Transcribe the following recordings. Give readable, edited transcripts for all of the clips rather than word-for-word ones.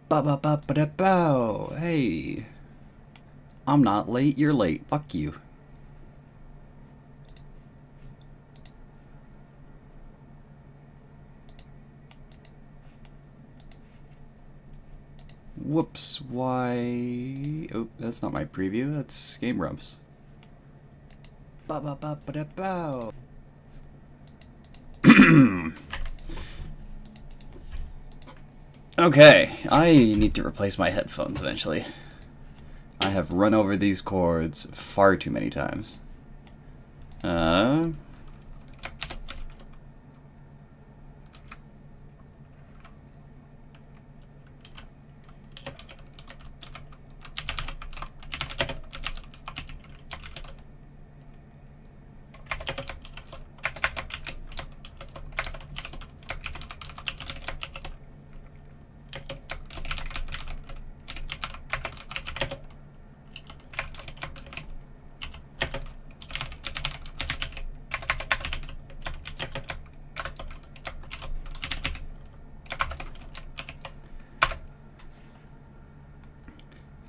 Ba ba ba ba da bow. Hey, I'm not late. You're late. Fuck you. Whoops. Why? Oh, that's not my preview. That's Game Grumps. Ba ba ba ba da bow. Okay, I need to replace my headphones eventually. I have run over these cords far too many times.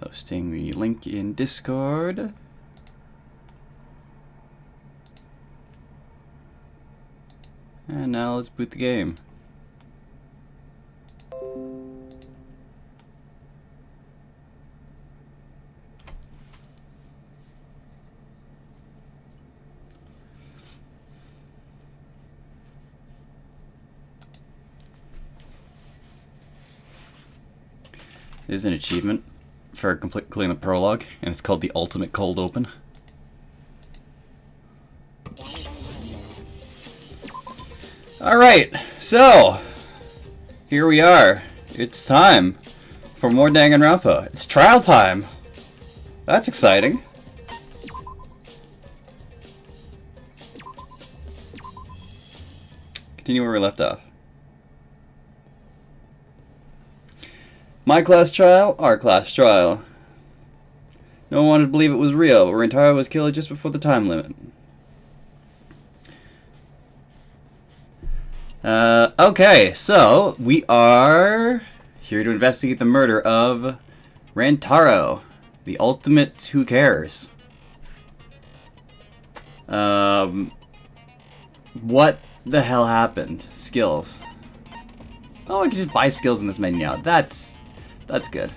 Posting the link in Discord. And now let's boot the game. There's an achievement for completing the prologue, and it's called the Ultimate Cold Open. Alright, so here we are. It's time for more Danganronpa. It's trial time. That's exciting. Continue where we left off. My class trial, our class trial. No one wanted to believe it was real, but Rentaro was killed just before the time limit. Okay, so we are here to investigate the murder of Rentaro, the ultimate who cares. What the hell happened? Skills. Oh, I can just buy skills in this menu now. That's good.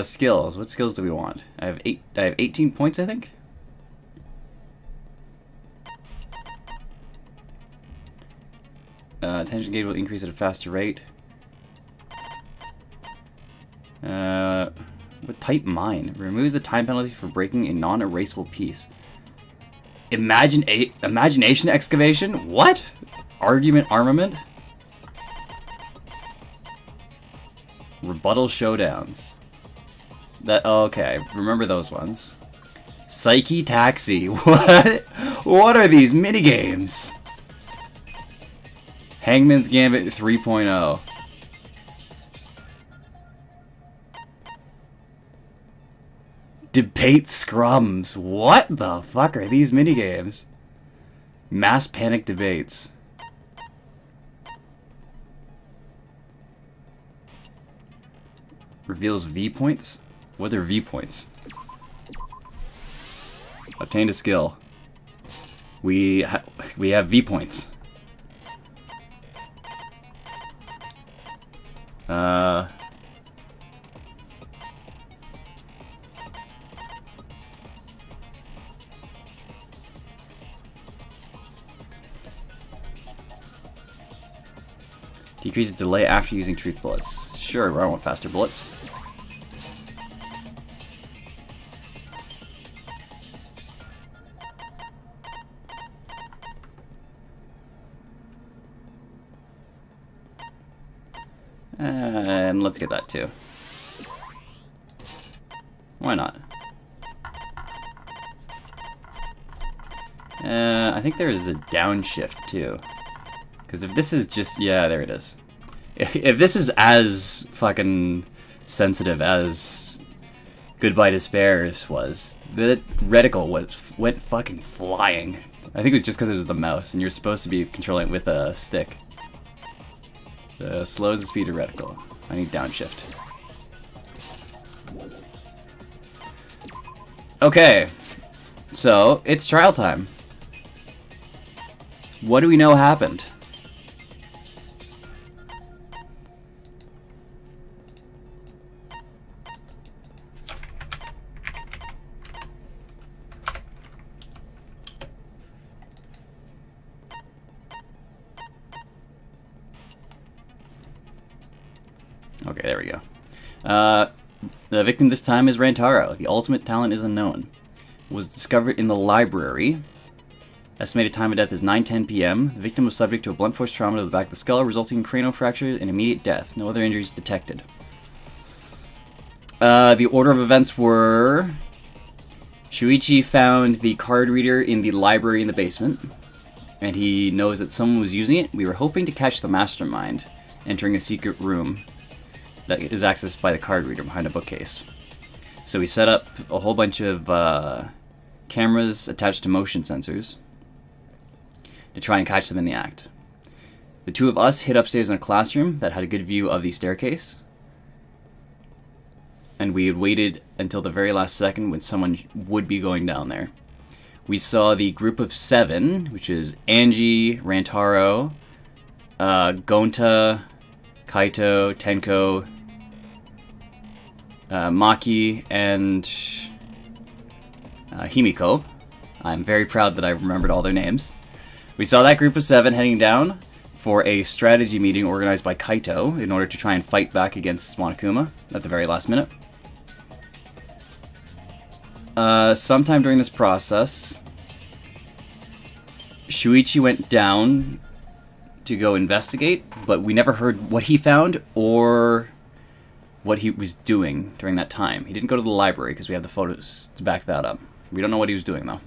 Skills. What skills do we want? I have 18 points, I think. Attention gauge will increase at a faster rate. What type mine? Removes the time penalty for breaking a non-erasable piece. Imagination excavation? What? Argument armament? Rebuttal showdowns. Okay, remember those ones. Psyche taxi. What? What are these minigames? Hangman's Gambit 3.0. Debate scrums. What the fuck are these minigames? Mass panic debates. Reveals V points? What are V points? Obtained a skill. We have V points. Decreases delay after using truth bullets. Sure, I want faster bullets. And let's get that too. Why not? I think there is a downshift too. Because if this is just... yeah, there it is. If this is as fucking sensitive as Goodbye Despairs was, the reticle went fucking flying. I think it was just because it was the mouse, and you're supposed to be controlling it with a stick. Slows the speed of reticle. I need downshift. Okay, so it's trial time. What do we know happened? Okay, there we go. The victim this time is Rantaro. The ultimate talent is unknown. Was discovered in the library. Estimated time of death is 9:10 p.m. The victim was subject to a blunt force trauma to the back of the skull, resulting in cranial fractures and immediate death. No other injuries detected. The order of events were... Shuichi found the card reader in the library in the basement, and he knows that someone was using it. We were hoping to catch the mastermind entering a secret room that is accessed by the card reader behind a bookcase. So we set up a whole bunch of cameras attached to motion sensors to try and catch them in the act. The two of us hid upstairs in a classroom that had a good view of the staircase, and we had waited until the very last second when someone would be going down there. We saw the group of 7, which is Angie, Rantaro, Gonta, Kaito, Tenko, Maki, and Himiko. I'm very proud that I remembered all their names. We saw that group of 7 heading down for a strategy meeting organized by Kaito in order to try and fight back against Monokuma at the very last minute. Sometime during this process, Shuichi went down to go investigate, but we never heard what he found or what he was doing during that time. He didn't go to the library because we have the photos to back that up. We don't know what he was doing though.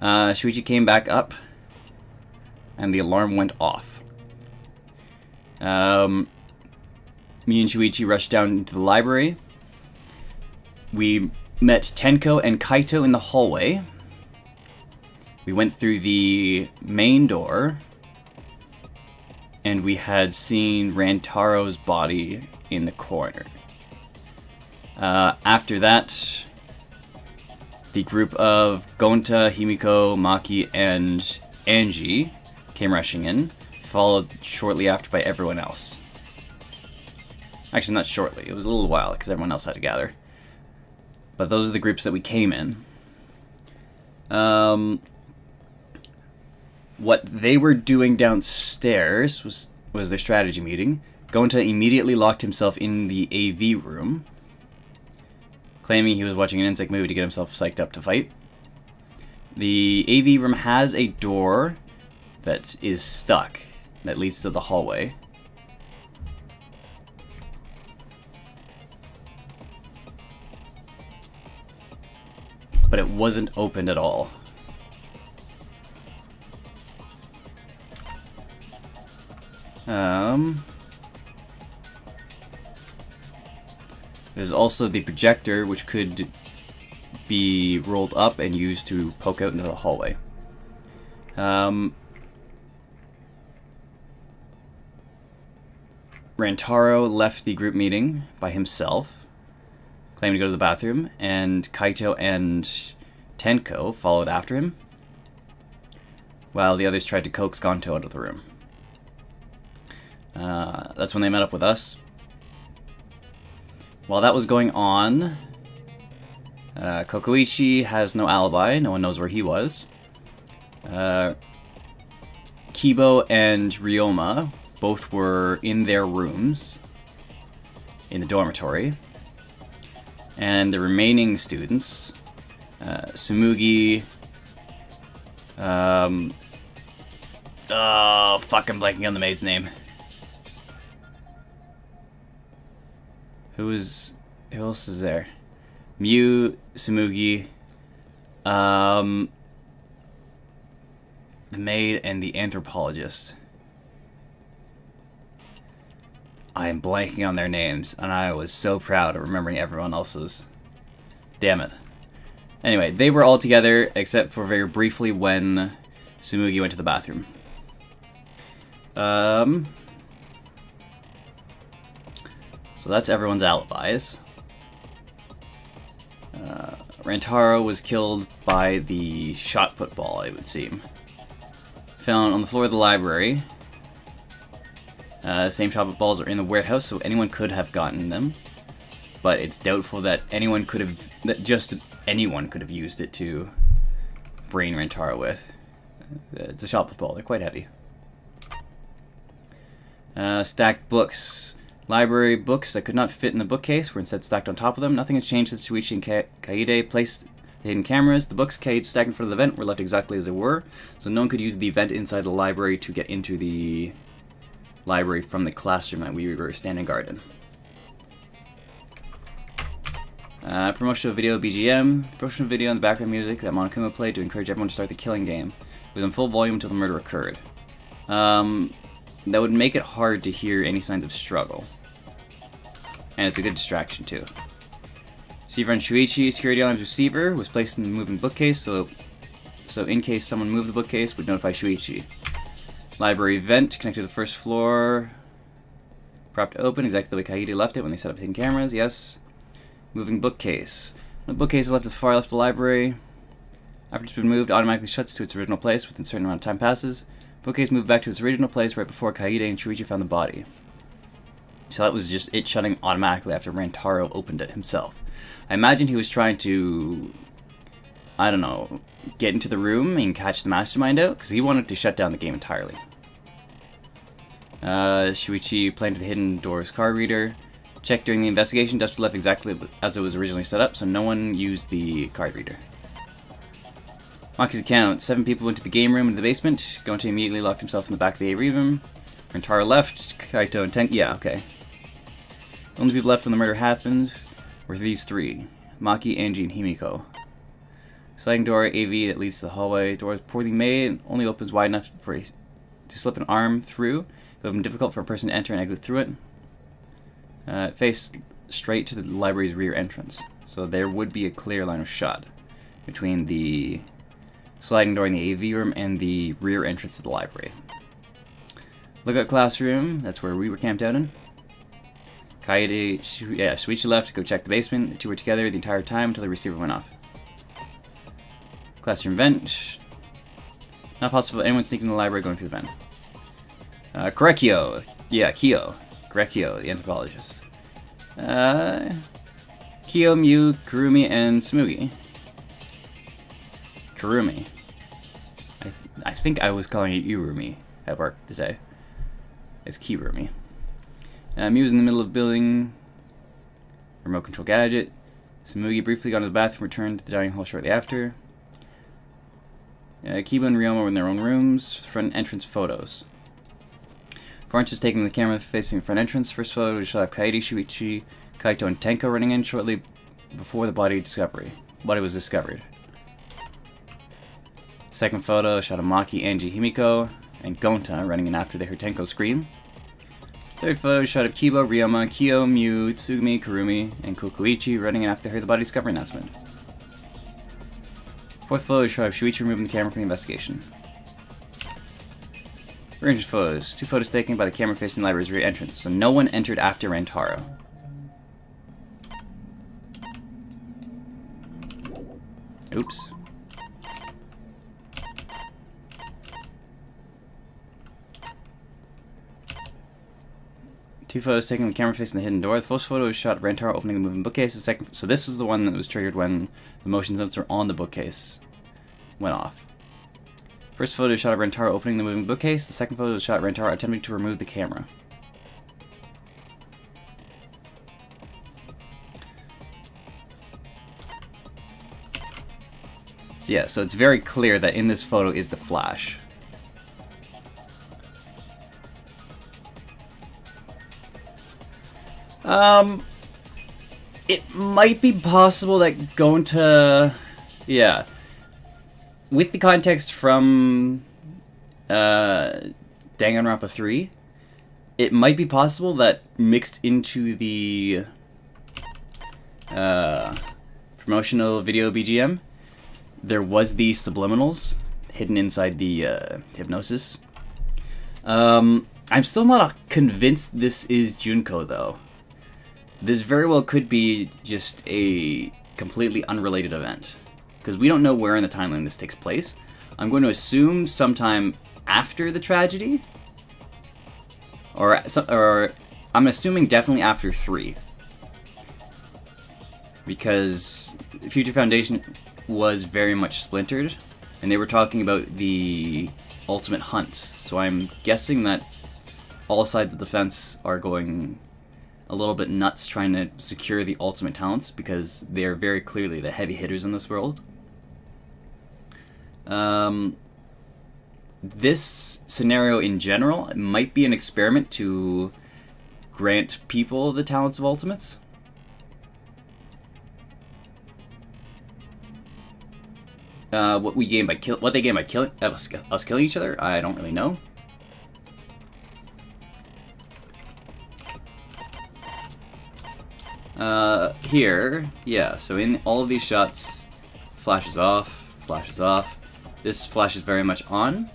Shuichi came back up and the alarm went off. Me and Shuichi rushed down into the library. We met Tenko and Kaito in the hallway. We went through the main door, and we had seen Rantaro's body in the corner. After that, the group of Gonta, Himiko, Maki, and Angie came rushing in, followed shortly after by everyone else. Actually, not shortly. It was a little while because everyone else had to gather. But those are the groups that we came in. What they were doing downstairs was their strategy meeting. Gonta immediately locked himself in the AV room, claiming he was watching an insect movie to get himself psyched up to fight. The AV room has a door that is stuck, that leads to the hallway. But it wasn't opened at all. There's also the projector, which could be rolled up and used to poke out into the hallway. Rantaro left the group meeting by himself, claiming to go to the bathroom, and Kaito and Tenko followed after him, while the others tried to coax Gonto out of the room. That's when they met up with us. While that was going on, Kokoichi has no alibi. No one knows where he was. Kibo and Ryoma both were in their rooms in the dormitory. And the remaining students, Sumugi, fuck, I'm blanking on the maid's name. Who else is there? Miu, Sumugi, the maid, and the anthropologist. I am blanking on their names, and I was so proud of remembering everyone else's. Damn it. Anyway, they were all together, except for very briefly when Tsumugi went to the bathroom. So that's everyone's alibis. Rantaro was killed by the shot put ball, it would seem. Found on the floor of the library. Same shot put balls are in the warehouse, so anyone could have gotten them. But it's doubtful that anyone could have, just anyone could have used it to brain Rantaro with. It's a shot put ball, they're quite heavy. Stacked books. Library books that could not fit in the bookcase were instead stacked on top of them. Nothing has changed since Shuichi and Kaede placed the hidden cameras. The books Kaede stacked in front of the vent were left exactly as they were, so no one could use the vent inside the library to get into the library from the classroom that we were standing guard in. Promotional video BGM. Promotional video and the background music that Monokuma played to encourage everyone to start the killing game. It was in full volume until the murder occurred. That would make it hard to hear any signs of struggle. And it's a good distraction too. Receiver on Shuichi. Security alarm's receiver was placed in the moving bookcase, so in case someone moved the bookcase, would notify Shuichi. Library vent connected to the first floor. Propped open, exactly the way Kaede left it when they set up hidden cameras, yes. Moving bookcase. When the bookcase is left as far left of the library, after it's been moved, it automatically shuts to its original place within a certain amount of time passes. Bookcase moved back to its original place right before Kaede and Shuichi found the body. So that was just it shutting automatically after Rantaro opened it himself. I imagine he was trying to, I don't know, get into the room and catch the mastermind out, because he wanted to shut down the game entirely. Shuichi planted the hidden door's card reader. Checked during the investigation, dust was left exactly as it was originally set up, so no one used the card reader. Maki's account. 7 people went to the game room in the basement. Gonta immediately locked himself in the back of the AV room. Rantaro left. Kaito and Tenko. Yeah, okay. The only people left when the murder happened were these 3. Maki, Angie, and Himiko. Sliding door AV that leads to the hallway. Door is poorly made and only opens wide enough for to slip an arm through. It would have been difficult for a person to enter and exit through it. It faced straight to the library's rear entrance. So there would be a clear line of shot between the sliding door in the AV room and the rear entrance of the library. Lookout classroom, that's where we were camped out in. Shuichi left to go check the basement. The 2 were together the entire time until the receiver went off. Classroom vent. Not possible anyone sneaking in the library going through the vent. Korekyo. Yeah, Kyo. Korekyo, the anthropologist. Kyo, Mew, Kurumi, and Tsumugi. Kurumi. I think I was calling it Urumi at work today. It's Kirumi. Mew was in the middle of building remote control gadget. Tsumugi briefly got into the bathroom, returned to the dining hall shortly after. Kiba and Ryoma were in their own rooms. Front entrance photos. Florence was taking the camera facing the front entrance. First photo was shot of Kaede, Shuichi, Kaito, and Tenko running in shortly before the body was discovered. Second photo, shot of Maki, Angie, Himiko, and Gonta running in after they heard Tenko scream. Third photo, shot of Kiba, Ryoma, Kyo, Mew, Tsugumi, Kurumi, and Kokuichi running in after they heard the body discovery announcement. Fourth photo, shot of Shuichi removing the camera from the investigation. Range photos. 2 photos taken by the camera facing the library's rear entrance, so no one entered after Rantaro. Oops. Two photos taken with the camera facing the hidden door. The first photo was shot of Rantaro opening the moving bookcase. So this is the one that was triggered when the motion sensor on the bookcase went off. First photo was shot of Rantaro opening the moving bookcase. The second photo was shot of Rantaro attempting to remove the camera. So yeah, so it's very clear that in this photo is the Flash. It might be possible that Gonta... Yeah. With the context from Danganronpa 3, it might be possible that mixed into the promotional video BGM, there was the subliminals hidden inside the hypnosis. I'm still not convinced this is Junko, though. This very well could be just a completely unrelated event, because we don't know where in the timeline this takes place. I'm going to assume sometime after the tragedy, or I'm assuming definitely after 3, because Future Foundation was very much splintered, and they were talking about the ultimate hunt, so I'm guessing that all sides of the fence are going a little bit nuts trying to secure the ultimate talents, because they are very clearly the heavy hitters in this world. This scenario in general might be an experiment to grant people the talents of ultimates. What they gain by killing us killing each other, I don't really know. Here, yeah, so in all of these shots, flashes off, flashes off. This flash is very much on.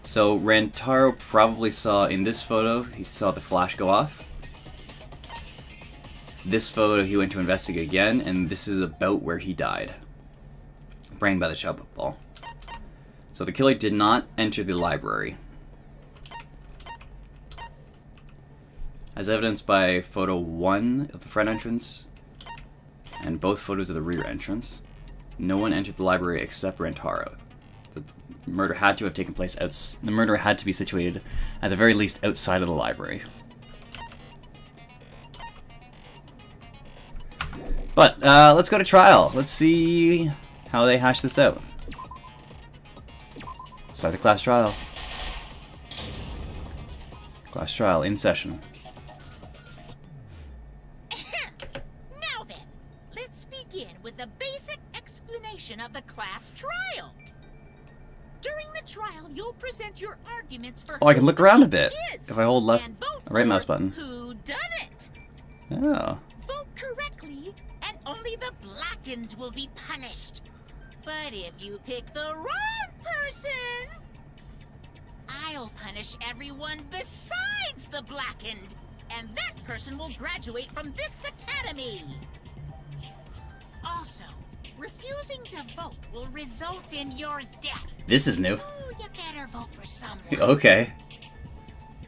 So Rantaro probably saw in this photo, he saw the flash go off. This photo he went to investigate again, and this is about where he died. Brained by the chopped ball. So the killer did not enter the library. As evidenced by photo 1 of the front entrance and both photos of the rear entrance, no one entered the library except Rantaro. The murder had to have taken place the murder had to be situated at the very least outside of the library. But let's go to trial. Let's see how they hash this out. Start the class trial. Class trial in session. Now then, let's begin with the basic explanation of the class trial. During the trial, you'll present your arguments for I can look around a bit is, if I hold left, right mouse button. Who done it? Oh. Vote correctly, and only the blackened will be punished. But if you pick the wrong person, I'll punish everyone besides the blackened, and that person will graduate from this academy. Also, refusing to vote will result in your death. This is new. So you better vote for someone. Okay.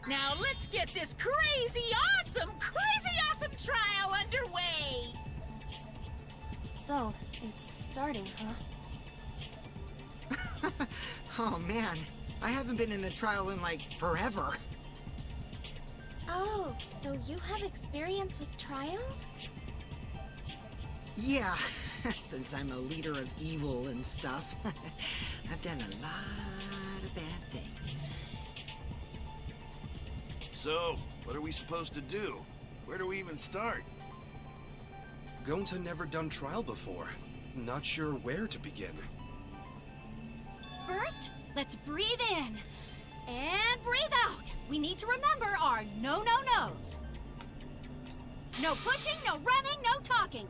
Now let's get this crazy awesome trial underway. So, it's starting, huh? Oh man, I haven't been in a trial in like forever. Oh, so you have experience with trials? Yeah, since I'm a leader of evil and stuff, I've done a lot of bad things. So, what are we supposed to do? Where do we even start? Gonta never done trial before. Not sure where to begin. First, let's breathe in and breathe out. We need to remember our no-no-nos. No pushing, no running, no talking.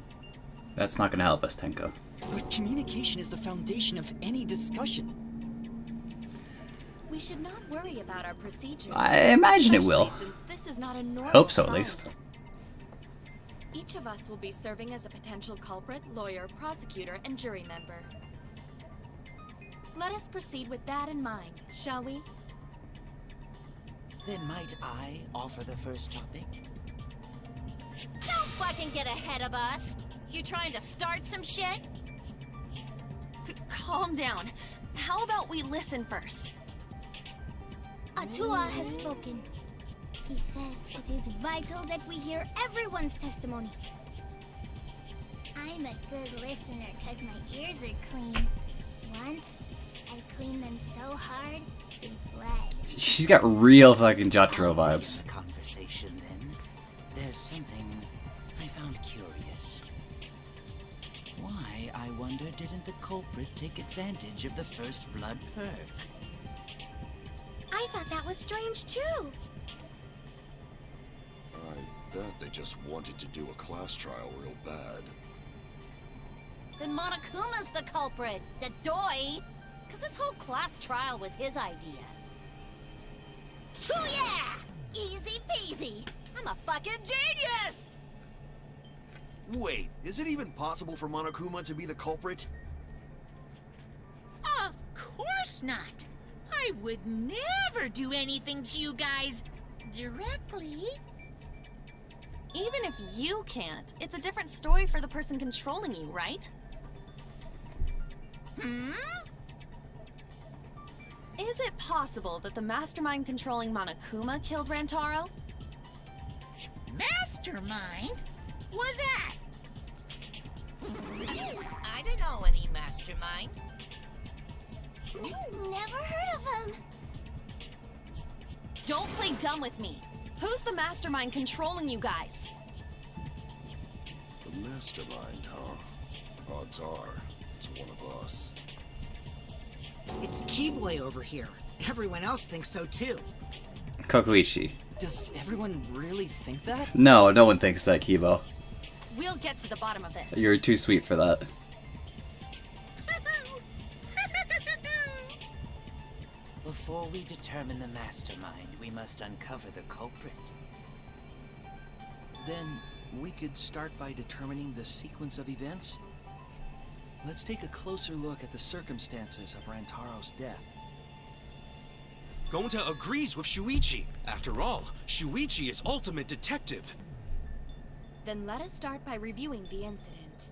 That's not going to help us, Tenko. But communication is the foundation of any discussion. We should not worry about our procedure. I imagine it will. Since this is not a normal Hope so, at trial. least. Each of us will be serving as a potential culprit, lawyer, prosecutor, and jury member. Let us proceed with that in mind, shall we? Then might I offer the first topic? Don't fucking get ahead of us. You trying to start some shit? Calm down. How about we listen first? Atua has spoken. He says it is vital that we hear everyone's testimony. I'm a good listener because my ears are clean. Once, I cleaned them so hard, they bled. She's got real fucking Jotaro vibes. Conversation then. There's something I found curious. Why, I wonder, didn't the culprit take advantage of the first blood perk? thought that was strange too. I bet they just wanted to do a class trial real bad. Then Monokuma's the culprit, the doy. Cause this whole class trial was his idea. Oh yeah! Easy peasy! I'm a fucking genius! Wait, is it even possible for Monokuma to be the culprit? Of course not. I would never do anything to you guys directly. Even if you can't, it's a different story for the person controlling you, right? Hmm? Is it possible that the mastermind controlling Monokuma killed Rantaro? Mastermind? What's that? I don't know any mastermind. Never heard of him. Don't play dumb with me. Who's the mastermind controlling you guys? The mastermind, huh? Odds are, it's one of us. It's Keyboy over here. Everyone else thinks so too. Kokoichi. Does everyone really think that? No, no one thinks that, Kibo. We'll get to the bottom of this. You're too sweet for that. Before we determine the mastermind, we must uncover the culprit. Then we could start by determining the sequence of events. Let's take a closer look at the circumstances of Rantaro's death. Gonta agrees with Shuichi. After all, Shuichi is ultimate detective. Then let us start by reviewing the incident.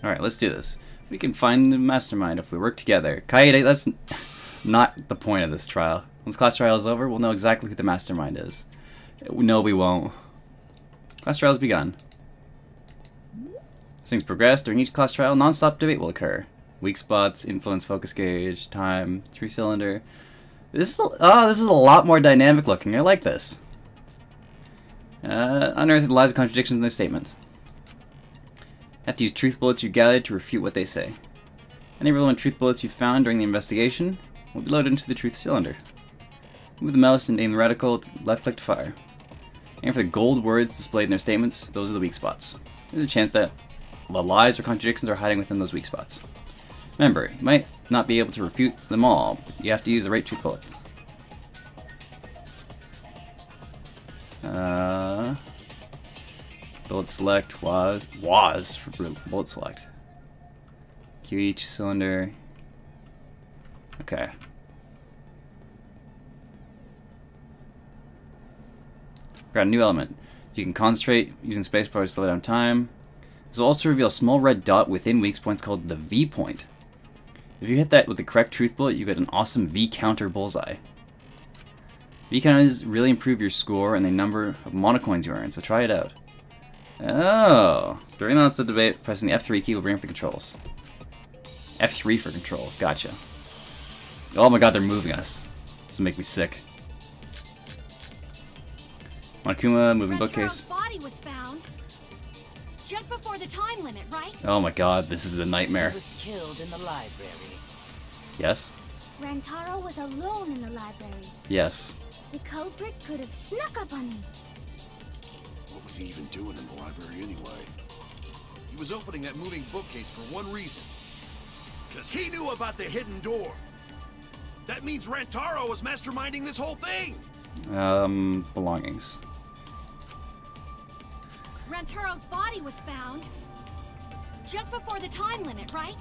Alright, let's do this. We can find the mastermind if we work together. Kaede, that's not the point of this trial. Once class trial is over, we'll know exactly who the mastermind is. No, we won't. Class trial has begun. As things progress, during each class trial, non-stop debate will occur. Weak spots, influence, focus gauge, time, tree cylinder. This is a lot more dynamic looking. I like this. Unearth the lies and contradictions in their statement. Have to use truth bullets you gathered to refute what they say. Any relevant truth bullets you found during the investigation will be loaded into the truth cylinder. Move the mouse and aim the reticle, left click to fire. Aim for the gold words displayed in their statements. Those are the weak spots. There's a chance that the lies or contradictions are hiding within those weak spots. Remember, you might not be able to refute them all, but you have to use the right truth bullet. Bullet select was for bullet select. Cue each cylinder. Okay. Got a new element. You can concentrate using spacebar to slow down time. This will also reveal a small red dot within weak points called the V point. If you hit that with the correct truth bullet, you get an awesome V counter bullseye. V counters really improve your score and the number of monocoins you earn, so try it out. Oh! During the debate, pressing the F3 key will bring up the controls. F3 for controls, gotcha. Oh my god, they're moving us. This will make me sick. Monokuma, moving bookcase. Body was found just before the time limit, right? Oh my god, this is a nightmare. He was killed in the library. Yes? Rantaro was alone in the library. Yes. The culprit could have snuck up on him. What was he even doing in the library anyway? He was opening that moving bookcase for one reason. Because he knew about the hidden door. That means Rantaro was masterminding this whole thing! Belongings. Rantaro's body was found just before the time limit, right?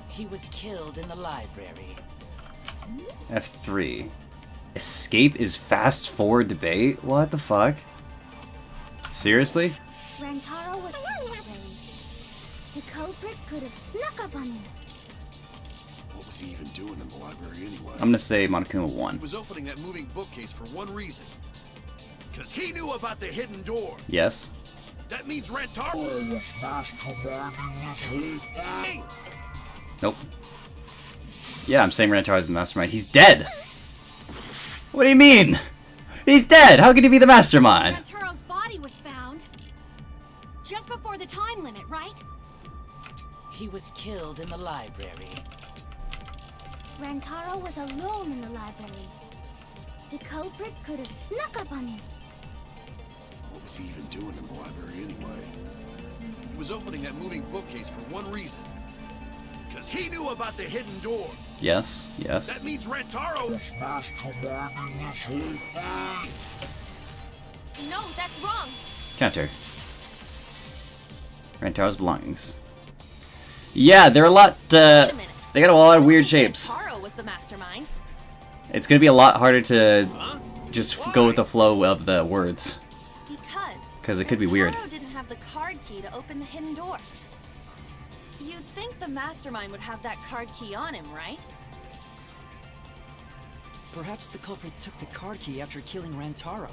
He was killed in the library. F3. Escape is fast forward debate? What the fuck? Seriously? Rantaro was in the library. The culprit could have snuck up on him. What was he even doing in the library anyway? I'm gonna say Monokuma 1. He was opening that moving bookcase for one reason. Because he knew about the hidden door. Yes. That means Rantaro was masterminding this whole thing. Nope. Yeah, I'm saying Rantaro's the mastermind. He's dead! What do you mean? He's dead! How could he be the mastermind? Rantaro's body was found just before the time limit, right? He was killed in the library. Rantaro was alone in the library. The culprit could have snuck up on him. What was he even doing in the library anyway? He was opening that moving bookcase for one reason. Because he knew about the hidden door. Yes, yes. That means Rantaro... No, that's wrong. Counter. Rantaro's belongings. Yeah, they're a lot, Wait a minute. they got a lot of weird shapes. Rantaro was the mastermind. It's gonna be a lot harder to just go with the flow of the words. Because it could be weird. Rantaro didn't have the card key to open the hidden door. You'd think the mastermind would have that card key on him, right? Perhaps the culprit took the card key after killing Rantaro.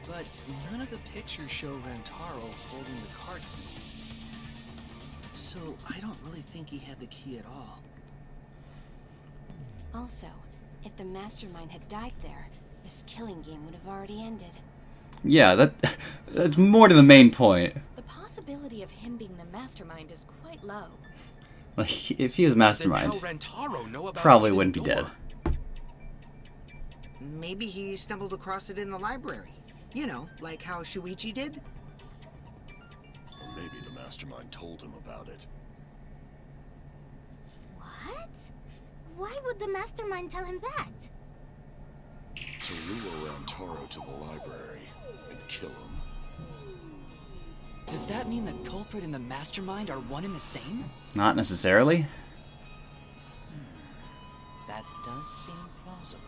But none of the pictures show Rantaro holding the card key. So I don't really think he had the key at all. Also, if the mastermind had died there, this killing game would have already ended. Yeah, that's more to the main point. The possibility of him being the mastermind is quite low. Like, if he was mastermind, Then how Rantaro know about probably the wouldn't be door? dead. Maybe he stumbled across it in the library. You know, like how Shuichi did? Or maybe the mastermind told him about it. What? Why would the mastermind tell him that? To lure Rantaro to the library and kill him. Does that mean the culprit and the mastermind are one and the same? Not necessarily. That does seem plausible.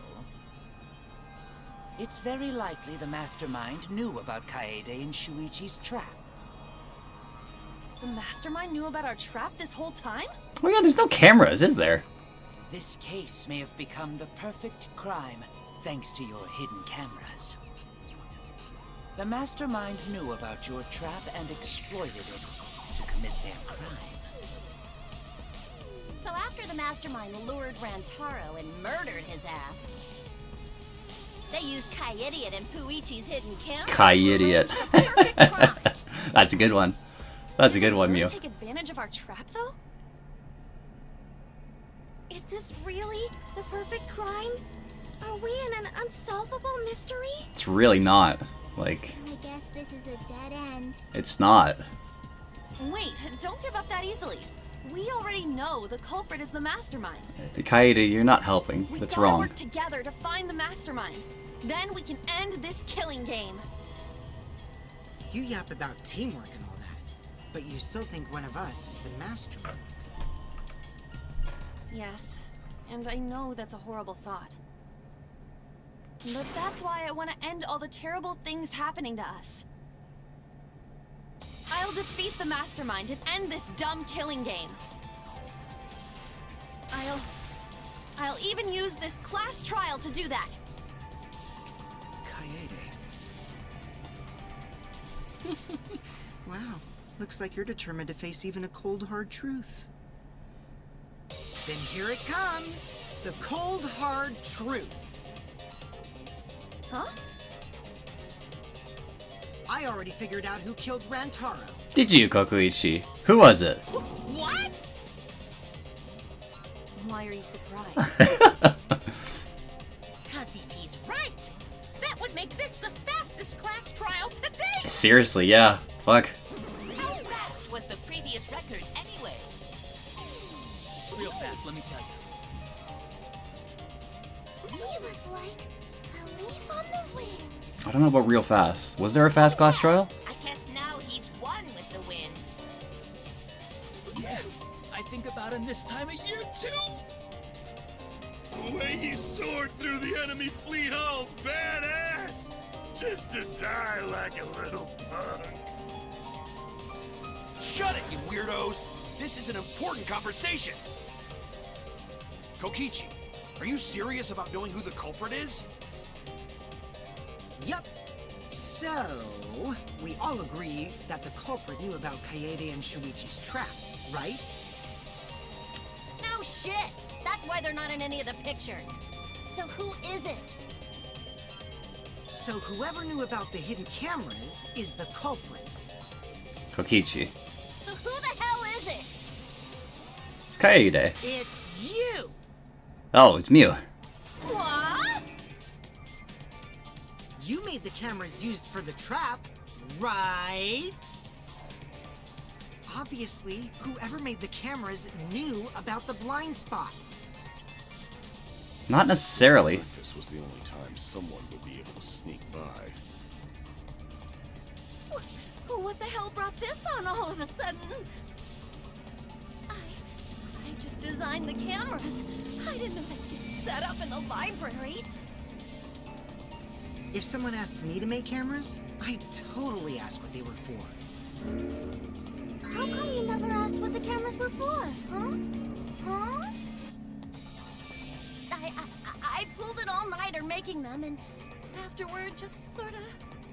It's very likely the mastermind knew about Kaede and Shuichi's trap. The mastermind knew about our trap this whole time? Oh yeah, there's no cameras, is there? This case may have become the perfect crime thanks to your hidden cameras. The mastermind knew about your trap and exploited it to commit their crime. So after the mastermind lured Rantaro and murdered his ass, they used Iiiiit and Puichi's hidden camera. Iiiiit. That's a good one. That's a good one, Mew. Take advantage of our trap, though? Is this really the perfect crime? Are we in an unsolvable mystery? It's really not. Like, I guess this is a dead end. it's not. Wait, don't give up that easily. We already know the culprit is the mastermind. Kaede, you're not helping. We That's gotta wrong. work together to find the mastermind. Then we can end this killing game. You yap about teamwork and all that, but you still think one of us is the mastermind. Yes, and I know that's a horrible thought. But that's why I want to end all the terrible things happening to us. I'll defeat the mastermind and end this dumb killing game. I'll even use this class trial to do that. Kaede. Wow, looks like you're determined to face even a cold, hard truth. Then here it comes! The cold, hard truth. Huh? I already figured out who killed Rantaro. Did you, Kokuichi? Who was it? What? Why are you surprised? Because if he's right, that would make this the fastest class trial to date. Seriously, yeah. Fuck. How fast was the previous record anyway? Real fast, let me tell you. He was like a leaf on the wind. I don't know about real fast. Was there a fast class trial? I guess now he's one with the wind. Yeah, I think about him this time of year too. The way he soared through the enemy fleet, all badass! Just to die like a little punk. Shut it, you weirdos! This is an important conversation! Kokichi, are you serious about knowing who the culprit is? Yup. So, we all agree that the culprit knew about Kaede and Shuichi's trap, right? No shit! That's why they're not in any of the pictures. So who is it? So whoever knew about the hidden cameras is the culprit. Kokichi. So who the hell is it? It's Kaede. It's You! Oh, it's Mew. What? You made the cameras used for the trap, right? Obviously, whoever made the cameras knew about the blind spots. Not necessarily. This was the only time someone would be able to sneak by. What the hell brought this on all of a sudden? I just designed the cameras. I didn't know they'd get set up in the library. If someone asked me to make cameras, I'd totally ask what they were for. How come you never asked what the cameras were for, huh? Huh? I pulled an all-nighter making them, and afterward just sort of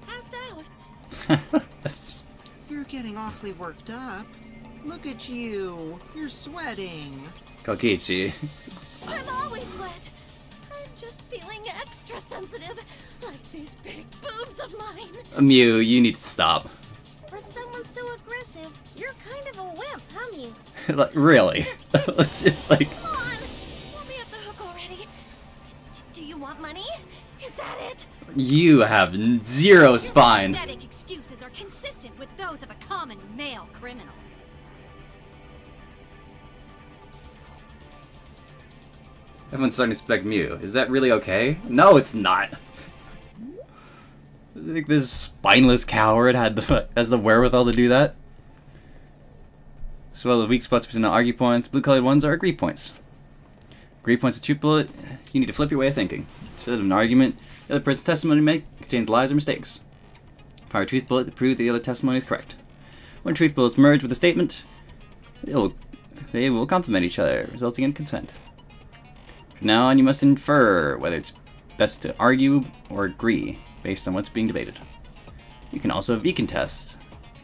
passed out. You're getting awfully worked up. Look at you. You're sweating. Kokichi. I'm always wet. I'm just feeling extra sensitive, like these big boobs of mine. Mew, you need to stop. For someone so aggressive, you're kind of a wimp, huh, Mew? Like, really? Let's like. Come on, let me off the hook already. Do you want money? Is that it? You have zero spine. Your pathetic excuses are consistent with those of a common male criminal. Everyone's starting to suspect Mew. Is that really okay? No, it's not. Like this spineless coward has the wherewithal to do that. So the weak spots between the argue points, blue-colored ones are agree points. Agree points are truth bullet. You need to flip your way of thinking. Instead of an argument, the other person's testimony contains lies or mistakes. Fire a truth bullet to prove that the other testimony is correct. When truth bullets merge with a statement, they will complement each other, resulting in consent. From now on, you must infer whether it's best to argue or agree based on what's being debated. You can also V-contest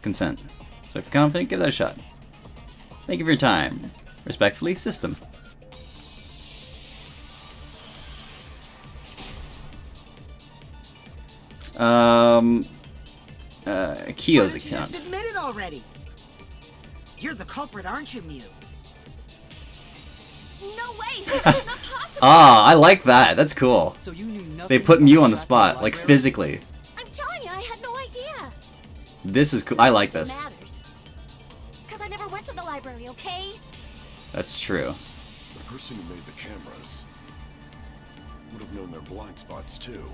consent. So if you're confident, give that a shot. Thank you for your time. Respectfully, System. Kyo's Why don't you account. just admit it already? You're the culprit, aren't you, Mew? No way! That's not possible! Ah, I like that. That's cool. So you knew nothing They put about Mew on the trap in spot, like library? physically. I'm telling you, I had no idea. This is cool. I like this. Matters. Because I never went to the library, okay? That's true. The person who made the cameras would have known their blind spots too.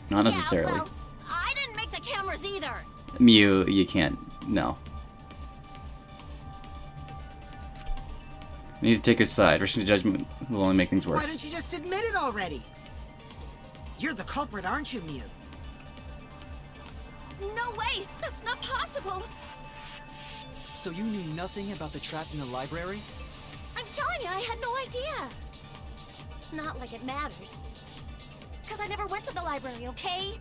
Not necessarily. Yeah, well, I didn't make the cameras either. Mew, you can't. No. You need to take his side. Rushing to judgment will only make things Why worse. don't you just admit it already? You're the culprit, aren't you, Mew? No way! That's not possible! So you knew nothing about the trap in the library? I'm telling you, I had no idea. Not like it matters. Because I never went to the library, okay?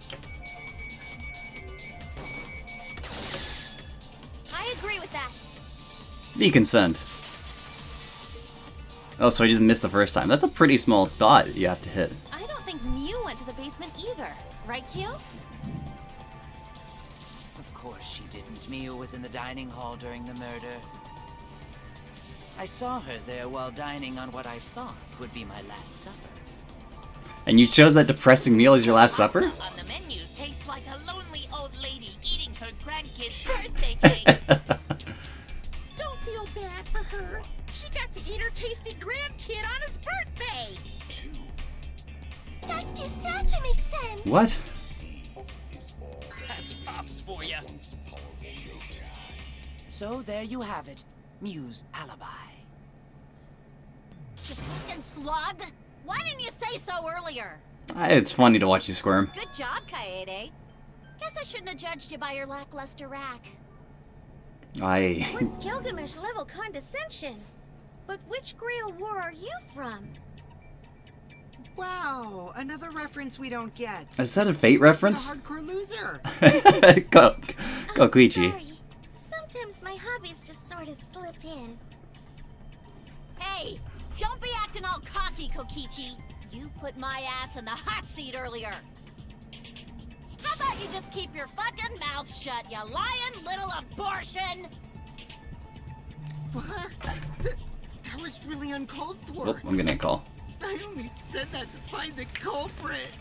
I agree with that. Be consent. Oh, so I just missed the first time. That's a pretty small dot you have to hit. I don't think Mew went to the basement either. Right, Kyo? Of course she didn't. Mew was in the dining hall during the murder. I saw her there while dining on what I thought would be my last supper. And you chose that depressing meal as your last supper? On the menu tastes like a lonely old lady eating her grandkid's birthday cake. Don't feel bad for her. She got to eat her tasty grandkid on his birthday. That's too sad to make sense. What? That's pops for you. So there you have it. Mew's alibi. You fucking slug! Why didn't you say so earlier? It's funny to watch you squirm. Good job, Kaede. Guess I shouldn't have judged you by your lackluster rack. What Gilgamesh-level condescension? But which Grail War are you from? Wow, another reference we don't get. Is that a Fate reference? A hardcore loser. Go Koichi. Sorry. Sometimes my hobbies just sort of slip in. Hey, don't be acting all cocky, Kokichi. You put my ass in the hot seat earlier. How about you just keep your fucking mouth shut, you lying little abortion? What? That was really uncalled for. Oh, I'm getting a call. I only said that to find the culprit.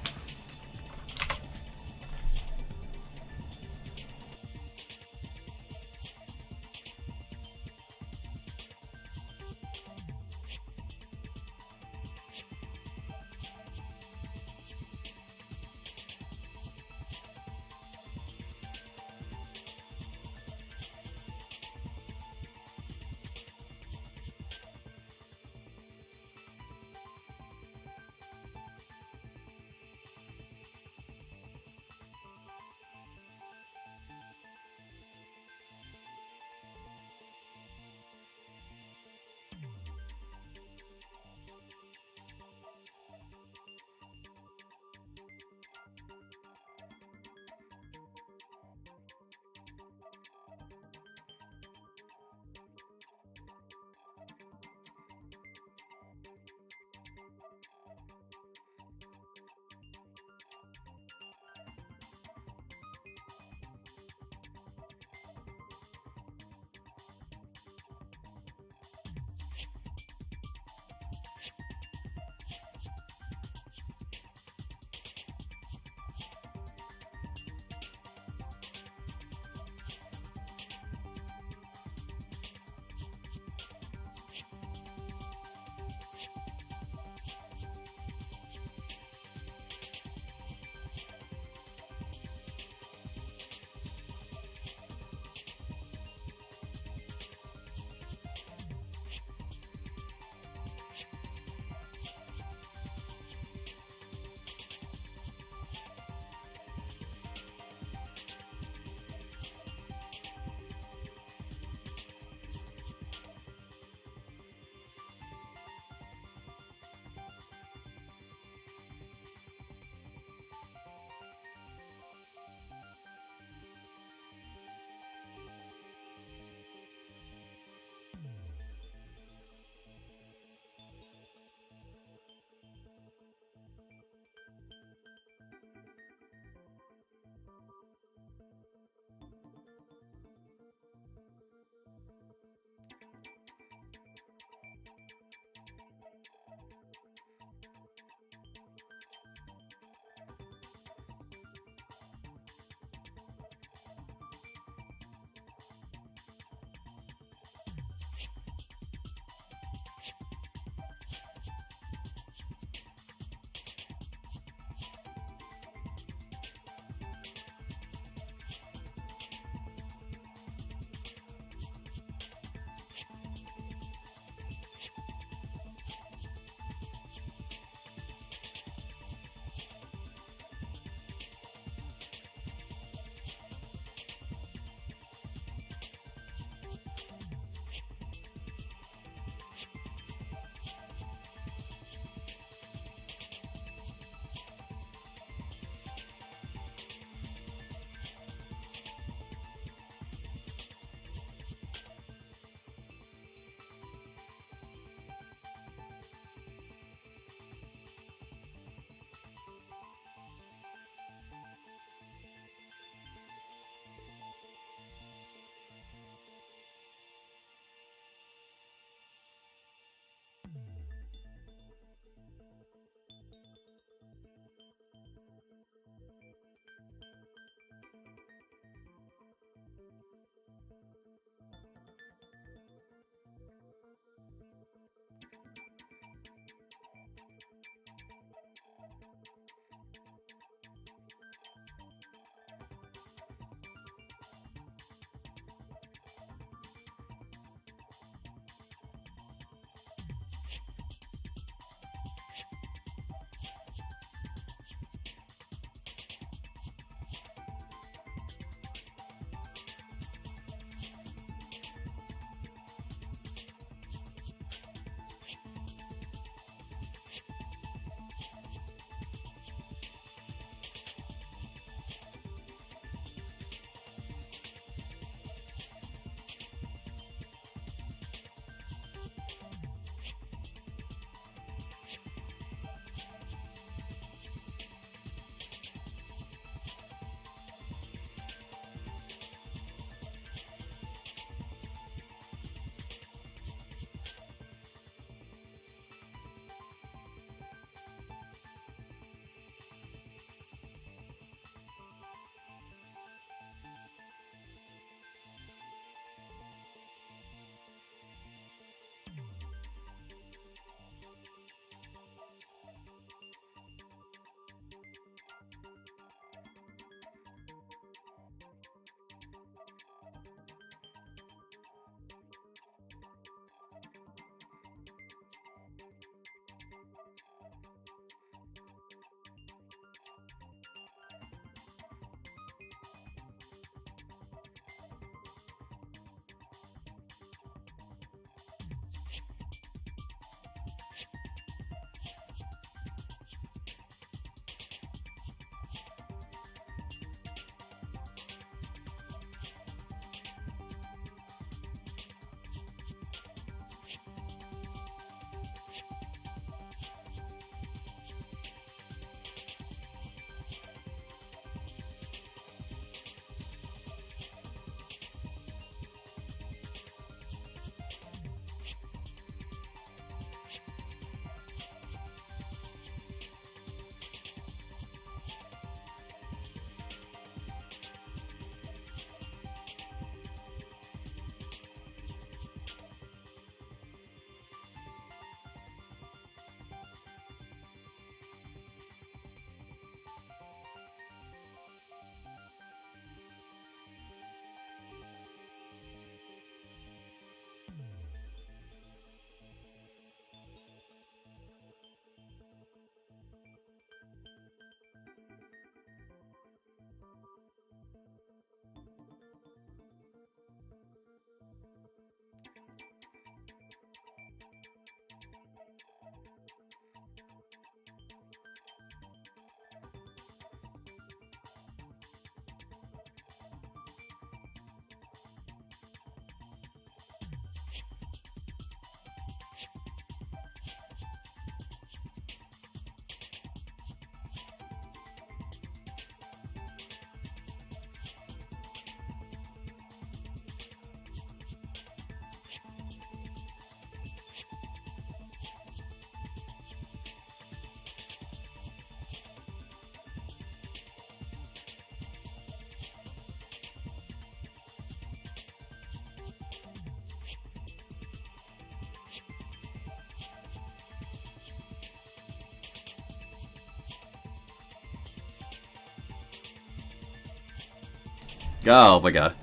Oh my god.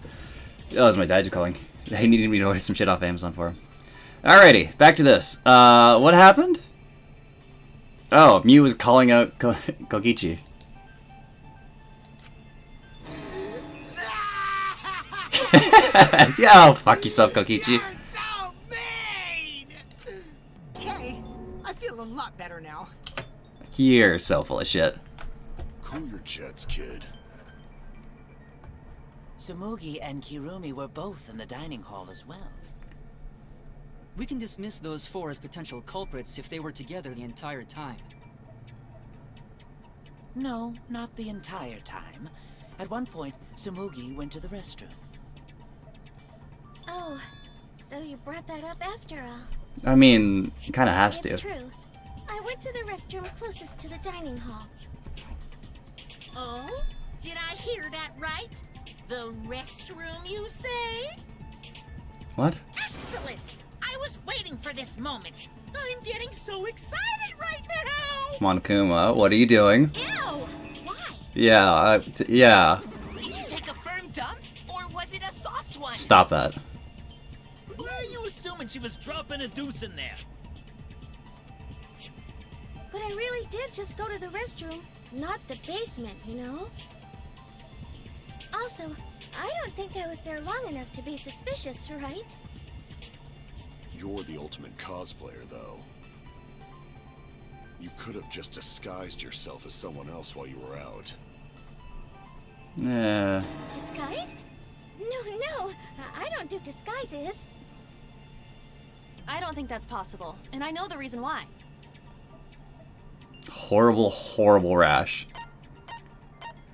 That was my dad calling. He needed me to order some shit off Amazon for him. Alrighty, back to this. What happened? Oh, Mew was calling out Kokichi. Yeah, oh, fuck yourself, Kokichi. You're so mean! Okay, I feel a lot better now. You're so full of shit. Cool your jets, kid. Tsumugi and Kirumi were both in the dining hall as well. We can dismiss those four as potential culprits if they were together the entire time. No, not the entire time. At one point, Tsumugi went to the restroom. Oh, so you brought that up after all. I mean, it kinda has to. It's true. I went to the restroom closest to the dining hall. Oh? Did I hear that right? The restroom, you say? What? Excellent! I was waiting for this moment. I'm getting so excited right now! Monokuma, what are you doing? Ew! Why? Yeah, yeah. Did you take a firm dump? Or was it a soft one? Stop that. Why are you assuming she was dropping a deuce in there? But I really did just go to the restroom, not the basement, you know? Also, I don't think I was there long enough to be suspicious, right? You're the ultimate cosplayer, though. You could have just disguised yourself as someone else while you were out. Yeah. Disguised? No, I don't do disguises. I don't think that's possible, and I know the reason why. Horrible, horrible rash.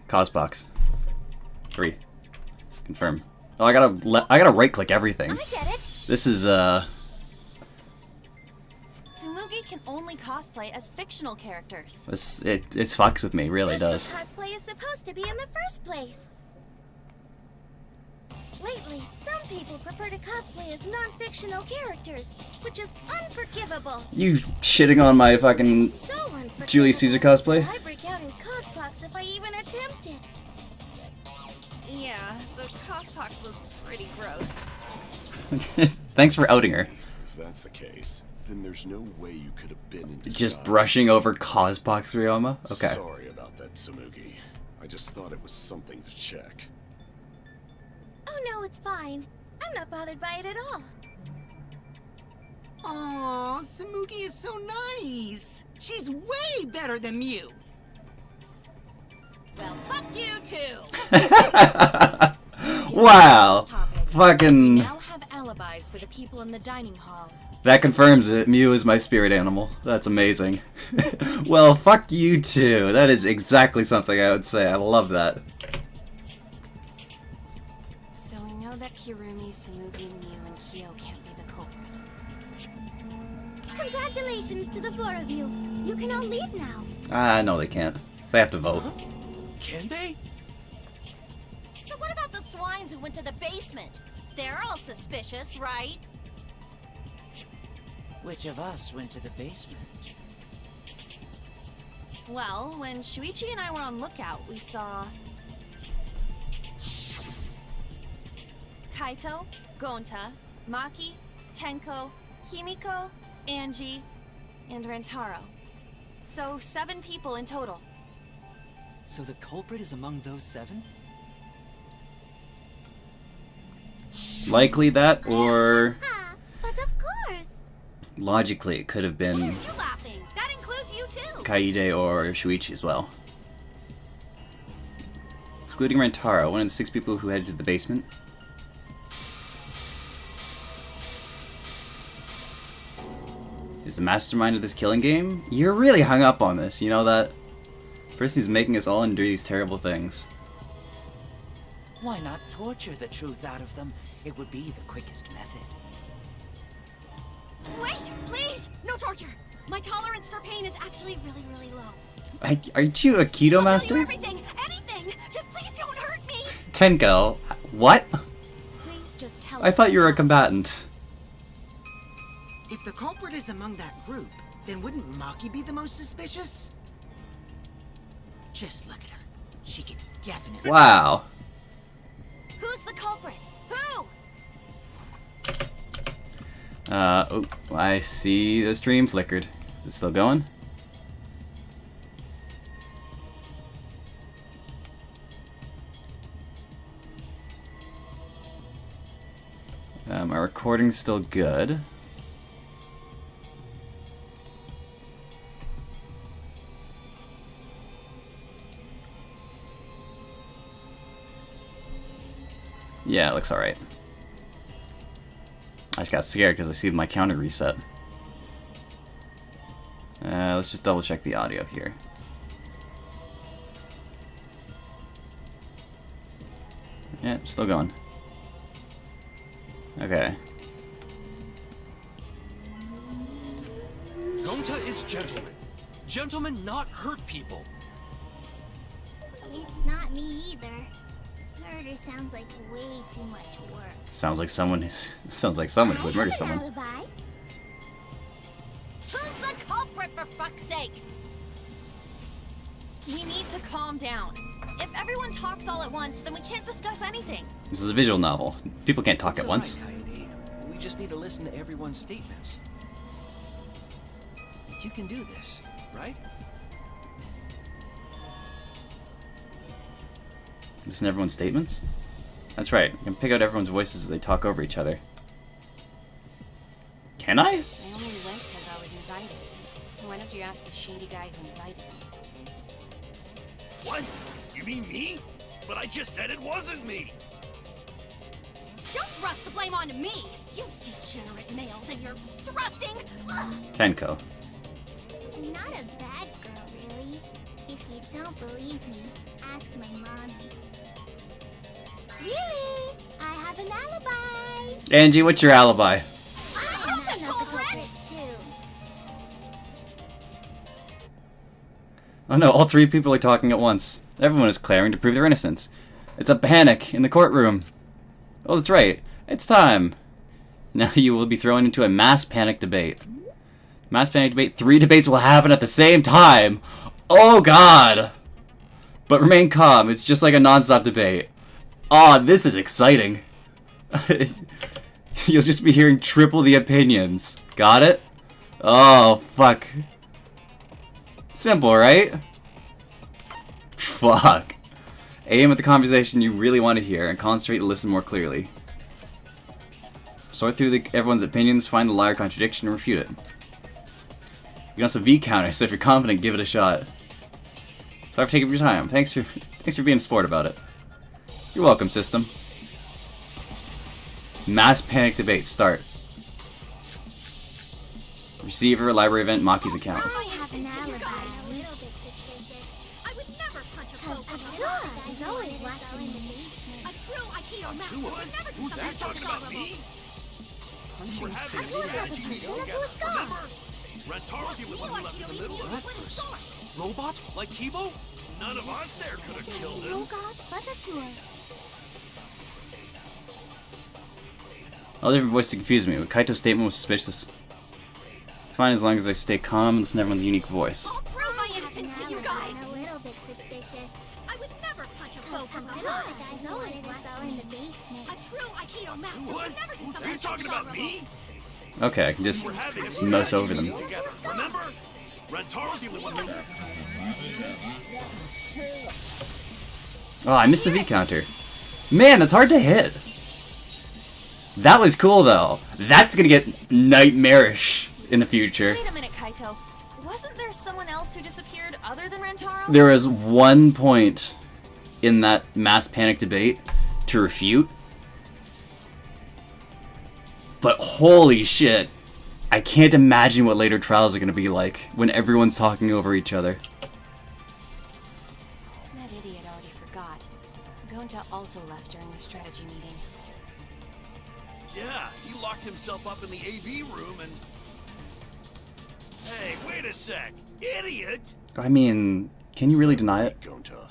Cosbox. 3. Confirm. Oh, I gotta right-click everything. I get it. This is, Tsumugi can only cosplay as fictional characters. it fucks with me, really does. That's what cosplay is supposed to be in the first place. Lately, some people prefer to cosplay as non-fictional characters, which is unforgivable. You shitting on my fucking So unforgivable. Julius Caesar cosplay? I break out in cosbox if I even attempt it. Yeah, the cosbox was pretty gross. Thanks for outing her. If that's the case, then there's no way you could have been in disguise. Just brushing over Cosbox Ryoma? Okay. Sorry about that, Tsumugi. I just thought it was something to check. Oh no, it's fine. I'm not bothered by it at all. Aw, Tsumugi is so nice. She's way better than Mew. Well, fuck you too. Wow. Fucking. Now have alibis for the people in the dining hall. That confirms it. Mew is my spirit animal. That's amazing. Well, fuck you too. That is exactly something I would say. I love that. So we know that Kirumi, Tsumugi, Mew, and Kyo can't be the culprit. Congratulations to the four of you. You can all leave now. No, they can't. They have to vote. Can they? So what about the swines who went to the basement? They're all suspicious, right? Which of us went to the basement? Well, when Shuichi and I were on lookout, we saw Kaito, Gonta, Maki, Tenko, Himiko, Angie, and Rantaro. So 7 people in total. So the culprit is among those 7? Likely that, or But of course. logically, it could have been You laughing? That includes you too. Kaide or Shuichi as well. Excluding Rantaro, one of the 6 people who headed to the basement. Is the mastermind of this killing game? You're really hung up on this, you know that? Person who's making us all endure these terrible things. Why not torture the truth out of them? It would be the quickest method. Wait, please! No torture! My tolerance for pain is actually really, really low. Aren't you a keto master? Everything! Anything! Just please don't hurt me! Tenko, what? Please just tell I thought you were a combatant. If the culprit is among that group, then wouldn't Maki be the most suspicious? Just look at her. She could definitely... Wow. the culprit? Who? Oh, I see the stream flickered. Is it still going? My recording's still good. Yeah, it looks alright. I just got scared because I see my counter reset. Let's just double check the audio here. Yeah, still going. Okay. Gonta is gentleman. Gentlemen not hurt people. It's not me either. Murder sounds like way too much work. Sounds like someone who would murder someone. Alibi? Who's the culprit, for fuck's sake? We need to calm down. If everyone talks all at once, then we can't discuss anything. This is a visual novel. People can't talk It's at all right, once. Coyote. We just need to listen to everyone's statements. You can do this, right? Listen to everyone's statements? That's right. I can pick out everyone's voices as they talk over each other. Can I? I only went because I was invited. Why don't you ask the shady guy who invited me? What? You mean me? But I just said it wasn't me. Don't thrust the blame onto me, you degenerate males, and you're thrusting. Ugh. Tenko. I'm not a bad girl, really. If you don't believe me, ask my mommy. Really? I have an alibi. Angie, what's your alibi? I'm not the culprit, too. Oh no, all three people are talking at once. Everyone is clamoring to prove their innocence. It's a panic in the courtroom. Oh, that's right. It's time. Now you will be thrown into a mass panic debate. Mass panic debate. 3 debates will happen at the same time. Oh god. But remain calm. It's just like a non-stop debate. Aw, this is exciting. You'll just be hearing triple the opinions. Got it? Oh, fuck. Simple, right? Fuck. Aim at the conversation you really want to hear and concentrate and listen more clearly. Sort through everyone's opinions, find the liar contradiction, and refute it. You can also V-counter, so if you're confident, give it a shot. Sorry for taking your time. Thanks for being a sport about it. You're welcome, system. Mass panic debate, start. Receiver, library event, Maki's account. I have an alibi. A little bit suspicious. I would never punch a foe from Atua behind. is always watching in the basement. A true Aikido master What? would never do Who's something that so talking about dishonorable. me? We were having a Atua's not the strategy person, meeting Atua's together, gone. remember? Rantaro's the only one who left in the middle of That it. person. Robot? Like Kibo? None of us there could have killed No him. god, but Atua. All different voices confuse me, but Kaito's statement was suspicious. Fine as long as I stay calm and listen to everyone's unique voice. I'll prove my innocence to you guys. A little bit suspicious. I would never punch a foe from Atua behind. is always watching in the basement. A true Aikido master What? would never do Are something you so talking about dishonorable. me? Okay, I can just We were having a mouse strategy over them. meeting together, remember? Rantaro's the only one who... Oh, I missed the V counter. Man, that's hard to hit. That was cool though. That's gonna get nightmarish in the future. Wait a minute, Kaito. Wasn't there someone else who disappeared other than Rantaro? There was one point in that mass panic debate to refute. But holy shit, I can't imagine what later trials are gonna be like when everyone's talking over each other. That idiot already forgot. Gonta also left during the strategy meeting. Yeah, he locked himself up in the AV room and... Hey, wait a sec. Idiot! I mean, can you really deny it? Gonta.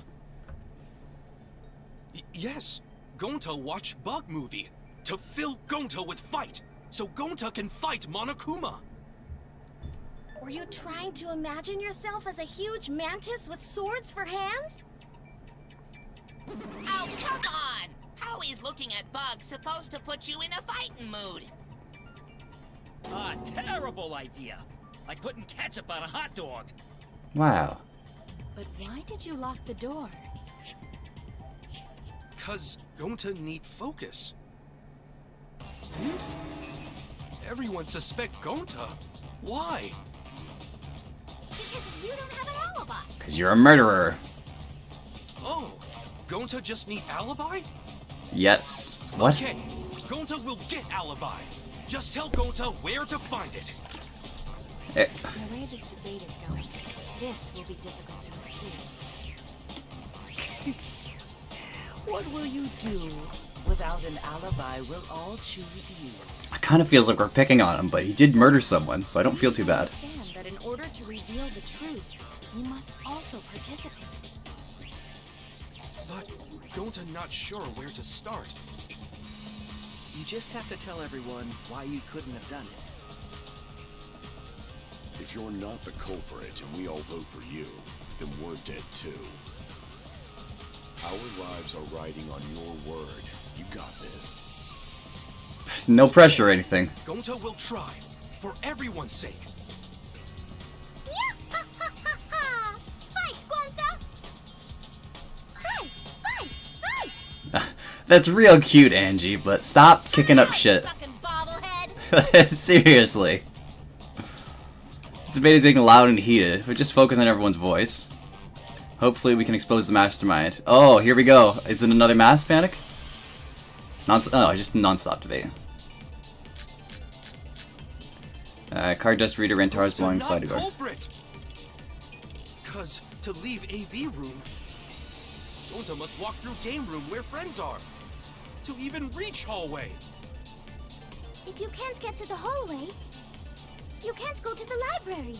Yes. Gonta watched Bug Movie to fill Gonta with fight, so Gonta can fight Monokuma. Were you trying to imagine yourself as a huge mantis with swords for hands? Oh, come on! How is looking at bugs supposed to put you in a fighting mood? Ah, terrible idea. Like putting ketchup on a hot dog. Wow. But why did you lock the door? 'Cause Gonta need focus. Everyone suspect Gonta. Why? Because you don't have an alibi. Because you're a murderer. Oh, Gonta just need alibi? Yes. What? Okay, Gonta will get alibi. Just tell Gonta where to find it. Eh, The way this debate is going, this will be difficult to refute. What will you do? Without an alibi, we'll all choose you. it kind of feels like we're picking on him, but he did murder someone, so I don't feel too bad. Understand that in order to reveal the truth, you must also participate. But Gonta not sure where to start. You just have to tell everyone why you couldn't have done it. If you're not the culprit and we all vote for you, then we're dead too. Our lives are riding on your word. You got this. No pressure or anything. Gonta will try, for everyone's sake. Fight, Gonta! Fight! Fight! Fight! That's real cute, Angie, but stop kicking up shit. Fucking bobblehead! Seriously. This debate is getting loud and heated, but just focus on everyone's voice. Hopefully we can expose the mastermind. Oh, here we go. Is it another mass panic? Oh, just non-stop debate. Card dust reader Rantar's blowing sliding door. Culprit! 'Cause to leave AV room, Gonta must walk through game room where friends are. To even reach hallway. If you can't get to the hallway, you can't go to the library.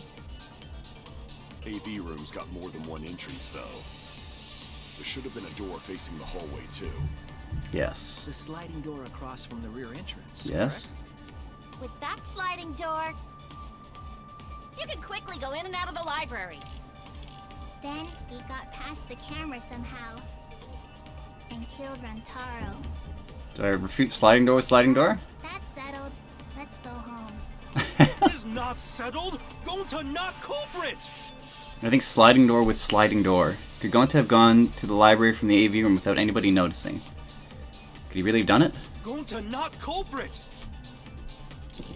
AV room's got more than one entrance, though. There should have been a door facing the hallway, too. Yes. The sliding door across from the rear entrance. Yes. With that sliding door, you can quickly go in and out of the library. Then he got past the camera somehow and killed Rantaro. Do I refute sliding door with sliding door? That's settled. Let's go home. Is not settled. Gonta not culprit. I think sliding door with sliding door. Could Gonta have gone to the library from the AV room without anybody noticing? Could he really have done it? Gonta not culprit.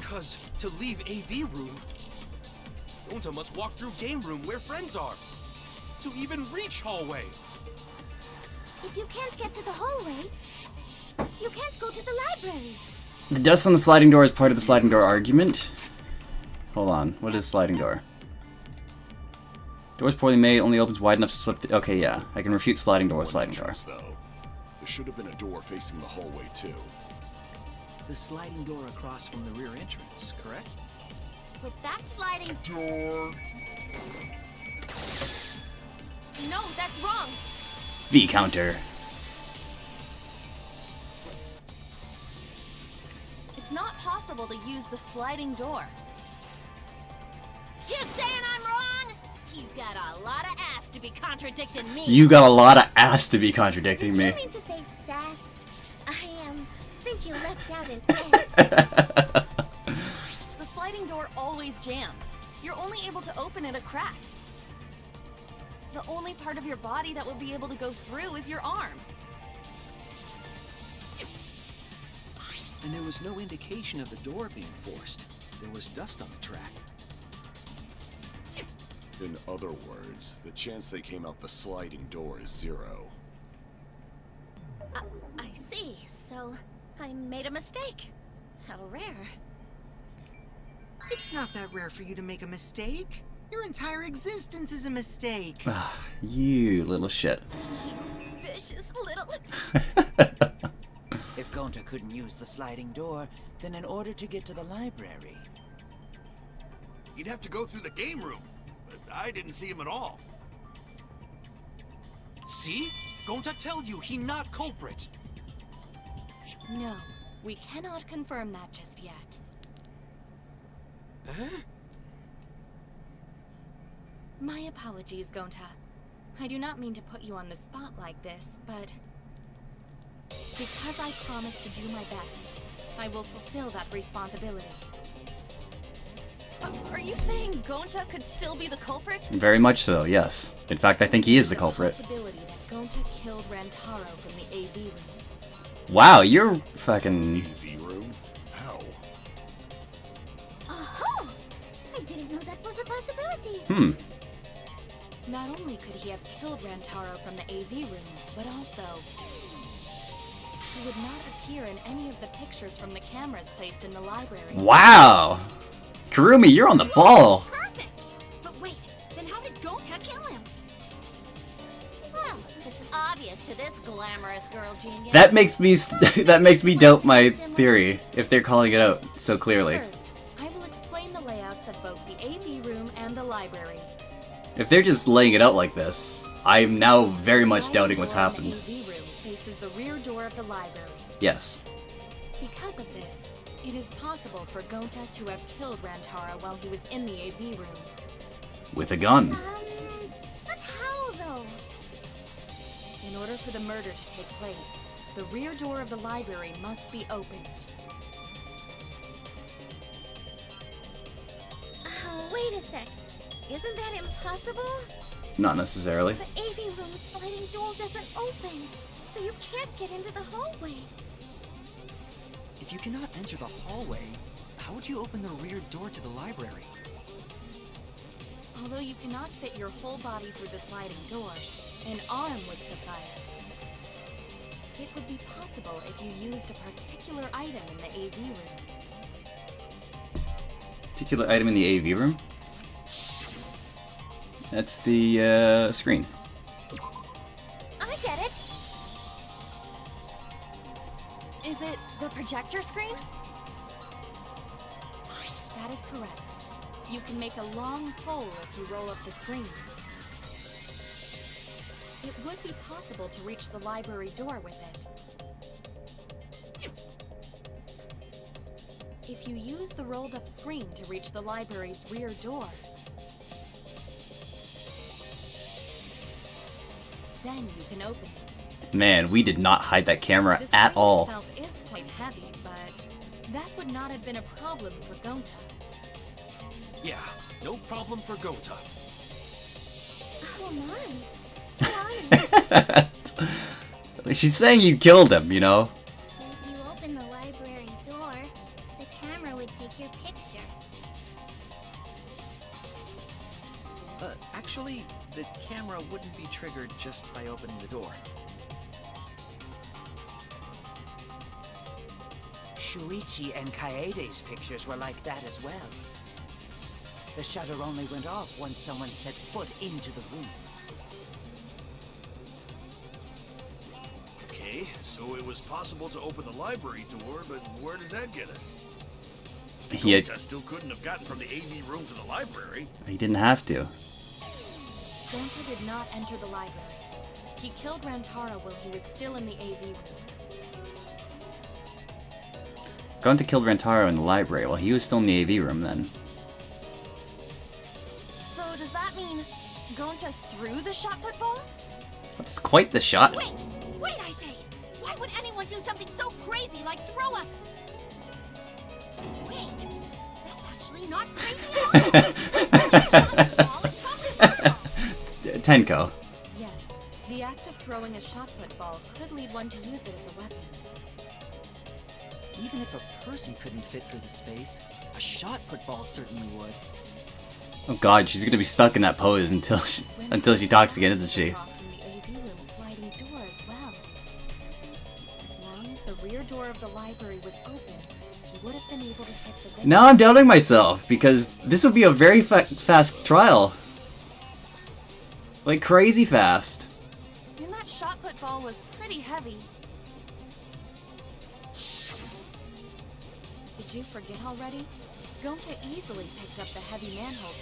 'Cause to leave AV room, Gonta must walk through game room where friends are. To even reach hallway. If you can't get to the hallway, you can't go to the library. The dust on the sliding door is part of the sliding door argument. Hold on, what is sliding door? Door's poorly made, only opens wide enough to slip the... Okay, yeah, I can refute sliding door with sliding door. Though. There should have been a door facing the hallway, too. The sliding door across from the rear entrance, correct? With that sliding door. No, that's wrong. V counter. It's not possible to use the sliding door. You saying I'm wrong? You got a lot of ass to be contradicting me. You got a lot of ass to be contradicting Did me. you mean to say sass? I think you left out an S. The sliding door always jams. You're only able to open it a crack. The only part of your body that will be able to go through is your arm. And there was no indication of the door being forced. There was dust on the track. In other words, the chance they came out the sliding door is 0. I see. So I made a mistake. How rare. It's not that rare for you to make a mistake. Your entire existence is a mistake. Ah, you little shit. Vicious little. If Gonta couldn't use the sliding door, then in order to get to the library... You'd have to go through the game room. But I didn't see him at all. See? Gonta tell you he not culprit. No, we cannot confirm that just yet. Huh? My apologies, Gonta. I do not mean to put you on the spot like this, but... Because I promised to do my best, I will fulfill that responsibility. Are you saying Gonta could still be the culprit? Very much so, yes. In fact, I think he is the culprit. Possibility that Gonta killed Rantaro from the AV room. Wow, you're fucking... AV room? How? Oh, I didn't know that was a possibility. Not only could he have killed Rantaro from the AV room, but also he would not appear in any of the pictures from the cameras placed in the library. Wow! Kurumi, you're on the ball! Perfect! But wait, then how did Gonta kill him? Well, it's obvious to this glamorous girl genius. That makes me doubt my theory, if they're calling it out so clearly. First, I will explain the layouts of both the AV room and the library. If they're just laying it out like this, I'm now very much doubting what's happened. The AV room faces the rear door of the library. Yes. Because of this, it is possible for Gonta to have killed Rantaro while he was in the AV room. With a gun. But how though? In order for the murder to take place, the rear door of the library must be opened. Wait a sec. Isn't that impossible? Not necessarily. The AV room's sliding door doesn't open, so you can't get into the hallway. If you cannot enter the hallway, how would you open the rear door to the library? Although you cannot fit your whole body through the sliding door, an arm would suffice. It would be possible if you used a particular item in the AV room. Particular item in the AV room? That's the screen. I get it. Is it the projector screen? That is correct. You can make a long pole if you roll up the screen. It would be possible to reach the library door with it. If you use the rolled up screen to reach the library's rear door, then you can open it. Man, we did not hide that camera The at screen all. itself is quite heavy, but that would not have been a problem for Gonta. Yeah, no problem for Gonta. Oh my. She's saying you killed him, you know? If you open the library door, the camera would take your picture. Actually, the camera wouldn't be triggered just by opening the door. Shuichi and Kaede's pictures were like that as well. The shutter only went off once someone set foot into the room. Okay, so it was possible to open the library door, but where does that get us? He still couldn't have gotten from the AV room to the library. He didn't have to. Gonta did not enter the library. He killed Rantaro while he was still in the AV room. Gonta killed Rantaro in the library while he was still in the AV room then. So does that mean Gonta threw the shot put ball? That's quite the shot. Wait, I say! Why would anyone do something so crazy like throw a... Wait, that's actually not crazy at all! Tenko. Yes, the act of throwing a shot put ball could lead one to use it as a weapon. Even if a person couldn't fit through the space, a shot put ball certainly would. Oh god, she's gonna be stuck in that pose until she talks again, isn't she? Across from the AV room sliding door as well. As long as the rear door of the library was open, he would have been able to hit the victim. Now I'm doubting myself, because this would be a very fast trial. Like, crazy fast. And that shot put ball was pretty heavy. Did you forget already? Gonta easily picked up the heavy manhole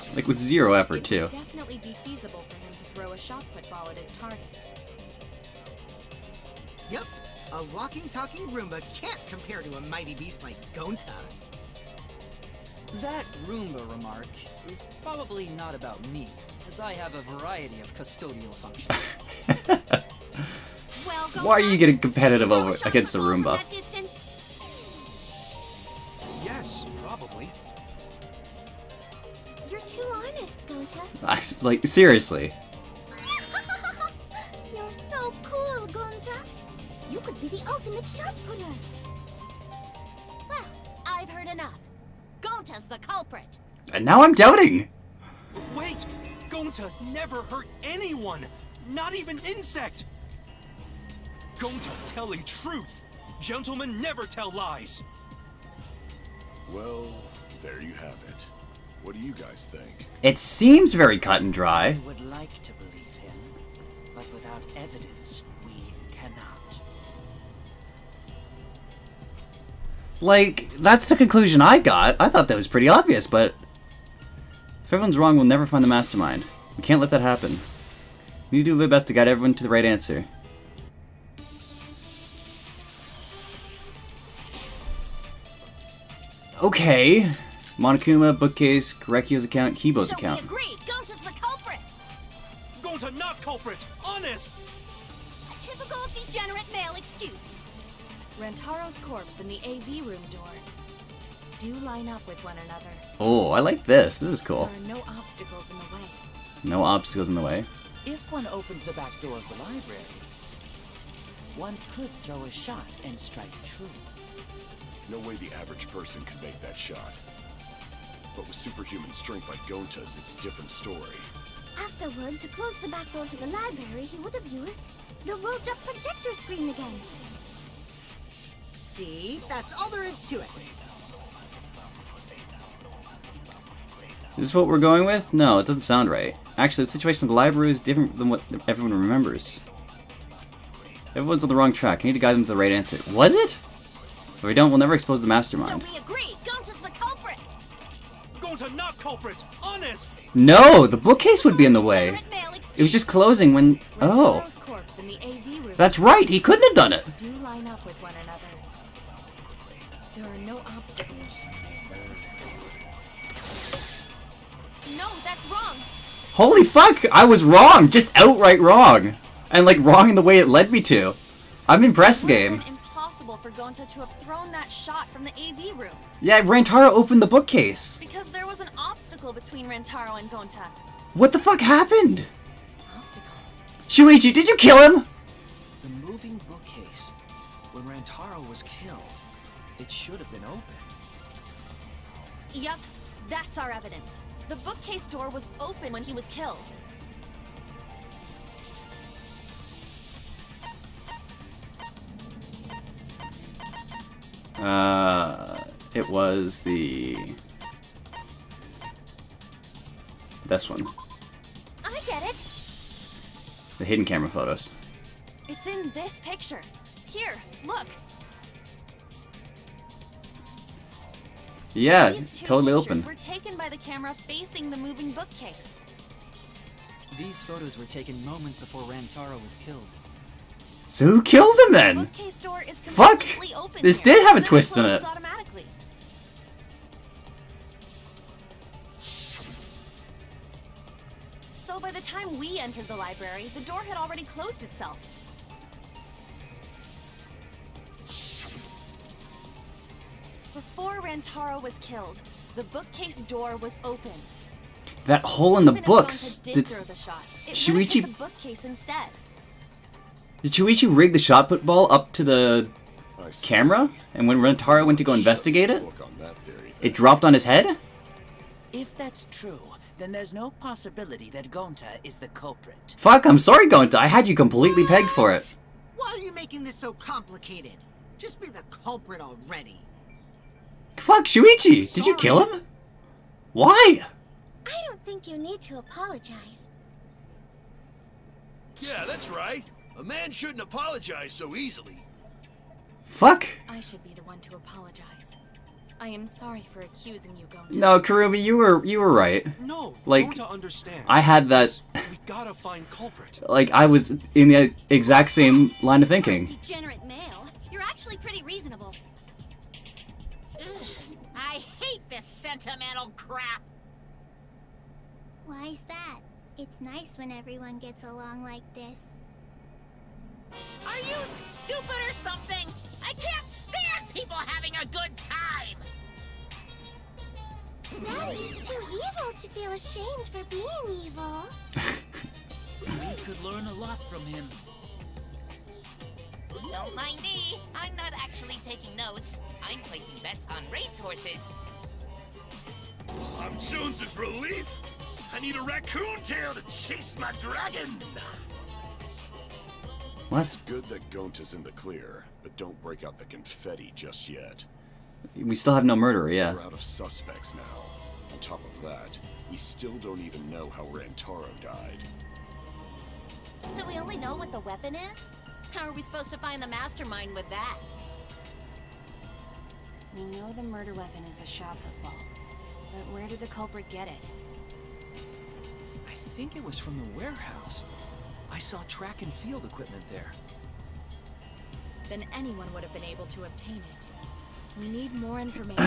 cover. Like, with zero effort, It too. would definitely be feasible for him to throw a shot put ball at his target. Yep, a walking, talking Roomba can't compare to a mighty beast like Gonta. That Roomba remark is probably not about me, as I have a variety of custodial functions. Well, Why are you getting competitive Gonta, over shot against a the ball from Roomba? that distance? Yes, probably. You're too honest, Gonta. Like, seriously. You're so cool, Gonta. You could be the ultimate shot putter. Well, I've heard enough. Gonta's the culprit. And now I'm doubting. Wait! Gonta never hurt anyone! Not even insect! Gonta telling truth! Gentlemen never tell lies! Well, there you have it. What do you guys think? It seems very cut and dry. I would like to believe him, but without evidence, we cannot. Like, that's the conclusion I got. I thought that was pretty obvious, but if everyone's wrong, we'll never find the mastermind. We can't let that happen. We need to do our best to guide everyone to the right answer. Okay. Monokuma, bookcase, Korekio's account, Kibo's So account. we agree, Gonta's the culprit. Gonta not culprit! Honest! A typical degenerate male excuse. Rantaro's corpse in the AV room door. Do line up with one another. Oh, I like this. This is cool. There are no obstacles in the way. No obstacles in the way. If one opened the back door of the library, one could throw a shot and strike true. No way the average person can make that shot. But with superhuman strength like Gonta's, it's a different story. Afterward, to close the back door to the library, he would have used the rolled-up projector screen again. See? That's all there is to it. Is this what we're going with? No, it doesn't sound right. Actually, the situation in the library is different than what everyone remembers. Everyone's on the wrong track. I need to guide them to the right answer. Was it? If we don't, we'll never expose the mastermind. So we agree, Gonta's the culprit. Gonta not culprit! Honest! No, the bookcase would be in the way. Degenerate male excuse. It was just closing when... Oh. Rantaro's corpse in the AV room. That's right, he couldn't have done it. Do line up with one another. There are no obstacles. No, that's wrong. Holy fuck, I was wrong. Just outright wrong. And like wrong in the way it led me to. I'm impressed, It would have game. been impossible for Gonta to have thrown that shot from the AV room. Yeah, Rantaro opened the bookcase. Because there was an obstacle between Rantaro and Gonta. What the fuck happened? Obstacle? Shuichi, did you kill him? The moving bookcase. When Rantaro was killed, it should have been open. Yup, that's our evidence. The bookcase door was open when he was killed. It was this one. I get it. The hidden camera photos. It's in this picture. Here, look. Yeah, These two totally pictures open. were taken by the camera facing the moving bookcase. These photos were taken moments before Rantaro was killed. So who killed him The then? bookcase door is Fuck! completely open This here. did have a Then twist in closes it. automatically. So by the time we entered the library, the door had already closed itself. Before Rantaro was killed, the bookcase door was open. That hole in the Even if books. Gonta did Did throw the shot, it Shuichi- would have hit the bookcase instead. Shuichi rig the shot put ball up to the I see. camera? And when Rantaro went to go investigate it, Look on that theory. it dropped on his head? If that's true, then there's no possibility that Gonta is the culprit. Fuck, I'm sorry, Gonta. I had you completely pegged for it. Why are you making this so complicated? Just be the culprit already. Fuck, Shuichi. Did you kill him? Why? I don't think you need to apologize. Yeah, that's right. A man shouldn't apologize so easily. Fuck. I should be the one to apologize. I am sorry for accusing you, Gonta. No, Karumi, you were right. No, Like, Gonta understand. I had that. We gotta find culprit. Like, I was in the exact same line of thinking. Degenerate male. You're actually pretty reasonable. Ugh, I hate this sentimental crap. Why's that? It's nice when everyone gets along like this. Are you stupid or something? I can't stand people having a good time! Daddy's too evil to feel ashamed for being evil. We could learn a lot from him. Don't mind me. I'm not actually taking notes. I'm placing bets on racehorses. I'm jonesing for a leaf. I need a raccoon tail to chase my dragon. What? It's good that Gonta's in the clear, but don't break out the confetti just yet. We still have no murderer, yeah. We're out of suspects now. On top of that, we still don't even know how Rantaro died. So we only know what the weapon is? How are we supposed to find the mastermind with that? We know the murder weapon is the shot football. But where did the culprit get it? I think it was from the warehouse. I saw track and field equipment there. Then anyone would have been able to obtain it. We need more information.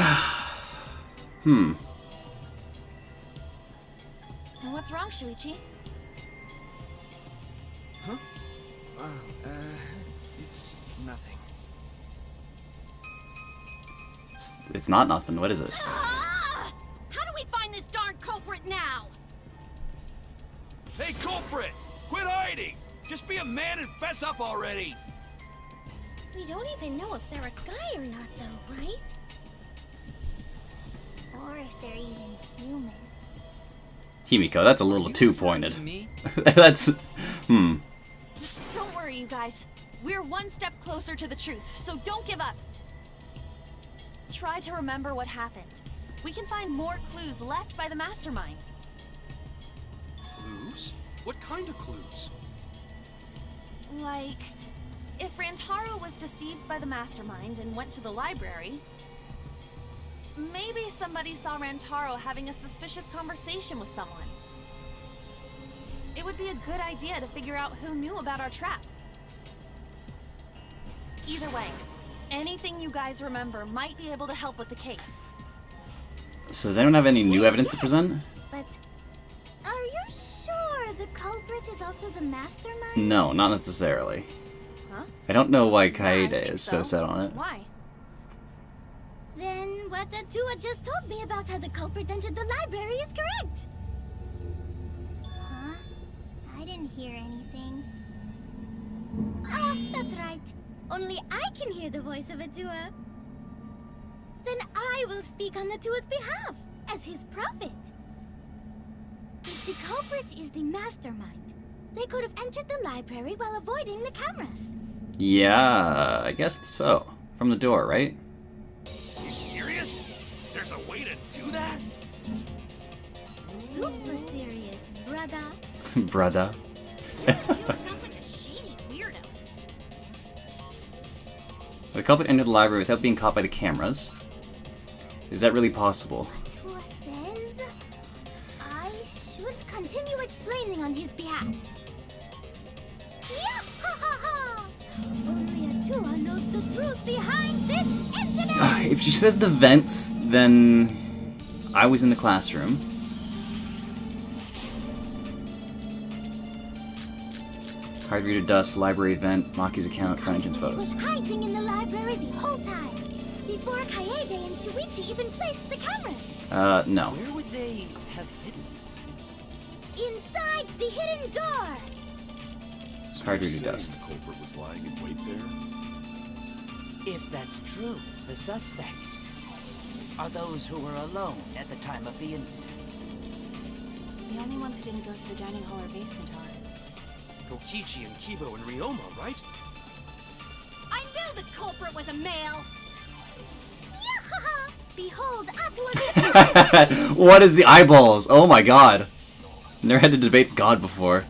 What's wrong, Shuichi? Huh? It's nothing. It's not nothing. What is it? Ah! How do we find this darn culprit now? Hey, culprit! Quit hiding! Just be a man and fess up already! We don't even know if they're a guy or not, though, right? Or if they're even human. Himiko, that's a little too pointed. To me? That's... Don't worry, you guys. We're one step closer to the truth, so don't give up. Try to remember what happened. We can find more clues left by the mastermind. Clues? What kind of clues? Like, if Rantaro was deceived by the mastermind and went to the library, maybe somebody saw Rantaro having a suspicious conversation with someone. It would be a good idea to figure out who knew about our trap. Either way, anything you guys remember might be able to help with the case. So does anyone have any new evidence to present? But are you sure the culprit is also the mastermind? No, not necessarily. Huh? I don't know why I Kaede think is so set on it. Why? Then what Atua just told me about how the culprit entered the library is correct. Huh? I didn't hear anything. Oh, that's right. Only I can hear the voice of Atua. Then I will speak on Atua's behalf, as his prophet. If the culprit is the mastermind, they could have entered the library while avoiding the cameras. Yeah, I guess so. From the door, right? You serious? There's a way to do that? Super serious, brother. Brother. Atua sounds like a shady weirdo. The culprit entered the library without being caught by the cameras. Is that really possible? Atua says I should continue explaining on his behalf. Yeah, ha ha ha! Only Atua knows the truth behind this incident! If she says the vents, then I was in the classroom. Card reader dust, library event, Maki's account, front entrance photos. Was hiding in the library the whole time, before Kaede and Shuichi even placed the cameras. No. Where would they have hidden? Inside the hidden door! Card You're reader saying dust. The culprit was lying in wait there? If that's true, the suspects are those who were alone at the time of the incident. The only ones who didn't go to the dining hall or basement are... Kokichi and Kibo and Ryoma, right? I knew the culprit was a male. Yahaha! Behold Atua's What is the eyeballs? Oh my god. Never had to debate God before.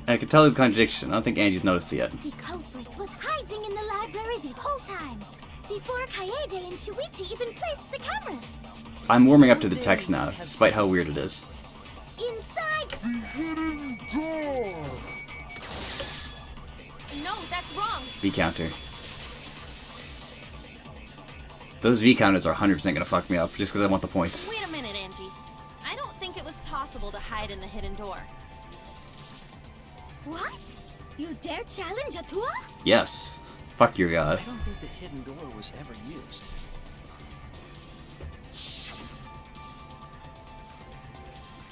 I can tell there's a contradiction. I don't think Angie's noticed it yet. The culprit was hiding in the library the whole time, before Kaede and Shuichi even placed the cameras. I'm warming up to the text now, despite how weird it is. Inside the hidden door! No, that's wrong. V counter. Those V counters are 100% gonna fuck me up just because I want the points. Wait a minute, Angie. I don't think it was possible to hide in the hidden door. What? You dare challenge Atua? Yes. Fuck your god. I don't think the hidden door was ever used.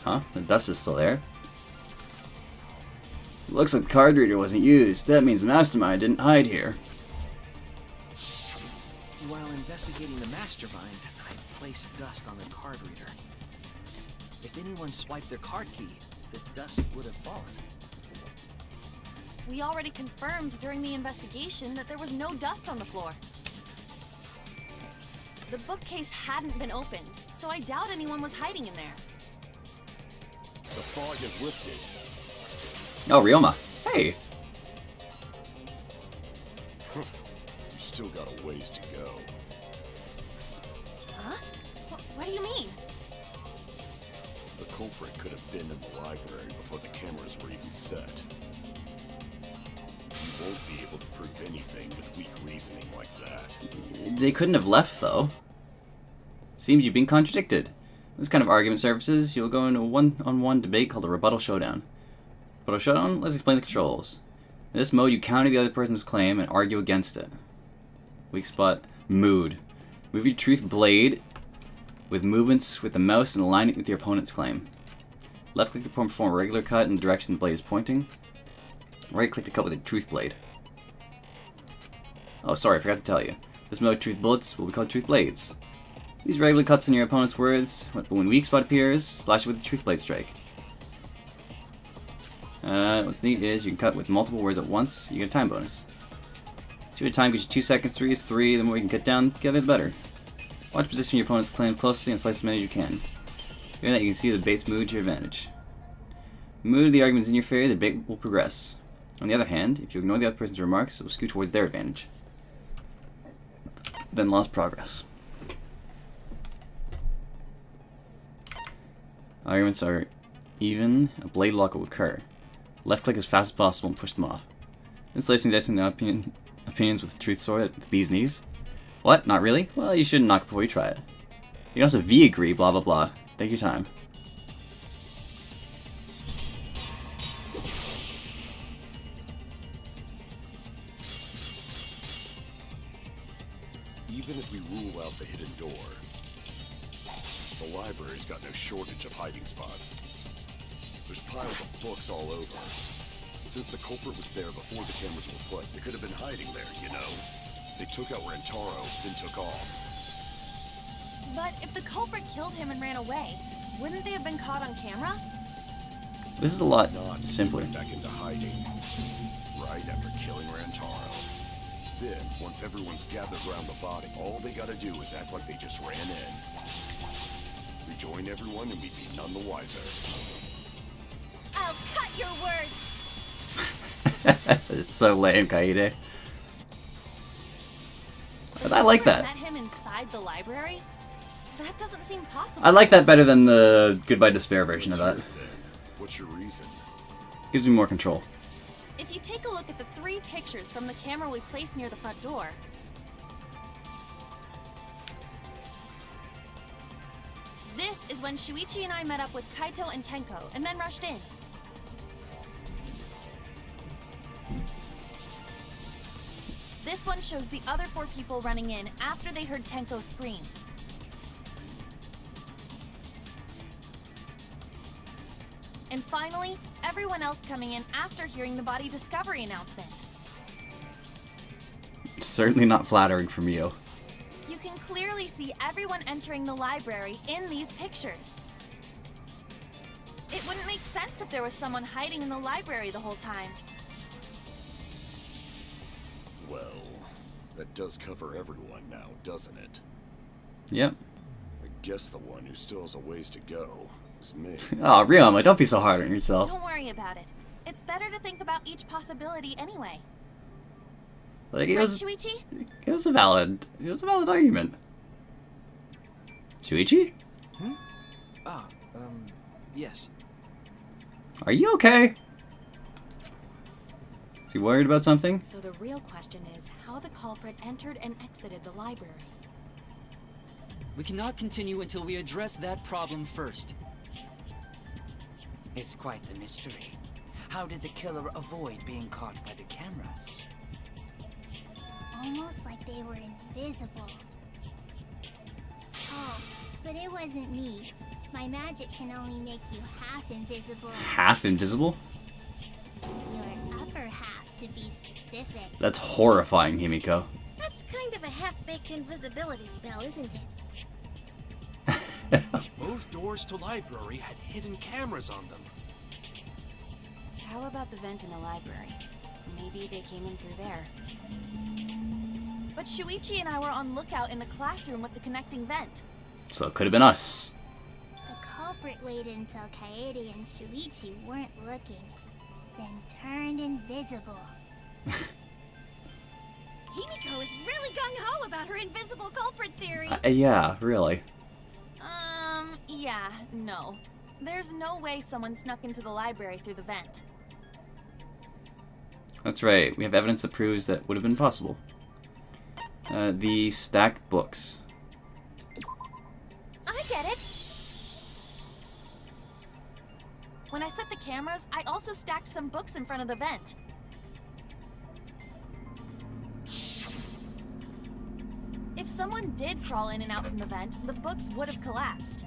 Huh? The dust is still there. Looks like the card reader wasn't used. That means the mastermind didn't hide here. While investigating the mastermind, I placed dust on the card reader. If anyone swiped their card key, the dust would have fallen. We already confirmed during the investigation that there was no dust on the floor. The bookcase hadn't been opened, so I doubt anyone was hiding in there. The fog has lifted. Oh, Ryoma. Hey. You still got a ways to go. Huh? What do you mean? The culprit could have been in the library before the cameras were even set. You won't be able to prove anything with weak reasoning like that. They couldn't have left, though. Seems you've been contradicted. This kind of argument surfaces, you'll go into a one-on-one debate called a rebuttal showdown. Rebuttal showdown? Let's explain the controls. In this mode, you counter the other person's claim and argue against it. Weak spot, mood. Move your truth blade with movements with the mouse and align it with your opponent's claim. Left click to perform a regular cut in the direction the blade is pointing. Right click to cut with a truth blade. Oh, sorry, I forgot to tell you. This mode, truth bullets, will be called truth blades. Use regular cuts in your opponent's words, but when weak spot appears, slash it with a truth blade strike. What's neat is you can cut with multiple words at once, you get a time bonus. Shoot time gives you 2 seconds, 3 is 3, the more you can cut down together the better. Watch position your opponent's claim closely and slice as many as you can. Doing that you can see the debate's mood to your advantage. Mood of the argument is in your favor, the debate will progress. On the other hand, if you ignore the other person's remarks, it will skew towards their advantage. Then lost progress. Arguments are even, a blade lock will occur. Left click as fast as possible and push them off. Then slicing and dicing the opinions with the truth sword at the bee's knees. What? Not really? Well, you shouldn't knock before you try it. You can also V-agree, blah blah blah. Take your time. Even if we rule out the hidden door, the library's got no shortage of hiding spots. There's piles of books all over. Since the culprit was there before the cameras were put, they could have been hiding there, you know? They took out Rantaro, then took off. But if the culprit killed him and ran away, wouldn't they have been caught on camera? This is a lot Not simpler. back into hiding, right after killing Rantaro. Then, once everyone's gathered around the body, all they gotta do is act like they just ran in. Rejoin everyone and we'd be none the wiser. I'll cut your words! It's so lame, Kaede. But I like that. Met him inside the library? That doesn't seem possible. I like that better than the Goodbye Despair version of that. What's your reason? Gives me more control. If you take a look at the 3 pictures from the camera we placed near the front door, this is when Shuichi and I met up with Kaito and Tenko, and then rushed in. This one shows the other 4 people running in after they heard Tenko scream. And finally, everyone else coming in after hearing the body discovery announcement. Certainly not flattering from you. You can clearly see everyone entering the library in these pictures. It wouldn't make sense if there was someone hiding in the library the whole time. Well, that does cover everyone now, doesn't it? Yep. I guess the one who still has a ways to go is me. Oh, Ryoma, don't be so hard on yourself. Don't worry about it. It's better to think about each possibility anyway. Like, it Right, was Shuichi? a valid argument. Shuichi? Yes. Are you okay? Is he worried about something? So the real question is how the culprit entered and exited the library. We cannot continue until we address that problem first. It's quite the mystery. How did the killer avoid being caught by the cameras? Almost like they were invisible. Oh, but it wasn't me. My magic can only make you half invisible. Half invisible? Your upper half, to be specific. That's horrifying, Himiko. That's kind of a half-baked invisibility spell, isn't it? Both doors to library had hidden cameras on them. How about the vent in the library? Maybe they came in through there. But Shuichi and I were on lookout in the classroom with the connecting vent. So it could have been us. The culprit waited until Kaede and Shuichi weren't looking, then turned invisible. Himiko is really gung-ho about her invisible culprit theory. Yeah, really. Yeah, no. There's no way someone snuck into the library through the vent. That's right. We have evidence that proves that would have been possible. The stacked books. I get it! When I set the cameras, I also stacked some books in front of the vent. If someone did crawl in and out from the vent, the books would have collapsed.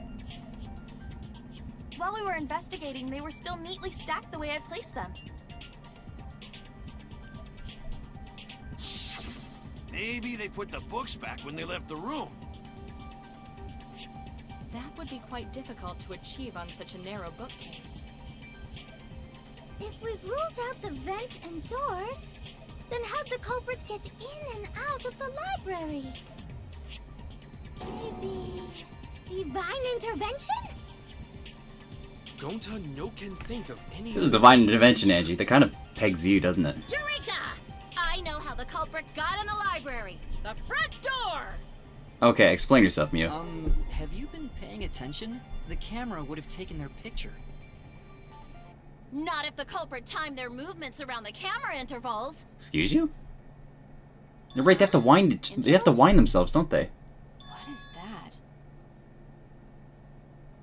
While we were investigating, they were still neatly stacked the way I placed them. Maybe they put the books back when they left the room. That would be quite difficult to achieve on such a narrow bookcase. If we've ruled out the vent and doors, then how'd the culprits get in and out of the library? Maybe divine intervention? Gonta no can think of any. This is divine intervention, Angie. That kind of pegs you, doesn't it? Eureka! I know how the culprit got in the library. The front door! Okay, explain yourself, Mew. Have you been paying attention? The camera would have taken their picture. Not if the culprit timed their movements around the camera intervals. Excuse you? You're right. They have to wind. They have to wind themselves, don't they? What is that?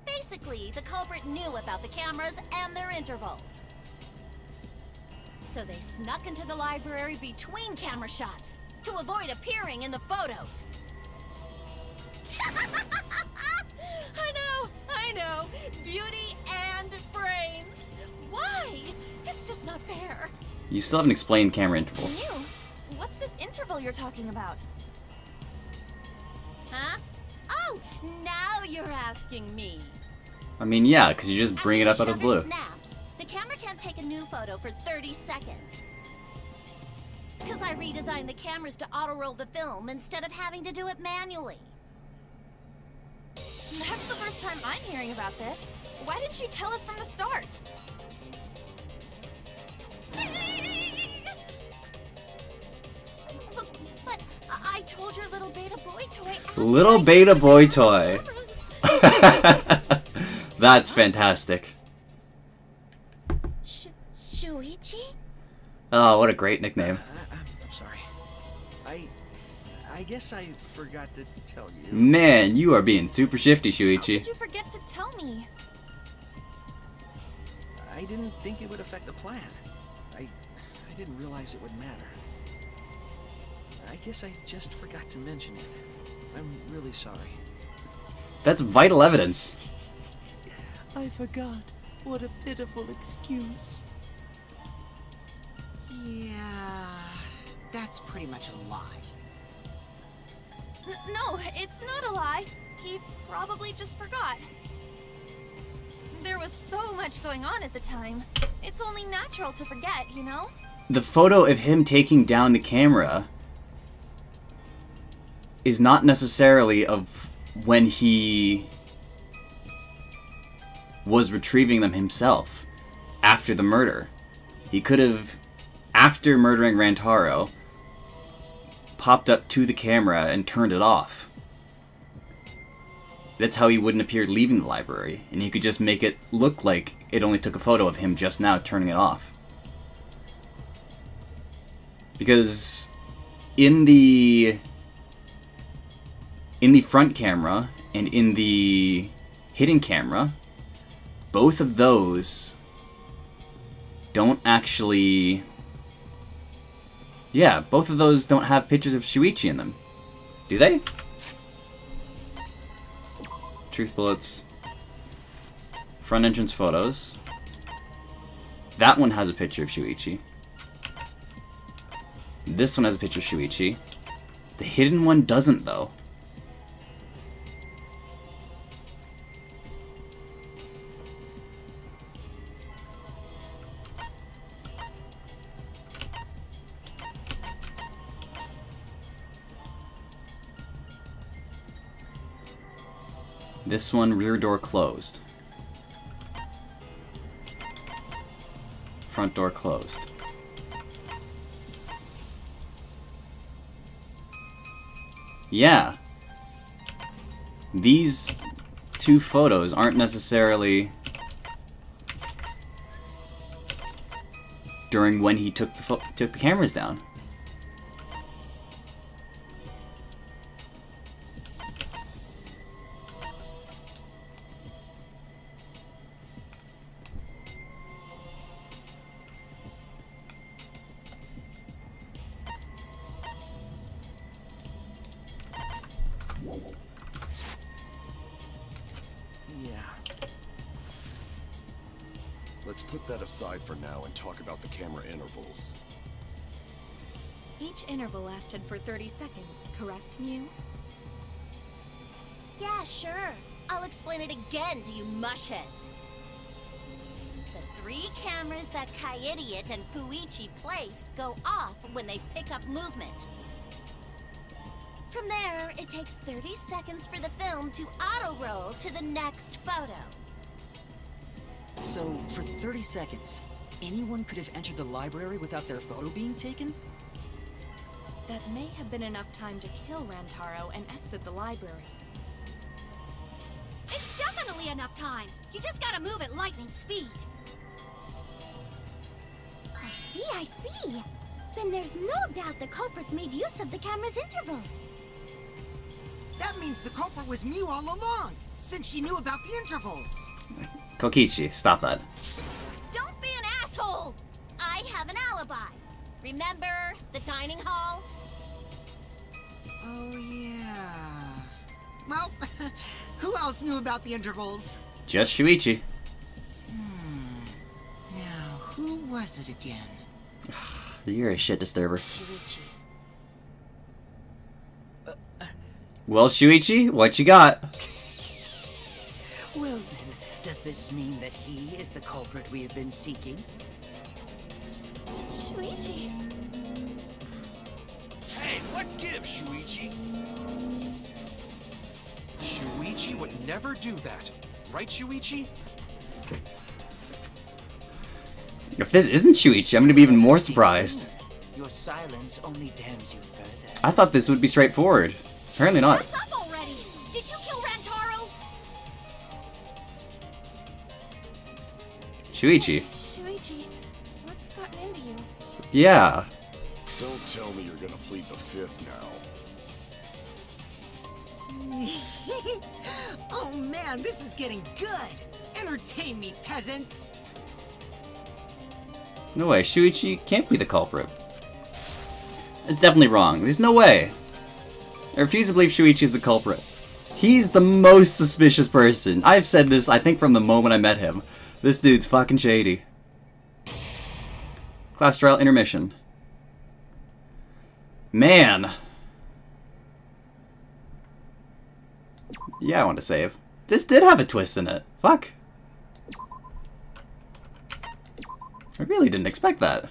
Basically, the culprit knew about the cameras and their intervals. So they snuck into the library between camera shots to avoid appearing in the photos. I know. Beauty and brains. Why? It's just not fair. You still haven't explained camera intervals. Mew, what's this interval you're talking about? Huh? Oh, now you're asking me. I mean, yeah, because you just bring it up out of the blue. Snaps, the camera can't take a new photo for 30 seconds. Because I redesigned the cameras to auto-roll the film instead of having to do it manually. That's the first time I'm hearing about this. Why didn't you tell us from the start? But I told your little beta boy toy. Little beta boy toy. That's fantastic. Shuichi? Oh, what a great nickname. I'm sorry. I guess I forgot to tell you. Man, you are being super shifty, How Shuichi. did you forget to tell me? I didn't think it would affect the plan. I didn't realize it would matter. I guess I just forgot to mention it. I'm really sorry. That's vital evidence. I forgot. What a pitiful excuse. Yeah, that's pretty much a lie. No, it's not a lie. He probably just forgot. There was so much going on at the time. It's only natural to forget, you know? The photo of him taking down the camera is not necessarily of when he was retrieving them himself after the murder. He could have, after murdering Rantaro, popped up to the camera and turned it off. That's how he wouldn't appear leaving the library, and he could just make it look like it only took a photo of him just now turning it off. Because in the front camera and in the hidden camera, both of those don't actually... Yeah, both of those don't have pictures of Shuichi in them. Do they? Truth bullets. Front entrance photos. That one has a picture of Shuichi. This one has a picture of Shuichi. The hidden one doesn't, though. This one, rear door closed. Front door closed. Yeah. These two photos aren't necessarily during when he took the cameras down. Let's put that aside for now and talk about the camera intervals. Each interval lasted for 30 seconds, correct, Mew? Yeah, sure. I'll explain it again to you mushheads. The 3 cameras that Iiiiit and Puichi placed go off when they pick up movement. From there, it takes 30 seconds for the film to auto-roll to the next photo. So, for 30 seconds, anyone could have entered the library without their photo being taken? That may have been enough time to kill Rantaro and exit the library. It's definitely enough time. You just gotta move at lightning speed. I see. Then there's no doubt the culprit made use of the camera's intervals. That means the culprit was Mew all along, since she knew about the intervals. Kokichi, stop that. Don't be an asshole! I have an alibi. Remember the dining hall? Oh, yeah. Well, who else knew about the intervals? Just Shuichi. Now, who was it again? You're a shit disturber. Shuichi. Well, Shuichi, what you got? Well then, does this mean that he is the culprit we have been seeking? Shuichi. Hey, what gives, Shuichi? Shuichi would never do that. Right, Shuichi? If this isn't Shuichi, I'm gonna be even more surprised. Your silence only damns you further. I thought this would be straightforward. Apparently not. What's up already? Did you kill Rantaro? Shuichi. Shuichi, what's gotten into you? Yeah. Don't tell me you're gonna plead the fifth now. Oh man, this is getting good. Entertain me, peasants. No way, Shuichi can't be the culprit. It's definitely wrong. There's no way. I refuse to believe Shuichi is the culprit. He's the most suspicious person. I've said this, I think, from the moment I met him. This dude's fucking shady. Class trial intermission. Man. Yeah, I want to save. This did have a twist in it. Fuck. I really didn't expect that.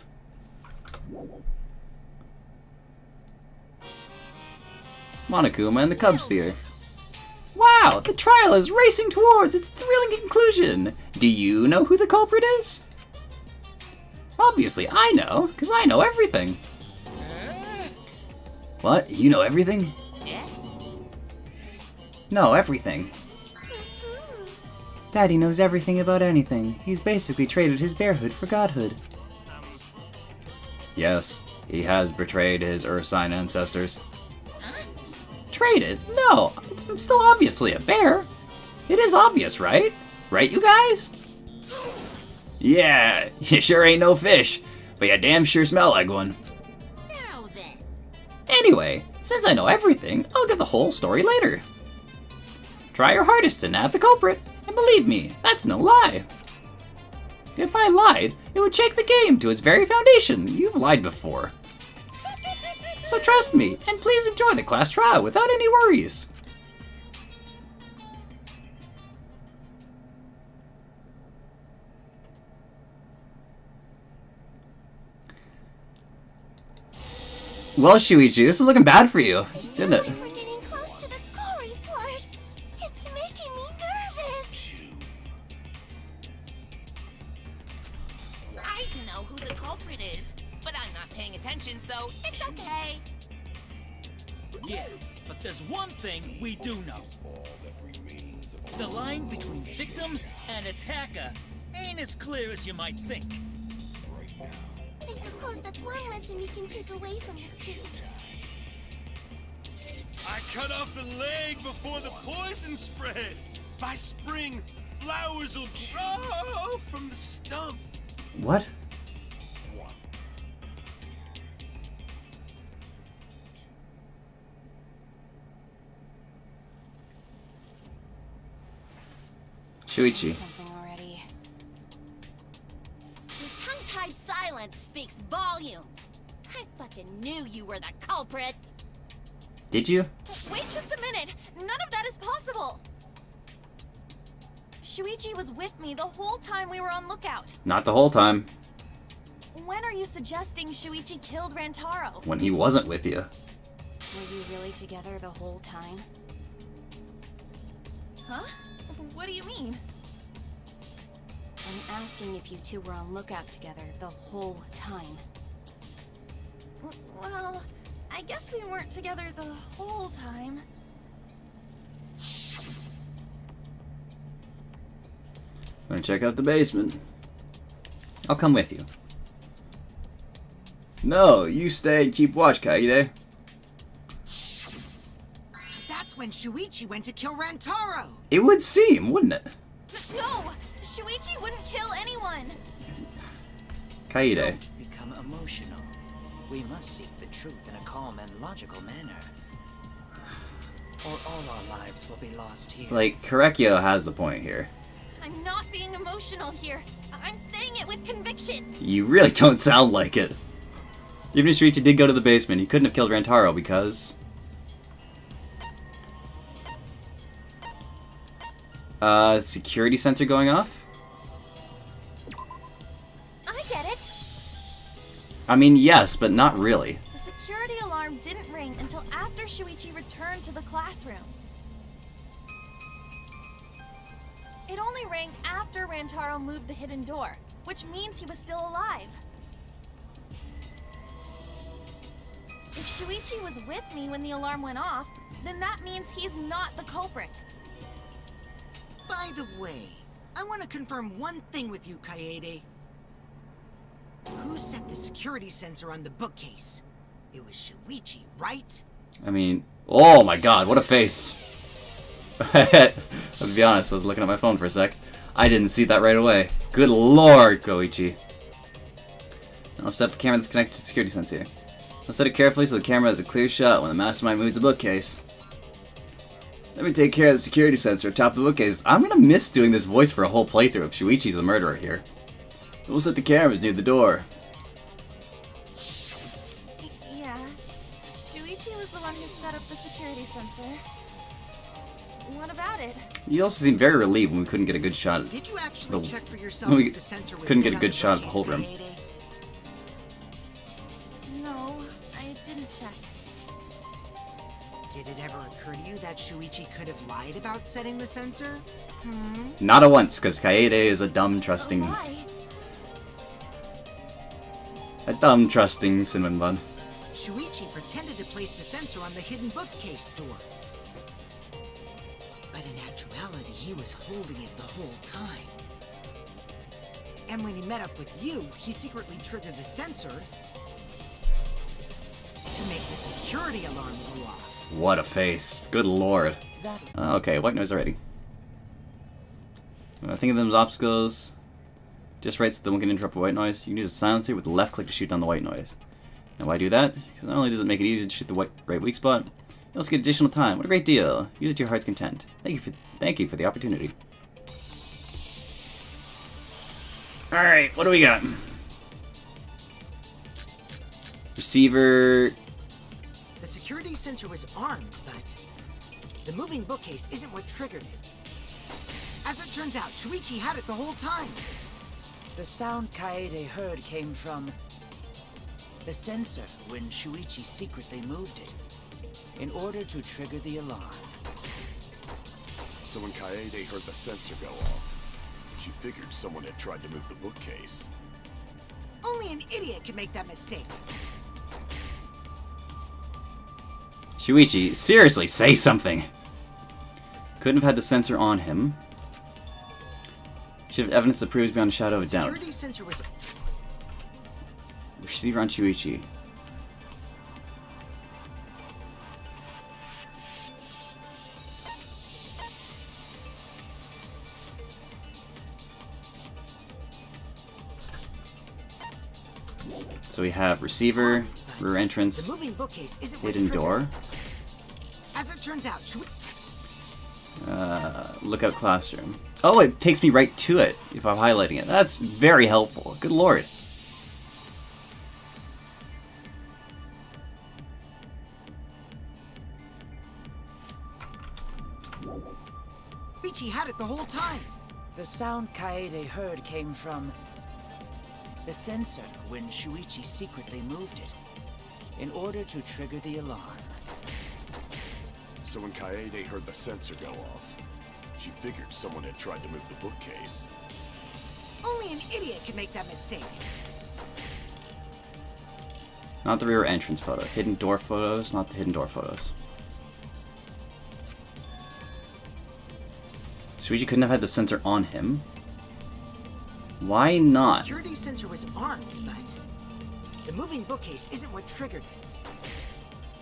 Monokuma and the Cubs Theater. Wow, the trial is racing towards its thrilling conclusion. Do you know who the culprit is? Obviously I know, because I know everything. What? You know everything? Yeah. No, everything. Daddy knows everything about anything. He's basically traded his bearhood for godhood. Yes, he has betrayed his Ursine ancestors. Traded? No, I'm still obviously a bear. It is obvious, right? Right, you guys? Yeah, you sure ain't no fish, but you damn sure smell like one. Now then. Anyway, since I know everything, I'll get the whole story later. Try your hardest to nab the culprit, and believe me, that's no lie. If I lied, it would shake the game to its very foundation. You've lied before. So trust me, and please enjoy the class trial without any worries. Well, Shuichi, this is looking bad for you, isn't it? We're getting close to the gory part. It's making me nervous. I don't know who the culprit is, but I'm not paying attention, so it's okay. Yeah, but there's one thing we do know. The line between victim and attacker ain't as clear as you might think. I suppose that's one lesson we can take away from this case. I cut off the leg before the poison spread. By spring, flowers will grow from the stump. What? Shuichi. Something already. Your tongue-tied silence speaks volumes. I fucking knew you were the culprit. Did you? Wait just a minute. None of that is possible. Shuichi was with me the whole time we were on lookout. Not the whole time. When are you suggesting Shuichi killed Rantaro? When he wasn't with you. Were you really together the whole time? Huh? What do you mean? I'm asking if you two were on lookout together the whole time. Well, I guess we weren't together the whole time. I'm gonna check out the basement. I'll come with you. No, you stay and keep watch, Kaede. So that's when Shuichi went to kill Rantaro. It would seem, wouldn't it? No! Shuichi wouldn't kill anyone! Kaede. Don't become emotional. We must seek the truth in a calm and logical manner. Or all our lives will be lost here. Like, Korekio has the point here. I'm not being emotional here. I'm saying it with conviction. You really don't sound like it. Even if Shuichi did go to the basement, he couldn't have killed Rantaro because... security sensor going off? I get it. I mean, yes, but not really. The security alarm didn't ring until after Shuichi returned to the classroom. It only rang after Rantaro moved the hidden door, which means he was still alive. If Shuichi was with me when the alarm went off, then that means he's not the culprit. By the way, I want to confirm one thing with you, Kaede. Who set the security sensor on the bookcase? It was Shuichi, right? I mean, oh my god, what a face. I'll be honest, I was looking at my phone for a sec. I didn't see that right away. Good lord, Koichi. I'll set up the camera that's connected to the security sensor. I'll set it carefully so the camera has a clear shot when the mastermind moves the bookcase. Let me take care of the security sensor atop the bookcase. I'm gonna miss doing this voice for a whole playthrough if Shuichi's the murderer here. We'll set the cameras near the door. Yeah, Shuichi was the one who set up the security sensor. What about it? You also seemed very relieved when we couldn't get a good shot. Did you actually check for yourself we if the sensor was couldn't set get a on good the shot at the bookcase, whole room. Kaede? No, I didn't check. Did it ever occur to you that Shuichi could have lied about setting the sensor? Hmm? Not a once, because Kaede is a dumb, trusting... Why? A dumb, trusting cinnamon bun. Shuichi pretended to place the sensor on the hidden bookcase door. But in actuality, he was holding it the whole time. And when he met up with you, he secretly triggered the sensor to make the security alarm go off. What a face. Good lord. Okay, white noise already. Think of them as obstacles. Just right so that one can interrupt a white noise. You can use a silencer with the left click to shoot down the white noise. Now why do that? Because not only does it make it easy to shoot the right weak spot, you also get additional time. What a great deal. Use it to your heart's content. Thank you for the opportunity. Alright, what do we got? Receiver. The security sensor was armed, but the moving bookcase isn't what triggered it. As it turns out, Shuichi had it the whole time. The sound Kaede heard came from the sensor when Shuichi secretly moved it in order to trigger the alarm. So when Kaede heard the sensor go off, she figured someone had tried to move the bookcase. Only an idiot could make that mistake. Shuichi, seriously, say something! Couldn't have had the sensor on him. Should have evidence that proves beyond a shadow of a doubt. Security sensor was... Receiver on Shuichi. So we have receiver, rear entrance, The moving bookcase isn't what hidden triggered door. it. As it turns out, Lookout classroom. Oh, it takes me right to it if I'm highlighting it. That's very helpful. Good lord. Shuichi had it the whole time. The sound Kaede heard came from the sensor when Shuichi secretly moved it in order to trigger the alarm. So when Kaede heard the sensor go off, she figured someone had tried to move the bookcase. Only an idiot could make that mistake. Not the rear entrance photo. Hidden door photos, not the hidden door photos. Shuichi couldn't have had the sensor on him. Why not? The security sensor was armed, but the moving bookcase isn't what triggered it.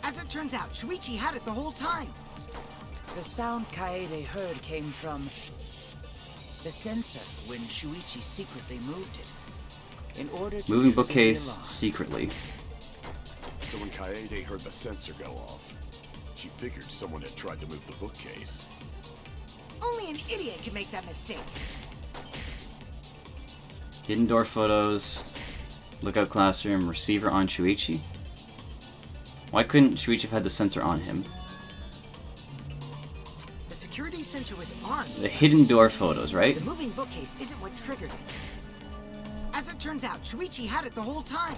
As it turns out, Shuichi had it the whole time. The sound Kaede heard came from the sensor when Shuichi secretly moved it in order to Moving trigger the bookcase alarm. secretly. So when Kaede heard the sensor go off, she figured someone had tried to move the bookcase. Only an idiot could make that mistake. Hidden door photos. Lookout classroom. Receiver on Shuichi. Why couldn't Shuichi have had the sensor on him? The security sensor was armed. The hidden door photos, right? The moving bookcase isn't what triggered it. As it turns out, Shuichi had it the whole time.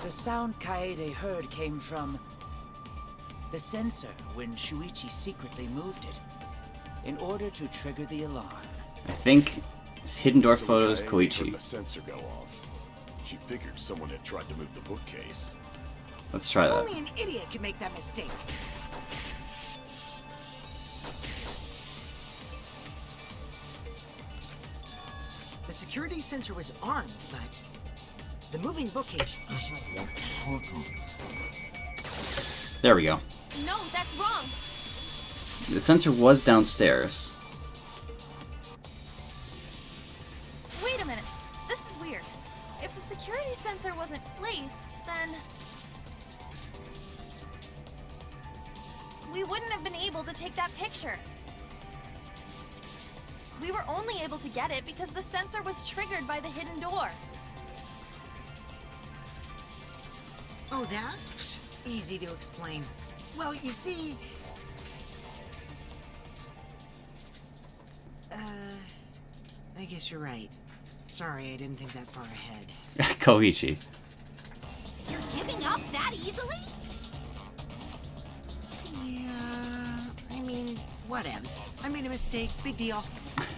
The sound Kaede heard came from the sensor when Shuichi secretly moved it in order to trigger the alarm. I think it's hidden door So when photos, Kaede Koichi. heard the sensor go off, she figured someone had tried to move the bookcase. Let's try that. Only an idiot could make that mistake. The security sensor was armed, but the moving bookcase... There we go. No, that's wrong. The sensor was downstairs. Wait a minute. This is weird. If the security sensor wasn't placed, then we wouldn't have been able to take that picture. We were only able to get it because the sensor was triggered by the hidden door. Oh, that? Easy to explain. Well, you see... I guess you're right. Sorry, I didn't think that far ahead. Koichi. You're giving up that easily? Yeah, I mean, whatevs. I made a mistake. Big deal.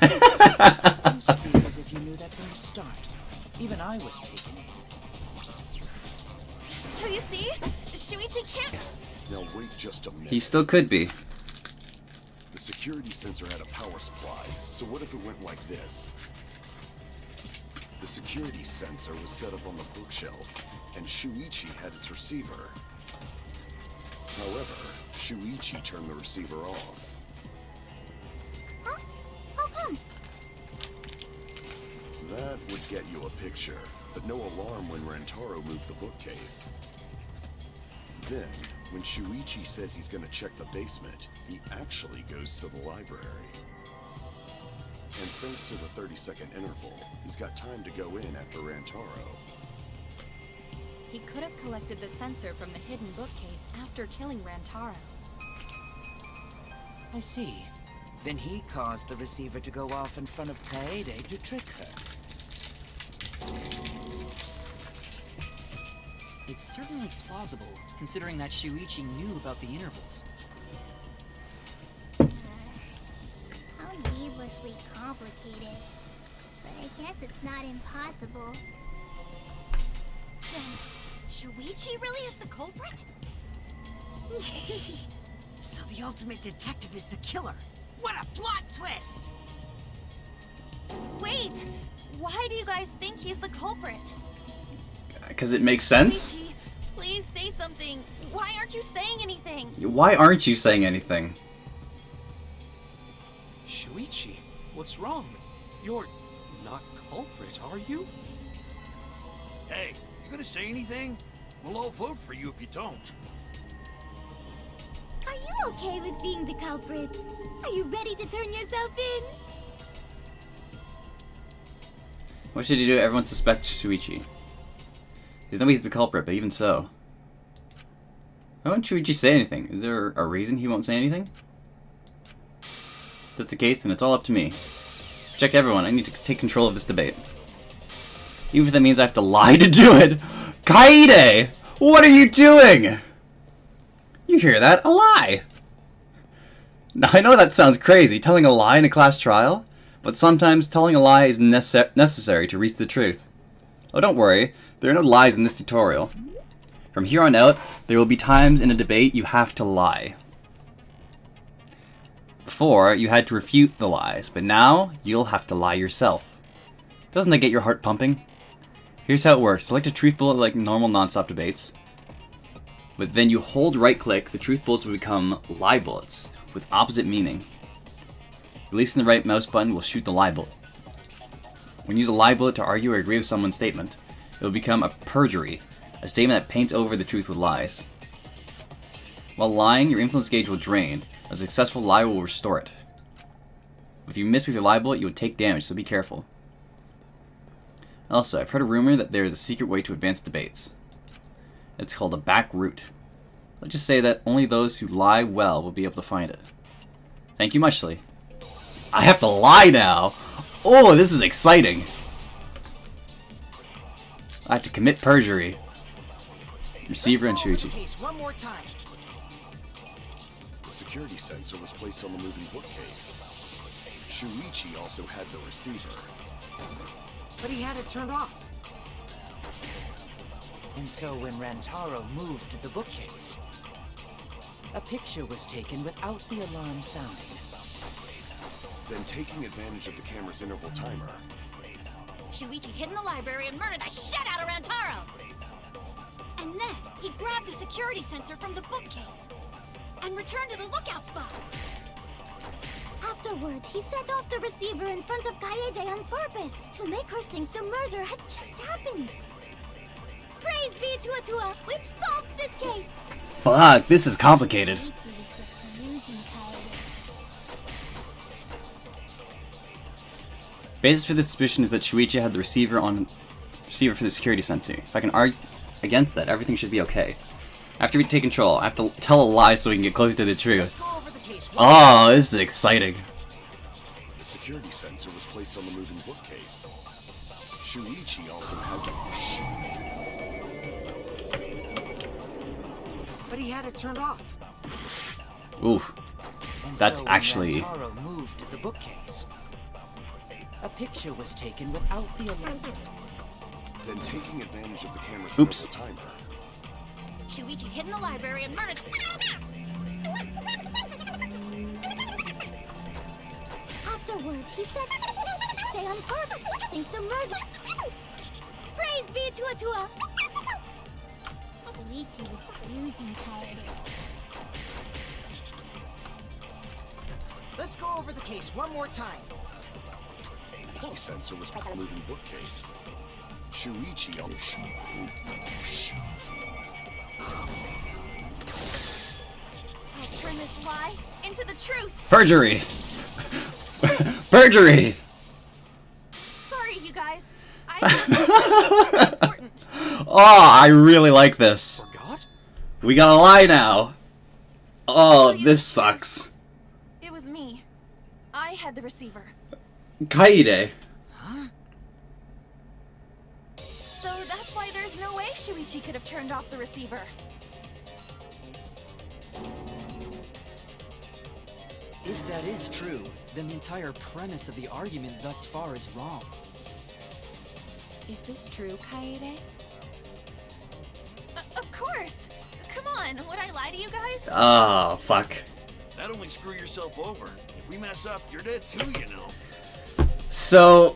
Don't speak as if you knew that from the start. Even I was taken in. So you see, Shuichi can't... Now wait just a minute. He still could be. The security sensor had a power supply, so what if it went like this? The security sensor was set up on the bookshelf, and Shuichi had its receiver. However, Shuichi turned the receiver off. Huh? How come? That would get you a picture, but no alarm when Rantaro moved the bookcase. Then, when Shuichi says he's gonna check the basement, he actually goes to the library. And thanks to the 30-second interval, he's got time to go in after Rantaro. He could have collected the sensor from the hidden bookcase after killing Rantaro. I see. Then he caused the receiver to go off in front of Kaede to trick her. It's certainly plausible, considering that Shuichi knew about the intervals. How needlessly complicated. But I guess it's not impossible. Then, Shuichi really is the culprit? So the ultimate detective is the killer. What a plot twist! Wait! Why do you guys think he's the culprit? Because it makes sense? Shuichi, please say something. Why aren't you saying anything? Why aren't you saying anything? Shuichi, what's wrong? You're not culprit, are you? Hey, you gonna say anything? We'll all vote for you if you don't. Are you okay with being the culprit? Are you ready to turn yourself in? What should you do? Everyone suspects Shuichi. There's nobody who's the culprit, but even so. Why won't Shuichi say anything? Is there a reason he won't say anything? If that's the case, then it's all up to me. Check everyone, I need to take control of this debate. Even if that means I have to lie to do it! Kaede! What are you doing? You hear that? A lie! Now, I know that sounds crazy, telling a lie in a class trial, but sometimes telling a lie is necessary to reach the truth. Oh, don't worry, there are no lies in this tutorial. From here on out, there will be times in a debate you have to lie. Before, you had to refute the lies, but now, you'll have to lie yourself. Doesn't that get your heart pumping? Here's how it works. Select a truth bullet like normal non-stop debates. But then you hold right-click, the truth bullets will become lie bullets, with opposite meaning. Releasing the right mouse button will shoot the lie bullet. When you use a lie bullet to argue or agree with someone's statement, it will become a perjury, a statement that paints over the truth with lies. While lying, your influence gauge will drain. A successful lie will restore it. If you miss with your lie bullet, you will take damage, so be careful. Also, I've heard a rumor that there is a secret way to advance debates. It's called a back route. Let's just say that only those who lie well will be able to find it. Thank you muchly. I have to lie now! Oh, this is exciting! I have to commit perjury. Receiver and Shuichi. One more time. The security sensor was placed on the moving bookcase. Shuichi also had the receiver. But he had it turned off. And so when Rantaro moved the bookcase, a picture was taken without the alarm sounding. Then taking advantage of the camera's interval timer, Shuichi hid in the library and murdered the shit out of Rantaro! And then, he grabbed the security sensor from the bookcase and returned to the lookout spot. Afterward, he set off the receiver in front of Kaede on purpose to make her think the murder had just happened. Praise be to Atua! We've solved this case! Fuck, this is complicated. Basis for this suspicion is that Shuichi had the receiver for the security sensor. If I can argue against that, everything should be okay. After we take control, I have to tell a lie so we can get closer to the truth. Oh, this is exciting. the security sensor was placed on the moving bookcase. Shuichi also had But he had it turned off. Oof. And That's so when actually... Rantaro moved the bookcase, a picture was taken without the alarm. Then taking advantage of the camera's Oops. timer. Shuichi hid in the library and murdered. Afterward, he said, "Stay on purpose. Think the murder." Praise be to Atua. Shuichi was using Kaede. Let's go over the case one more time. security sensor was a moving bookcase. Shuichi. I'll turn this lie into the truth. Perjury! Perjury! Sorry, you guys. I important. Oh, I really like this. Forgot? We gotta lie now. Oh, this sucks. It was me. I had the receiver. Kaede. So that's why there's no way Shuichi could have turned off the receiver. If that is true, then the entire premise of the argument thus far is wrong. Is this true, Kaede? Of course. Come on, would I lie to you guys? Oh, fuck. That only screw yourself over. If we mess up, you're dead too, you know. So...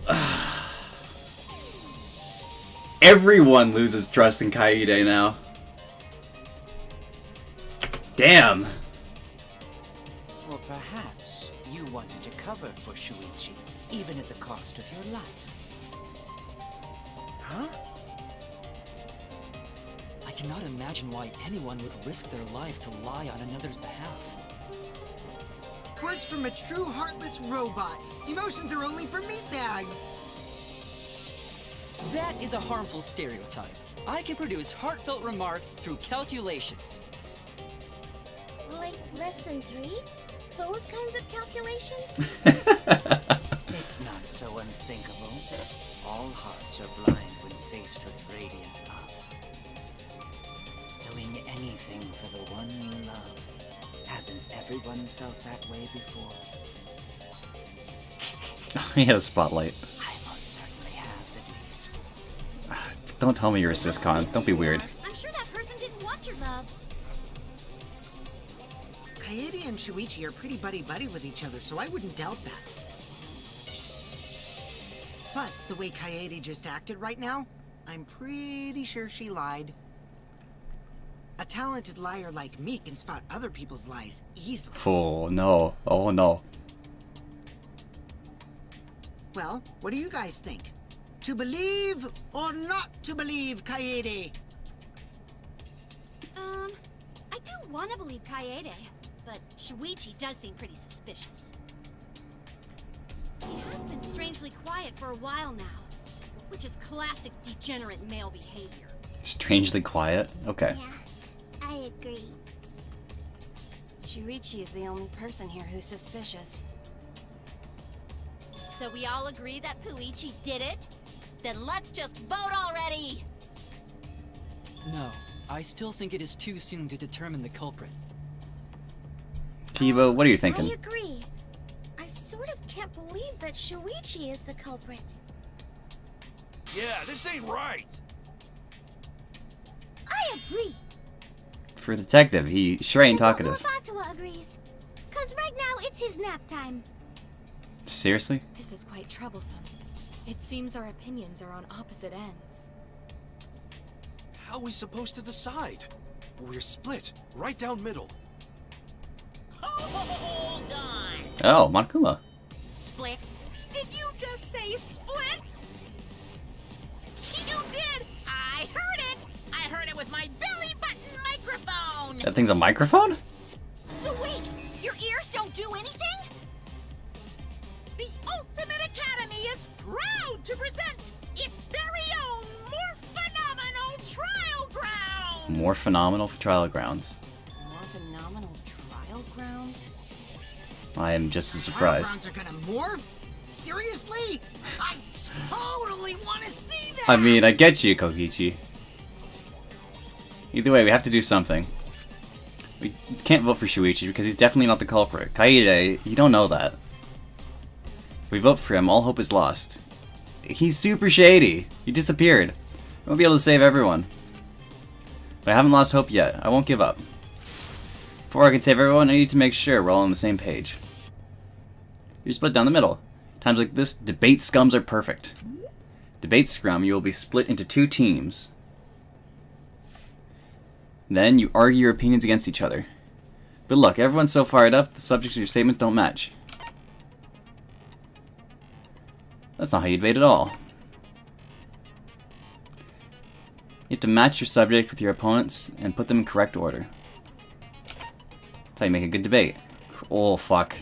everyone loses trust in Kaede now. Damn. Or perhaps you wanted to cover for Shuichi, even at the cost of your life. Huh? I cannot imagine why anyone would risk their life to lie on another's behalf. Words from a true heartless robot. Emotions are only for meatbags. That is a harmful stereotype. I can produce heartfelt remarks through calculations. Like less than 3? Those kinds of calculations? It's not so unthinkable. All hearts are blind when faced with radiant love. Doing anything for the one you love. Hasn't everyone felt that way before? He had a spotlight. I most certainly have, at least. Don't tell me you're a syscon. Don't be weird. I'm sure that person didn't want your love. Kaede and Shuichi are pretty buddy-buddy with each other, so I wouldn't doubt that. Plus, the way Kaede just acted right now, I'm pretty sure she lied. A talented liar like me can spot other people's lies easily. Oh, no. Oh, no. Well, what do you guys think? To believe or not to believe Kaede? I do want to believe Kaede, but Shuichi does seem pretty suspicious. He has been strangely quiet for a while now, which is classic degenerate male behavior. Strangely quiet? Okay. Yeah, I agree. Shuichi is the only person here who's suspicious. So we all agree that Puichi did it? Then let's just vote already! No, I still think it is too soon to determine the culprit. Kiba, what are you I thinking? agree. I sort of can't believe that Shuichi is the culprit. Yeah, this ain't right. I agree. For a detective, he sure ain't talkative. Fatua agrees. Cause right now it's his nap time. Seriously? This is quite troublesome. It seems our opinions are on opposite ends. How are we supposed to decide? We're split, right down middle. Hold on. Oh, Monokuma. Split? Did you just say split? You did! I heard it! I heard it with my belly button microphone! That thing's a microphone? So wait, your ears don't do anything? The Ultimate Academy is proud to present its very own more phenomenal trial ground! More phenomenal for trial grounds. More phenomenal trial grounds? I am just as Trial surprised. grounds are gonna morph? Seriously? I totally want to see that! I mean, I get you, Kokichi. Either way, we have to do something. We can't vote for Shuichi because he's definitely not the culprit. Kaede, you don't know that. If we vote for him, all hope is lost. He's super shady. He disappeared. We won't be able to save everyone. But I haven't lost hope yet. I won't give up. Before I can save everyone, I need to make sure we're all on the same page. You're split down the middle. Times like this, debate scums are perfect. Debate scrum, you will be split into 2 teams. Then you argue your opinions against each other. Good luck, everyone's so fired up, the subjects of your statement don't match. That's not how you debate at all. You have to match your subject with your opponents and put them in correct order. That's how you make a good debate. Oh, fuck.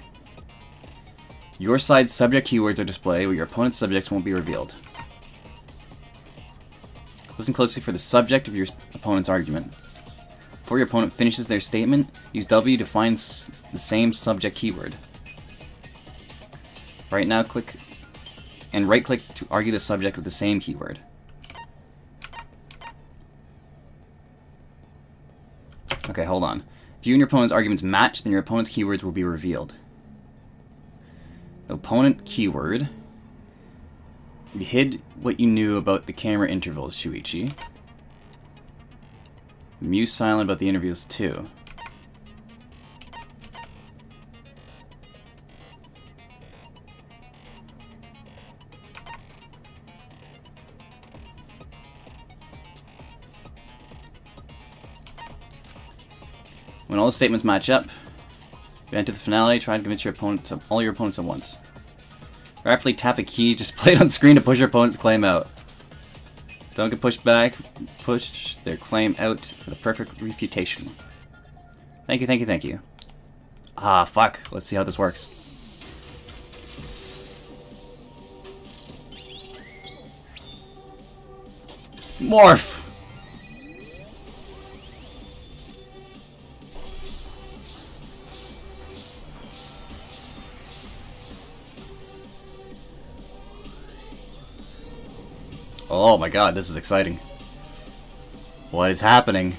Your side's subject keywords are displayed, where your opponent's subjects won't be revealed. Listen closely for the subject of your opponent's argument. Before your opponent finishes their statement, use W to find the same subject keyword. Right now, click and right-click to argue the subject with the same keyword. Okay, hold on. If you and your opponent's arguments match, then your opponent's keywords will be revealed. The opponent keyword. You hid what you knew about the camera intervals, Shuichi. Muse silent about the interviews too. When all the statements match up, you enter the finale, try to convince your opponent to all your opponents at once. Rapidly tap a key displayed on screen to push your opponent's claim out. Don't get pushed back, push their claim out for the perfect refutation. Thank you, thank you, thank you. Ah, fuck. Let's see how this works. Morph! Oh my god, this is exciting. What is happening?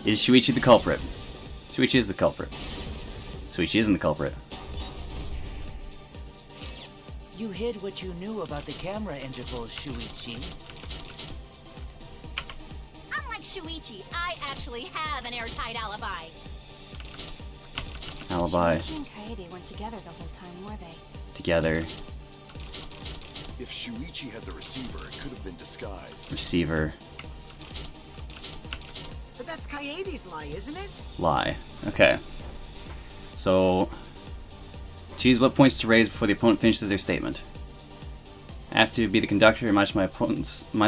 Is Shuichi the culprit? Shuichi is the culprit. Shuichi isn't the culprit. You hid what you knew about the camera intervals, Shuichi. Unlike Shuichi, I actually have an airtight alibi. Alibi. Shuichi and Kaede weren't together the whole time, were they? Together. If Shuichi had the receiver, it could have been disguised. Receiver. But that's Kaede's lie, isn't it? Lie. Okay. So, choose what points to raise before the opponent finishes their statement. I have to be the conductor and match my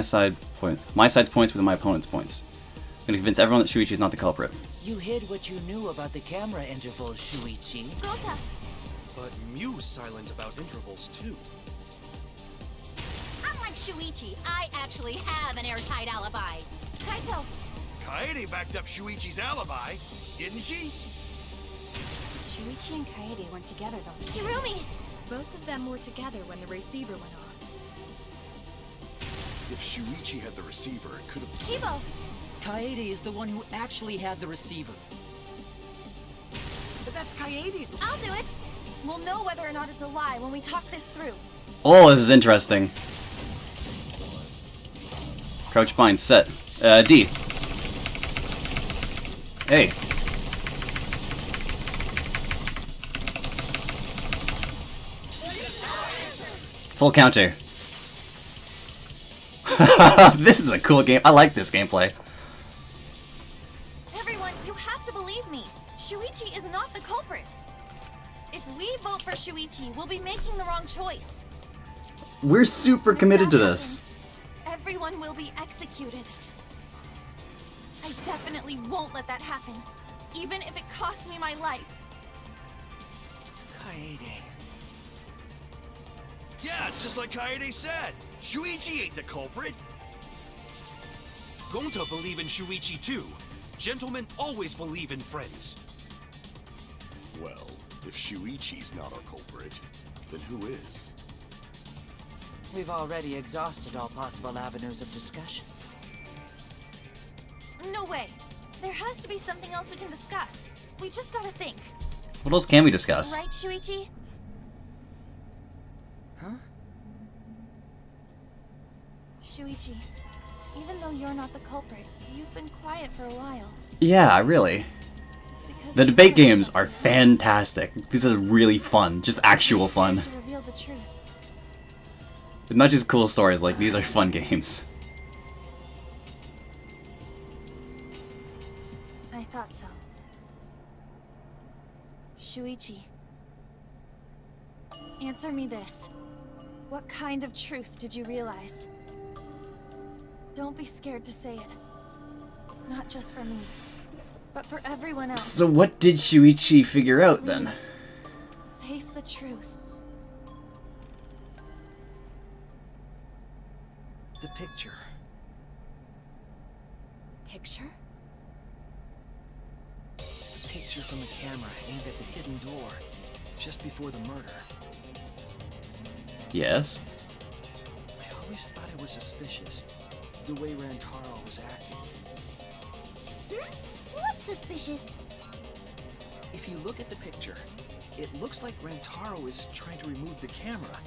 side's points with my opponent's points. I'm going to convince everyone that Shuichi is not the culprit. You hid what you knew about the camera intervals, Shuichi. Gota! But Mew's silent about intervals too. Unlike Shuichi, I actually have an airtight alibi. Kaito! Kaede backed up Shuichi's alibi, didn't she? Shuichi and Kaede weren't together the whole time. Kirumi! Both of them were together when the receiver went off. If Shuichi had the receiver, it could have... Kibo! Kaede is the one who actually had the receiver. But that's Kaede's lie. I'll do it! We'll know whether or not it's a lie when we talk this through. Oh, this is interesting. Crouch bind set. D. Hey. Full counter. This is a cool game. I like this gameplay. Everyone, you have to believe me. Shuichi is not the culprit. If we vote for Shuichi, we'll be making the wrong choice. We're super committed to this. Everyone will be executed. I definitely won't let that happen, even if it costs me my life. Kaede. Yeah, it's just like Kaede said. Shuichi ain't the culprit. Gonta believe in Shuichi too. Gentlemen always believe in friends. Well, if Shuichi's not our culprit, then who is? We've already exhausted all possible avenues of discussion. No way. There has to be something else we can discuss. We just gotta think. What else can we discuss? Right, Shuichi? Huh? Shuichi, even though you're not the culprit, you've been quiet for a while. Yeah, really. It's because The debate games are fantastic. These are really fun. Just actual fun. to reveal the truth. Not just cool stories, like these are fun games. I thought so. Shuichi, answer me this. What kind of truth did you realize? Don't be scared to say it. Not just for me, but for everyone else. So what did Shuichi figure out then? Please, face the truth. The picture. Picture? The picture from the camera aimed at the hidden door just before the murder. Yes. I always thought it was suspicious, the way Rantaro was acting. What's suspicious? If you look at the picture, it looks like Rantaro is trying to remove the camera.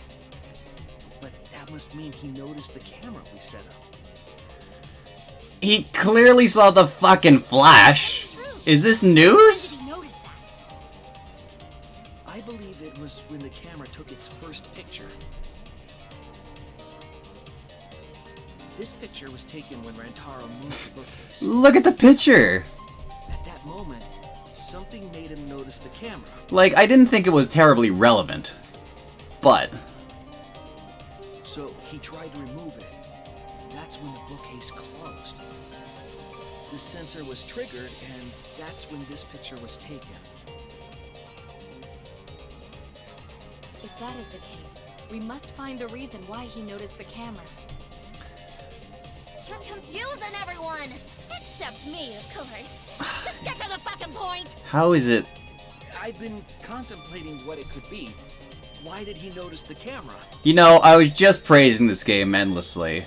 But that must mean he noticed the camera we set up. He clearly saw the fucking flash. Is this news? I believe it was when the camera took its first picture. This picture was taken when Rantaro moved the bookcase. Look at the picture. At that moment, something made him notice the camera. Like, I didn't think it was terribly relevant, but... So he tried to remove it. That's when the bookcase closed. The sensor was triggered, and that's when this picture was taken. If that is the case, we must find the reason why he noticed the camera. You're confusing everyone! Except me, of course. Just get to the fucking point! How is it? I've been contemplating what it could be. Why did he notice the camera? You know, I was just praising this game endlessly.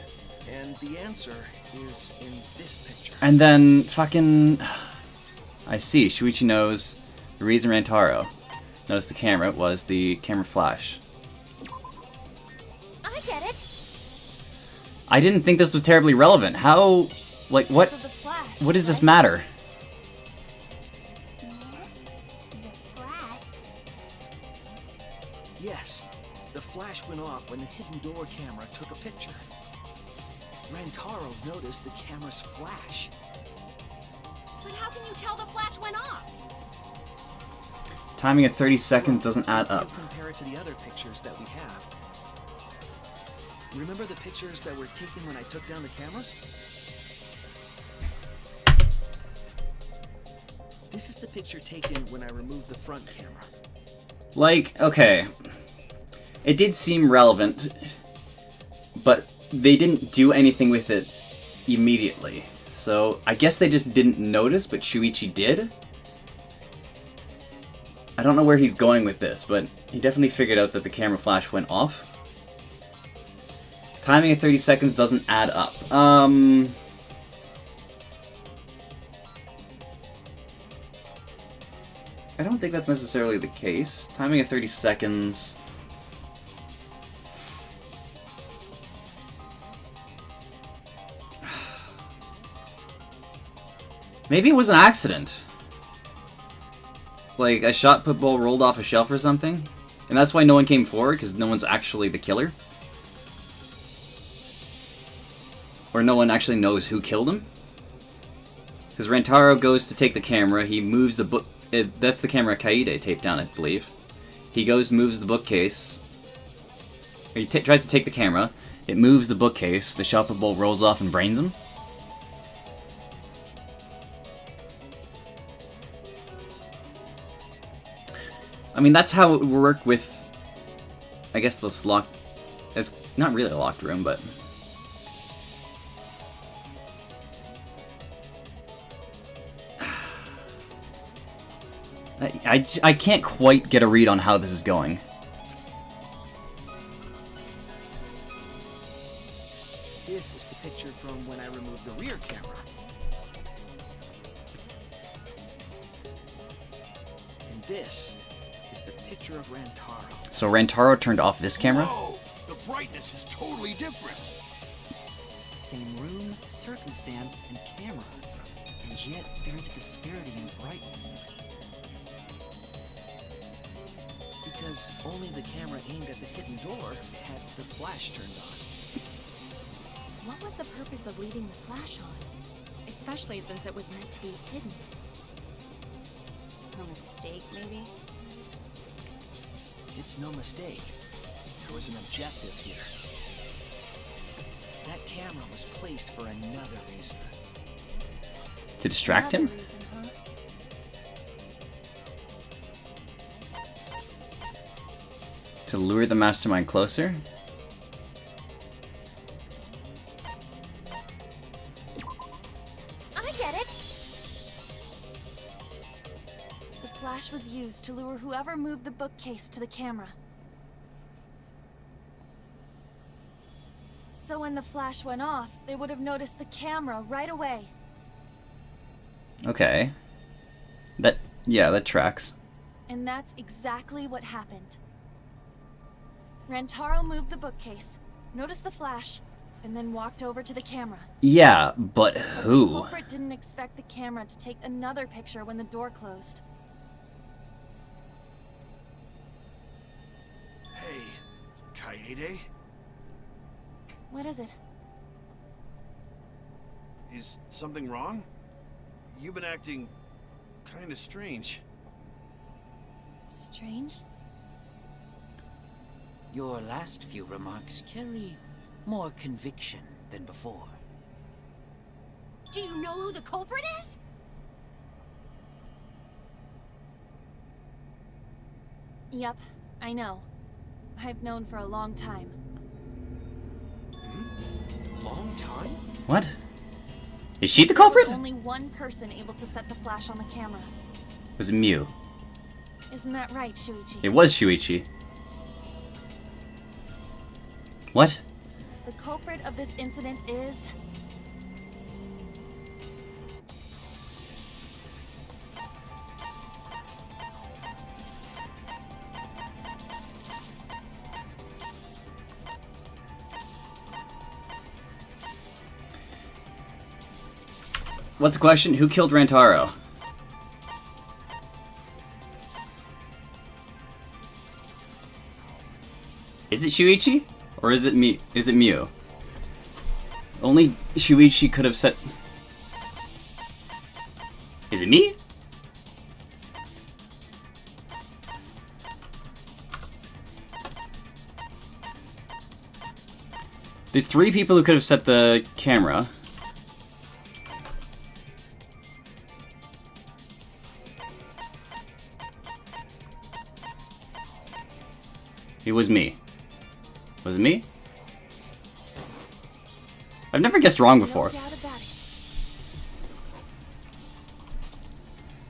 And the answer is in this picture. And then, fucking... I see, Shuichi knows the reason Rantaro noticed the camera was the camera flash. I get it. I didn't think this was terribly relevant. How... Like, what... What does this matter? Yes, the flash went off when the hidden door camera took a picture. Rantaro noticed the camera's flash. But how can you tell the flash went off? Timing of 30 seconds doesn't add up. Compare it to the other pictures that we have. Remember the pictures that were taken when I took down the cameras? This is the picture taken when I removed the front camera. Like, okay. It did seem relevant, but they didn't do anything with it immediately. So, I guess they just didn't notice, but Shuichi did? I don't know where he's going with this, but he definitely figured out that the camera flash went off. Timing of 30 seconds doesn't add up. I don't think that's necessarily the case. Timing of 30 seconds... Maybe it was an accident. Like, a shot put ball rolled off a shelf or something? And that's why no one came forward, because no one's actually the killer? Or no one actually knows who killed him? Because Rantaro goes to take the camera, he moves the book... that's the camera Kaede taped down, I believe. He goes, moves the bookcase. He tries to take the camera, it moves the bookcase, the shot put ball rolls off and brains him. I mean, that's how it would work with, I guess, this locked... It's not really a locked room, but... I can't quite get a read on how this is going. This is the picture from when I removed the rear camera. And this is the picture of Rantaro. So Rantaro turned off this camera? Whoa! The brightness is totally different. Same room, circumstance, and camera. And yet, there's a disparity in brightness. Because only the camera aimed at the hidden door had the flash turned on. What was the purpose of leaving the flash on? Especially since it was meant to be hidden. A mistake, maybe? It's no mistake. There was an objective here. That camera was placed for another reason. To distract him? Another reason, huh? To lure the mastermind closer? I get it! The flash was used to lure whoever moved the bookcase to the camera. So when the flash went off, they would have noticed the camera right away. Okay. That tracks. And that's exactly what happened. Rantaro moved the bookcase, noticed the flash, and then walked over to the camera. Yeah, but The who? culprit didn't expect the camera to take another picture when the door closed. Hey, Kaede? What is it? Is something wrong? You've been acting kind of strange. Strange? Your last few remarks carry more conviction than before. Do you know who the culprit is? Yep, I know. I've known for a long time. Long time? What? Is she the culprit? Only one person able to set the flash on the camera. Was it Mew? Isn't that right, Shuichi? It was Shuichi. What? The culprit of this incident is... What's the question? Who killed Rantaro? Is it Shuichi? Or is it me? Is it Mew? Only Shuichi could have said... Is it me? There's 3 people who could have set the camera. It was me. Was it me? I've never guessed wrong before. No doubt about it.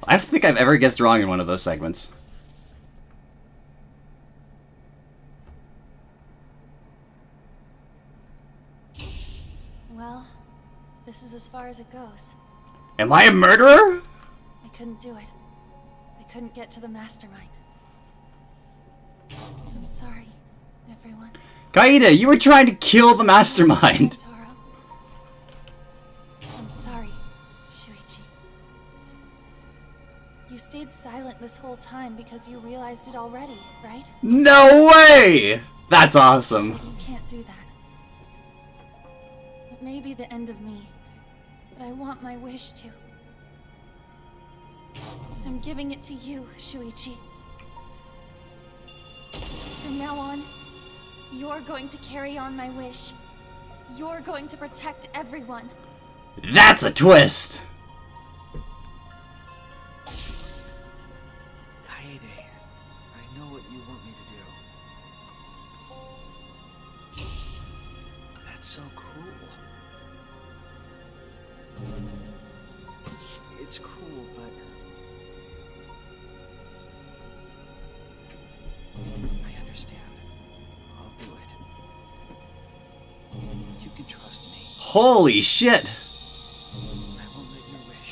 I don't think I've ever guessed wrong in one of those segments. Well, this is as far as it goes. Am I a murderer? I couldn't do it. I couldn't get to the mastermind. I'm sorry, everyone. Kaede, you were trying to kill the mastermind. Taro. I'm sorry, Shuichi. You stayed silent this whole time because you realized it already, right? No way! That's awesome. You can't do that. It may be the end of me, but I want my wish to. I'm giving it to you, Shuichi. From now on, you're going to carry on my wish. You're going to protect everyone. That's a twist! Kaede, I know what you want me to do. That's so cool. It's cool, but... I understand. I'll do it. You can trust me. Holy shit! I won't let your wish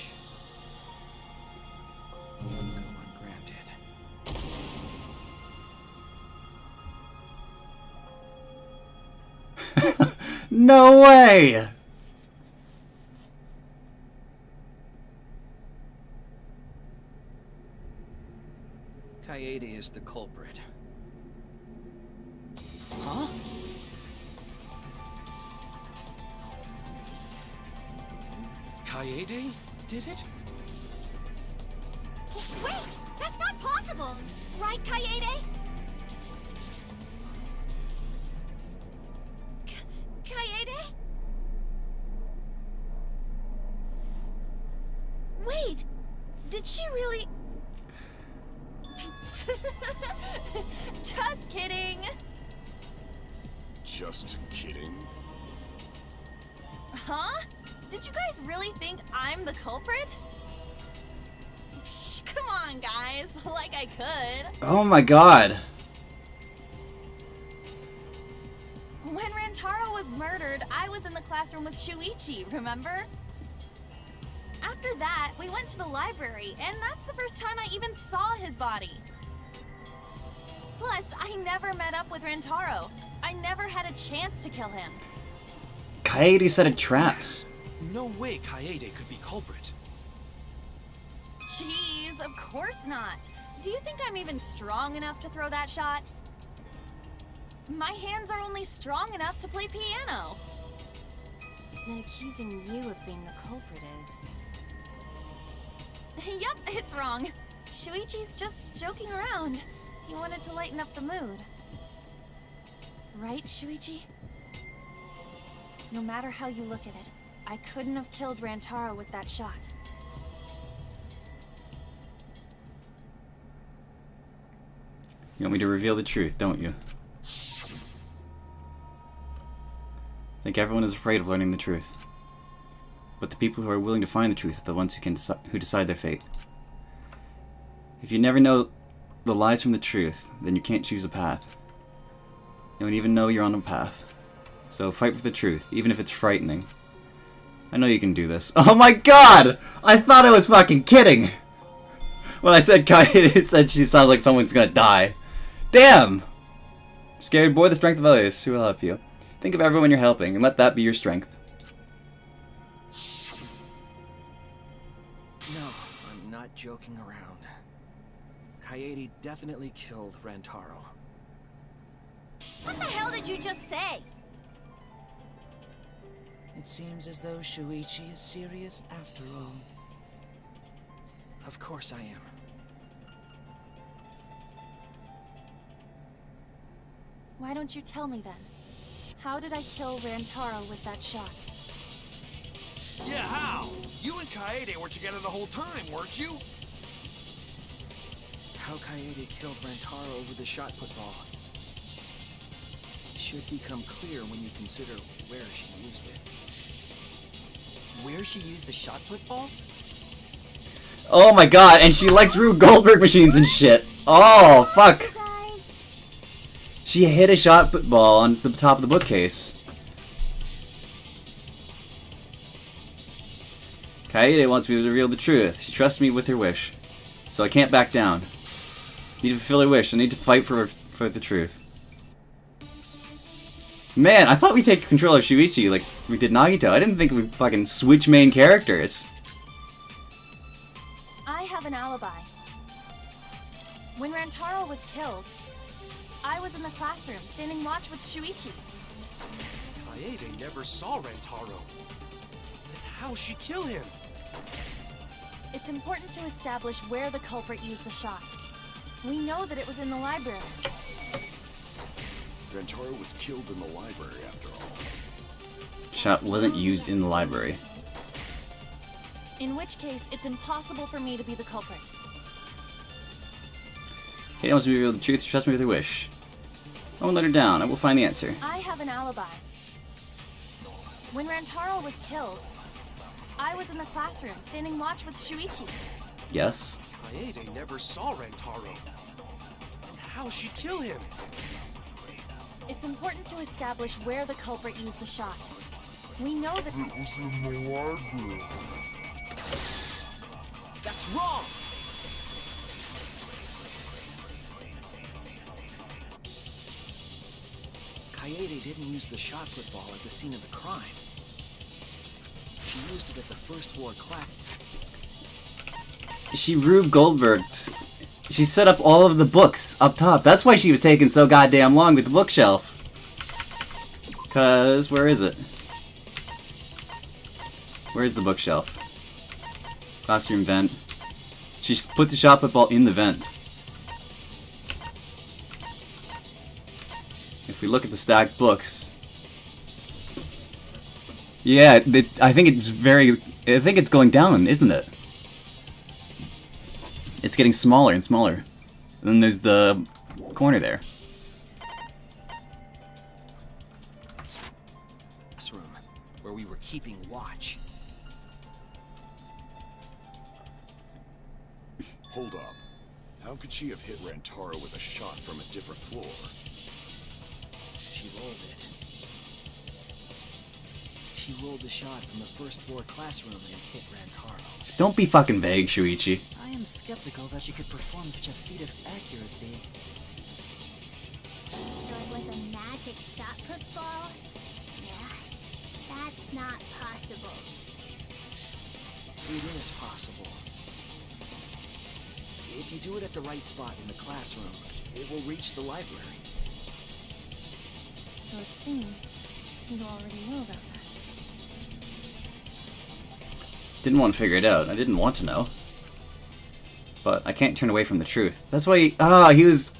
go ungranted. No way! Kaede is the culprit. Huh? Kaede did it? Wait! That's not possible! Right, Kaede? Wait, did she really? Just kidding. Just kidding. Huh? Did you guys really think I'm the culprit? Psh, come on, guys. Like I could. Oh my god. When Rantaro was murdered, I was in the classroom with Shuichi, remember? After that, we went to the library, and that's the first time I even saw his body. Plus, I never met up with Rantaro. I never had a chance to kill him. Kaede set a trap. No way Kaede could be culprit. Jeez, of course not. Do you think I'm even strong enough to throw that shot? My hands are only strong enough to play piano. Then accusing you of being the culprit is... Yep, it's wrong. Shuichi's just joking around. He wanted to lighten up the mood. Right, Shuichi? No matter how you look at it, I couldn't have killed Rantaro with that shot. You want me to reveal the truth, don't you? I think everyone is afraid of learning the truth. But the people who are willing to find the truth are the ones who decide their fate. If you never know the lies from the truth, then you can't choose a path. You don't even know you're on a path. So fight for the truth, even if it's frightening. I know you can do this. Oh my god! I thought I was fucking kidding! When I said Kaede said she sounds like someone's gonna die. Damn! Scared boy, the strength of others. Who will help you? Think of everyone you're helping, and let that be your strength. No, I'm not joking around. Kaede definitely killed Rantaro. What the hell did you just say? It seems as though Shuichi is serious after all. Of course I am. Why don't you tell me then? How did I kill Rantaro with that shot? Yeah, how? You and Kaede were together the whole time, weren't you? How Kaede killed Rantaro with the shot put ball should become clear when you consider where she used it. Where she used the shot put ball? Oh my god, and she likes Rube Goldberg machines and shit. Oh, fuck. She hit a shot put ball on the top of the bookcase. Kaede wants me to reveal the truth. She trusts me with her wish. So I can't back down. I need to fulfill her wish. I need to fight for the truth. Man, I thought we'd take control of Shuichi like we did Nagito. I didn't think we'd fucking switch main characters. I have an alibi. When Rantaro was killed, I was in the classroom standing watch with Shuichi. Kaede never saw Rantaro. Then how'd she kill him? It's important to establish where the culprit used the shot. We know that it was in the library. Rantaro was killed in the library after all. Shot wasn't used in the library. In which case, it's impossible for me to be the culprit. Kaede wants me to reveal the truth. She trusts me with her wish. I won't let her down. I will find the answer. I have an alibi. When Rantaro was killed, I was in the classroom standing watch with Shuichi. Yes? Kaede never saw Rantaro. Then how'd she kill him? It's important to establish where the culprit used the shot. We know that it was in the library. That's wrong! Kaede didn't use the shot put ball at the scene of the crime. She used it at the first floor class. She Rube Goldberg. She set up all of the books up top. That's why she was taking so goddamn long with the bookshelf. Cause, where is it? Where's the bookshelf? Classroom vent. She put the shot put ball in the vent. If we look at the stacked books, yeah, I think it's going down, isn't it? It's getting smaller and smaller. And then there's the corner there. This room, where we were keeping watch. Hold up. How could she have hit Rantaro with a shot from a different floor? She rolled it. She rolled the shot from the first floor classroom and hit Rantaro. Don't be fucking vague, Shuichi. I am skeptical that she could perform such a feat of accuracy. So it was a magic shot put ball? Yeah, that's not possible. It is possible. If you do it at the right spot in the classroom, it will reach the library. So it seems you already know about that. Didn't want to figure it out. I didn't want to know. But I can't turn away from the truth. That's why he was...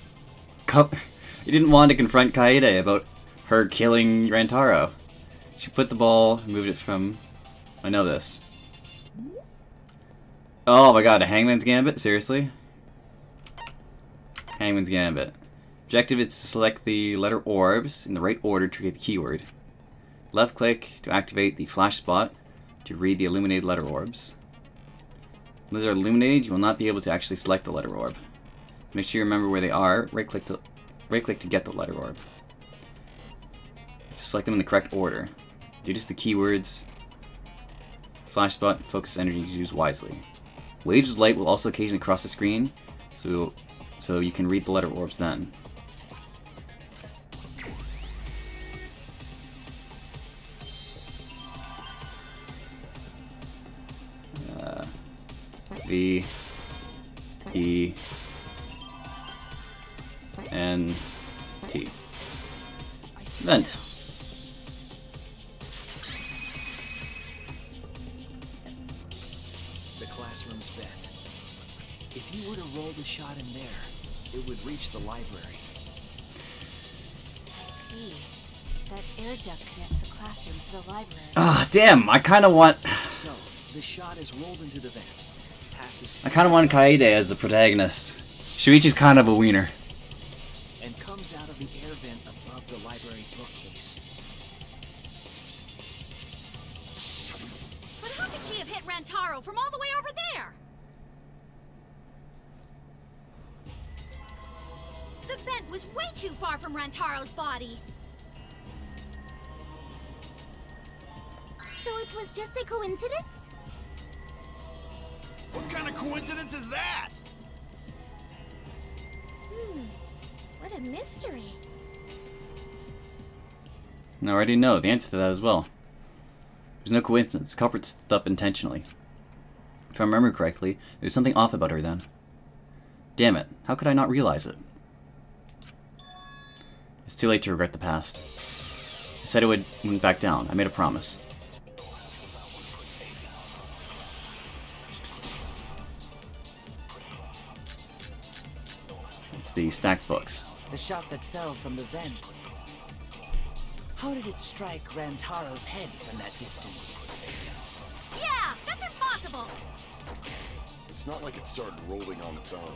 He didn't want to confront Kaede about her killing Rantaro. She put the ball, moved it from... I know this. Oh my god, a Hangman's Gambit? Seriously? Hangman's Gambit. Objective is to select the letter orbs in the right order to create the keyword. Left click to activate the flash spot to read the illuminated letter orbs. When those are illuminated, you will not be able to actually select the letter orb. Make sure you remember where they are. Right click to get the letter orb. Select them in the correct order. Do just the keywords. Flash spot, focus energy to use wisely. Waves of light will also occasionally cross the screen, so you can read the letter orbs then. V E N T. Vent. The classroom's vent. If you were to roll the shot in there, it would reach the library. I see. That air duct connects the classroom to the library. Ah, damn! I kind of want. So, the shot is rolled into the vent. I kind of want Kaede as the protagonist. Shuichi's kind of a wiener. And comes out of the air vent above the library bookcase. But how could she have hit Rantaro from all the way over there? The vent was way too far from Rantaro's body. So it was just a coincidence? What kind of coincidence is that? What a mystery. I already know the answer to that as well. There's no coincidence. The culprit set up intentionally. If I remember correctly, there's something off about her then. Damn it, how could I not realize it? It's too late to regret the past. I said I wouldn't back down. I made a promise. It's the stacked books. The shot that fell from the vent. How did it strike Rantaro's head from that distance? Yeah, that's impossible. It's not like it started rolling on its own.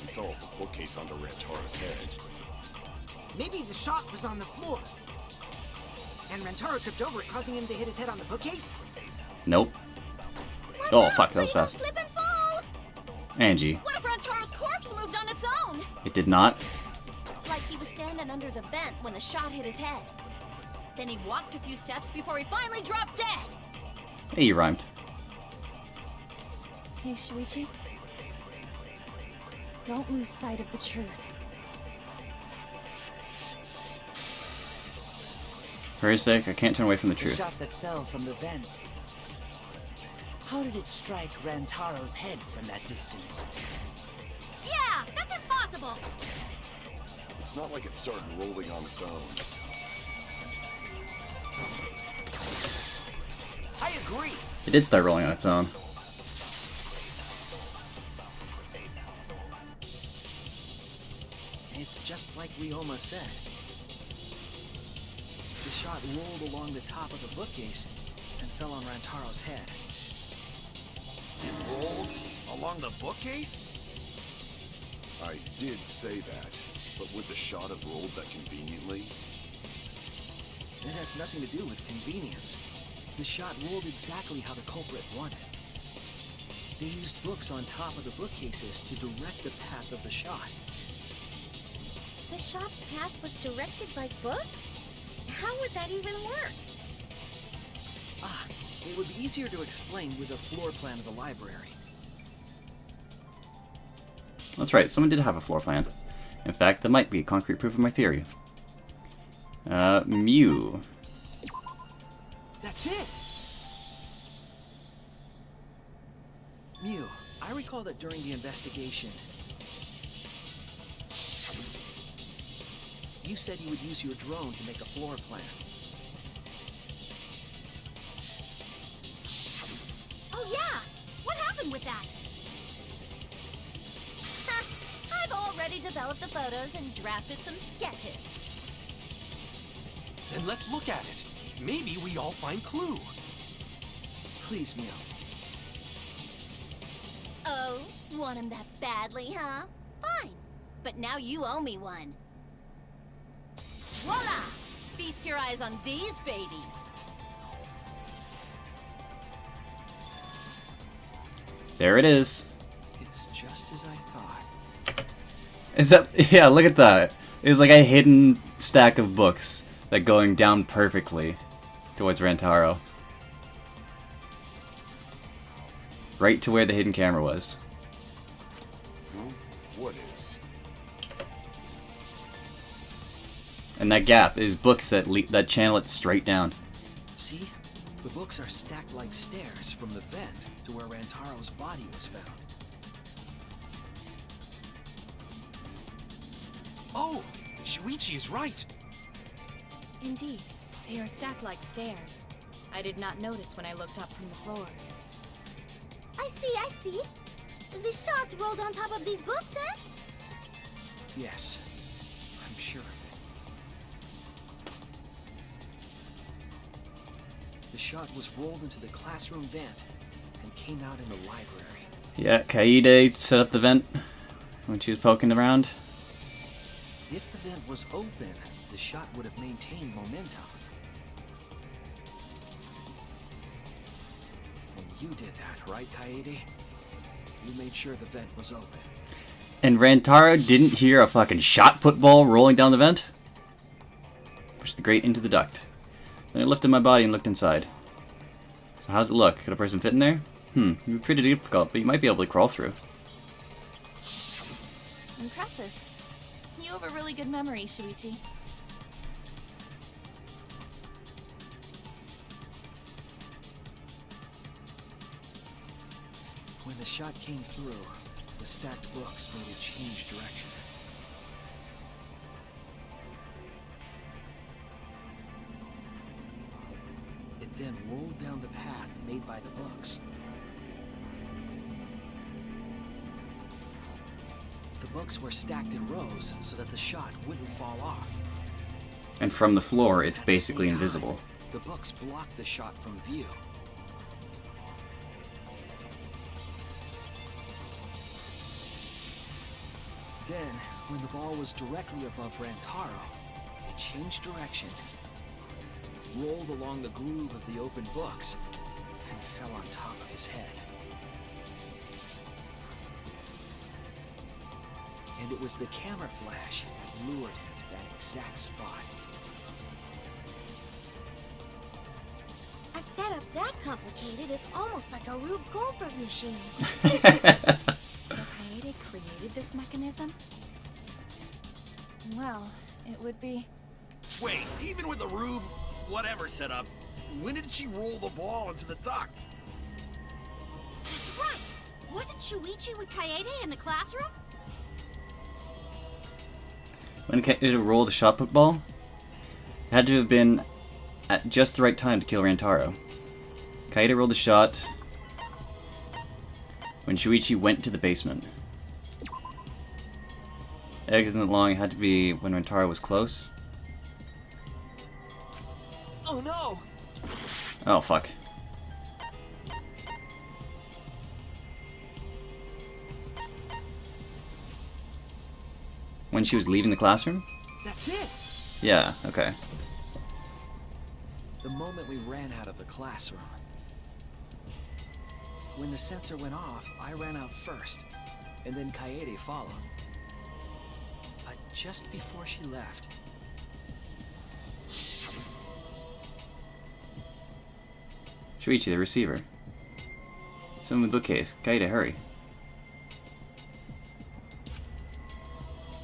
It fell off the bookcase onto Rantaro's head. Maybe the shot was on the floor. And Rantaro tripped over it, causing him to hit his head on the bookcase? Nope. Oh fuck, that was fast. Slip and fall. Angie. What if Rantaro's corpse moved on its own? It did not. Like he was standing under the vent when the shot hit his head. Then he walked a few steps before he finally dropped dead. Hey, you rhymed. Hey, Shuichi. Don't lose sight of the truth. For his sake, I can't turn away from the The truth. shot that fell from the vent. How did it strike Rantaro's head from that distance? Yeah, that's impossible. It's not like it started rolling on its own. I agree. It did start rolling on its own. It's just like Ryoma said. The shot rolled along the top of the bookcase and fell on Rantaro's head. It rolled? Along the bookcase? I did say that, but would the shot have rolled that conveniently? It has nothing to do with convenience. The shot rolled exactly how the culprit wanted. They used books on top of the bookcases to direct the path of the shot. The shot's path was directed by books? How would that even work? Ah, it would be easier to explain with a floor plan of the library. That's right, someone did have a floor plan. In fact, that might be concrete proof of my theory. Mew. That's it! Mew, I recall that during the investigation, you said you would use your drone to make a floor plan. Oh yeah! What happened with that? I've already developed the photos and drafted some sketches. Then let's look at it. Maybe we all find clue. Please, Mew. Oh, want him that badly, huh? Fine. But now you owe me one. Voila! Feast your eyes on these babies. There it is. It's just as I thought. Is that? Yeah, look at that. It's like a hidden stack of books that going down perfectly towards Rantaro. Right to where the hidden camera was. What is? And that gap is books that that channel it straight down. See? The books are stacked like stairs from the vent to where Rantaro's body was found. Oh, Shuichi is right. Indeed, they are stacked like stairs. I did not notice when I looked up from the floor. I see. The shot rolled on top of these books, eh? Yes, I'm sure of it. The shot was rolled into the classroom vent and came out in the library. Yeah, Kaede set up the vent when she was poking around. If the vent was open, the shot would have maintained momentum. And you did that, right, Kaede? You made sure the vent was open. And Rantaro didn't hear a fucking shot put ball rolling down the vent? Pushed the grate into the duct. Then I lifted my body and looked inside. So how's it look? Could a person fit in there? It'd be pretty difficult, but you might be able to crawl through. Impressive. You have a really good memory, Shuichi. When the shot came through, the stacked books made it change direction. It then rolled down the path made by the books. The books were stacked in rows so that the shot wouldn't fall off. And from the floor, it's basically invisible. The books blocked the shot from view. Then, when the ball was directly above Rantaro, it changed direction, rolled along the groove of the open books, and fell on top of his head. And it was the camera flash that lured him to that exact spot. A setup that complicated is almost like a Rube Goldberg machine. So Kaede created this mechanism? Well, it would be... Wait, even with the Rube, whatever setup, when did she roll the ball into the duct? That's right! Wasn't Shuichi with Kaede in the classroom? When Kaede rolled the shot put ball, it had to have been at just the right time to kill Rantaro. Kaede rolled the shot when Shuichi went to the basement. Egg isn't long, it had to be when Rantaro was close. Oh no! Oh fuck. When she was leaving the classroom? That's it! Yeah, okay. The moment we ran out of the classroom. When the sensor went off, I ran out first, and then Kaede followed. But just before she left... Shuichi, the receiver. Someone with bookcase. Kaede, hurry.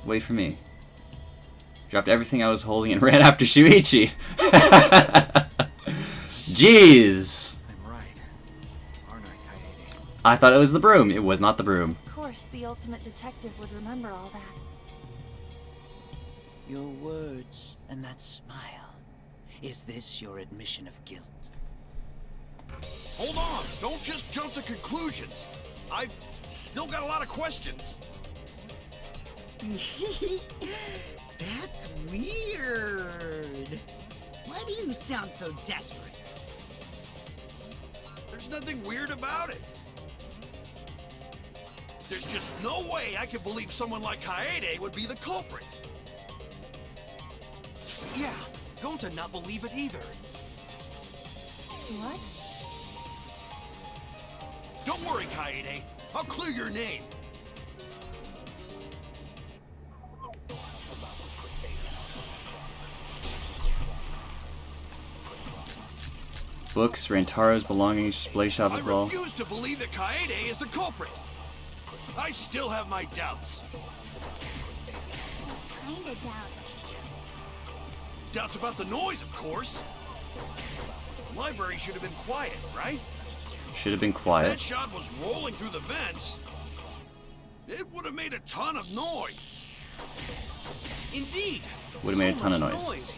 Wait for me. Dropped everything I was holding and ran after Shuichi. Jeez. I'm right. Aren't I, Kaede? I thought it was the broom. It was not the broom. Of course, the ultimate detective would remember all that. Your words and that smile. Is this your admission of guilt? Hold on! Don't just jump to conclusions! I've still got a lot of questions. That's weird. Why do you sound so desperate? There's nothing weird about it. There's just no way I can believe someone like Kaede would be the culprit. Yeah, don't to not believe it either. What? Don't worry, Kaede. I'll clear your name. Books, Rantaro's belongings, display shop I as well. refuse to believe that Kaede is the culprit. I still have my doubts. Kinda doubts. Doubts about the noise, of course. The library should have been quiet, right? Should have been That quiet. shot was rolling through the vents. It would have made a ton of noise. Indeed. Would have made a ton of much noise.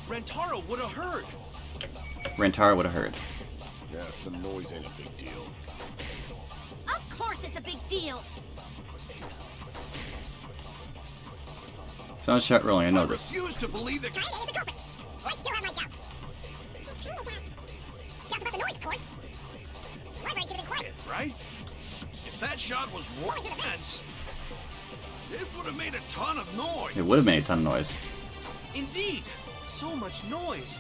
Rentaro would have heard. Rantaro would have heard. Yeah, some noise ain't a big deal. Of course it's a big deal. Sounds shot rolling, I know this. Refuse to believe that Kaede is the culprit. I still have my doubts. Doubts about the noise, of course. Library should have been quiet. right? If that shot was rolling through the vents, it would have made a ton of noise. It would have made a ton of noise. Indeed. So much noise.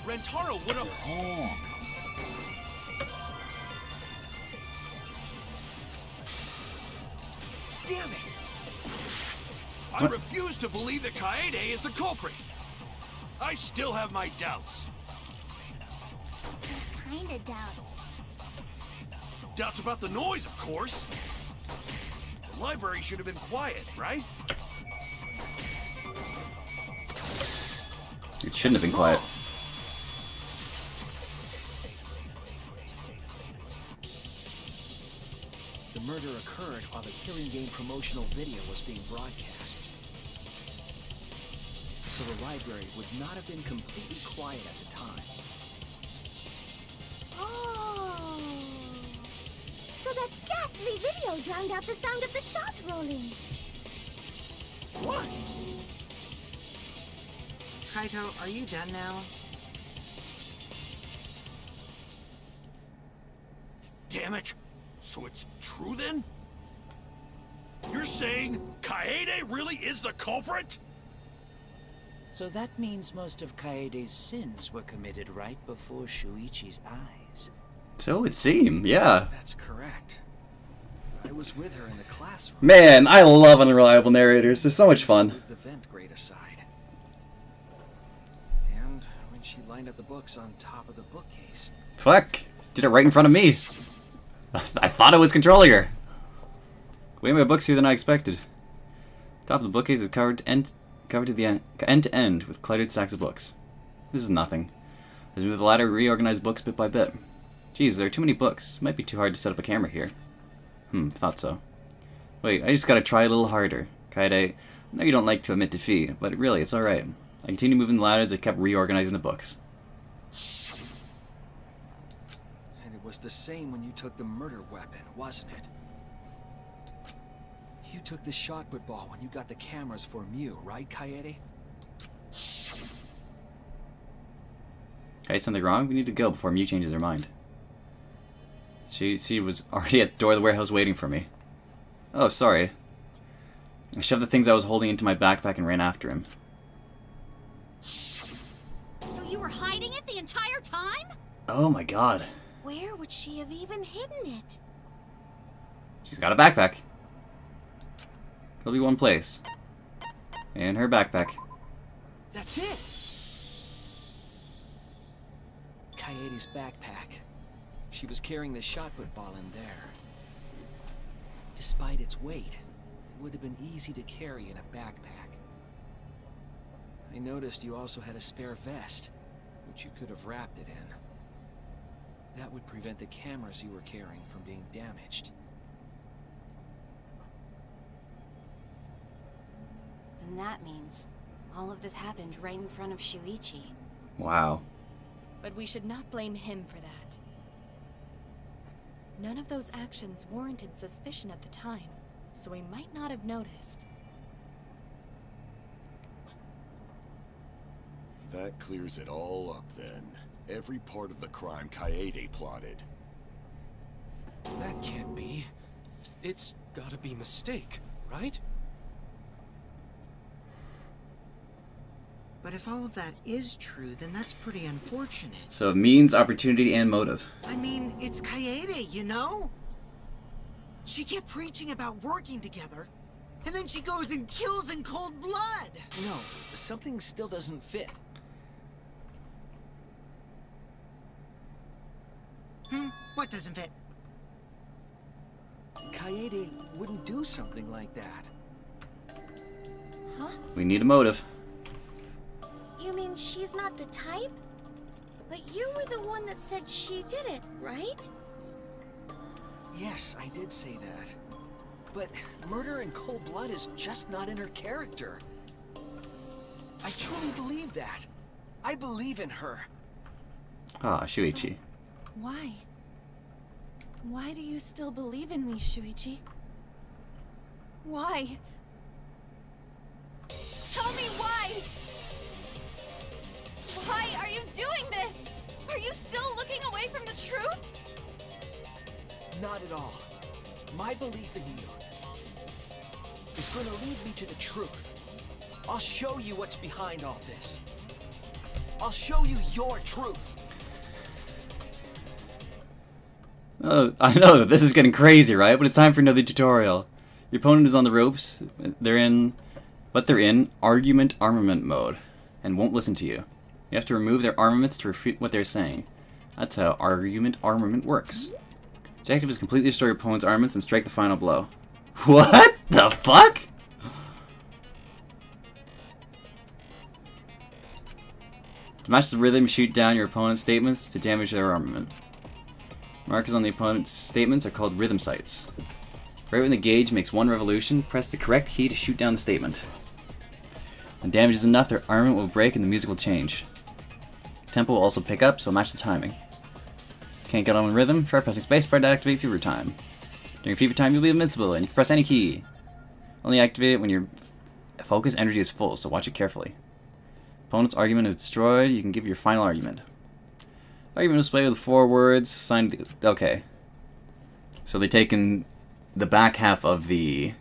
Rentaro would have... Damn it! I refuse to believe that Kaede is the culprit. I still have my doubts. Kinda doubts. Doubts about the noise, of course. The library should have been quiet, right? It shouldn't have been quiet. The murder occurred while the Killing Game promotional video was being broadcast. So the library would not have been completely quiet at the time. Oh. So that ghastly video drowned out the sound of the shot rolling. What? Kaito, are you done now? Damn it! So it's true then? You're saying Kaede really is the culprit? So that means most of Kaede's sins were committed right before Shuichi's eyes. So it would seem, yeah. That's correct. I was with her in the classroom. Man, I love unreliable narrators. They're so much fun. The vent grate aside. And when she lined up the books on top of the bookcase. Fuck. Did it right in front of me. I thought I was controlling her. Way more books here than I expected. Top of the bookcase is covered to the end to end with cluttered stacks of books. This is nothing. As we move the ladder, reorganize books bit by bit. Geez, there are too many books. Might be too hard to set up a camera here. Thought so. Wait, I just gotta try a little harder. Kaede, I know you don't like to admit defeat, but really, it's alright. I continued moving the ladder as I kept reorganizing the books. And it was the same when you took the murder weapon, wasn't it? You took the shot put ball when you got the cameras for Mew, right, Kaede? Okay, something wrong? We need to go before Mew changes her mind. She was already at the door of the warehouse waiting for me. Oh, sorry. I shoved the things I was holding into my backpack and ran after him. So you were hiding it the entire time? Oh my god. Where would she have even hidden it? She's got a backpack. It'll be one place. In her backpack. That's it! Kaede's backpack. She was carrying the shot put ball in there. Despite its weight, it would have been easy to carry in a backpack. I noticed you also had a spare vest, which you could have wrapped it in. That would prevent the cameras you were carrying from being damaged. Then that means all of this happened right in front of Shuichi. Wow. But we should not blame him for that. None of those actions warranted suspicion at the time, so he might not have noticed. That clears it all up then. Every part of the crime Kaede plotted. That can't be. It's gotta be a mistake, right? But if all of that is true, then that's pretty unfortunate. So means, opportunity, and motive. I mean, it's Kaede, you know? She kept preaching about working together, and then she goes and kills in cold blood! No, something still doesn't fit. What doesn't fit? Kaede wouldn't do something like that. Huh? We need a motive. You mean she's not the type? But you were the one that said she did it, right? Yes, I did say that. But murder in cold blood is just not in her character. I truly believe that. I believe in her. Ah, Shuichi. Why? Why do you still believe in me, Shuichi? Why? Tell me why! Why are you doing this? Are you still looking away from the truth? Not at all. My belief in you is going to lead me to the truth. I'll show you what's behind all this. I'll show you your truth. Oh, I know, this is getting crazy, right? But it's time for another tutorial. Your opponent is on the ropes. They're in argument armament mode and won't listen to you. You have to remove their armaments to refute what they're saying. That's how argument armament works. Objective is completely destroy your opponent's armaments and strike the final blow. What the fuck? To match the rhythm, shoot down your opponent's statements to damage their armament. Markers on the opponent's statements are called rhythm sights. Right when the gauge makes one revolution, press the correct key to shoot down the statement. When damage is enough, their armament will break and the music will change. Tempo will also pick up, so match the timing. Can't get on rhythm? Try pressing spacebar to activate fever time. During fever time, you'll be invincible, and you can press any key. Only activate it when your focus energy is full, so watch it carefully. Opponent's argument is destroyed, you can give your final argument. Argument display with 4 words, signed... Okay. So they've taken the back half of the...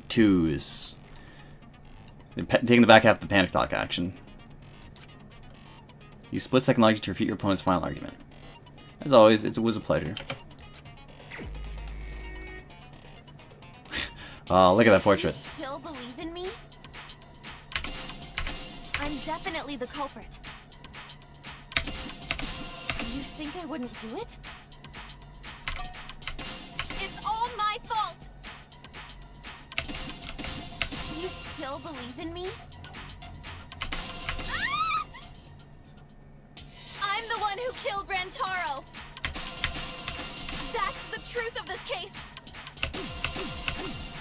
twos. They're taking the back half of the panic talk action. Use split-second logic to refute your opponent's final argument. As always, it was a pleasure. Oh, look at that portrait. You still believe in me? I'm definitely the culprit. You think I wouldn't do it? It's all my fault! You still believe in me? Ah! I'm the one who killed Rantaro! That's the truth of this case!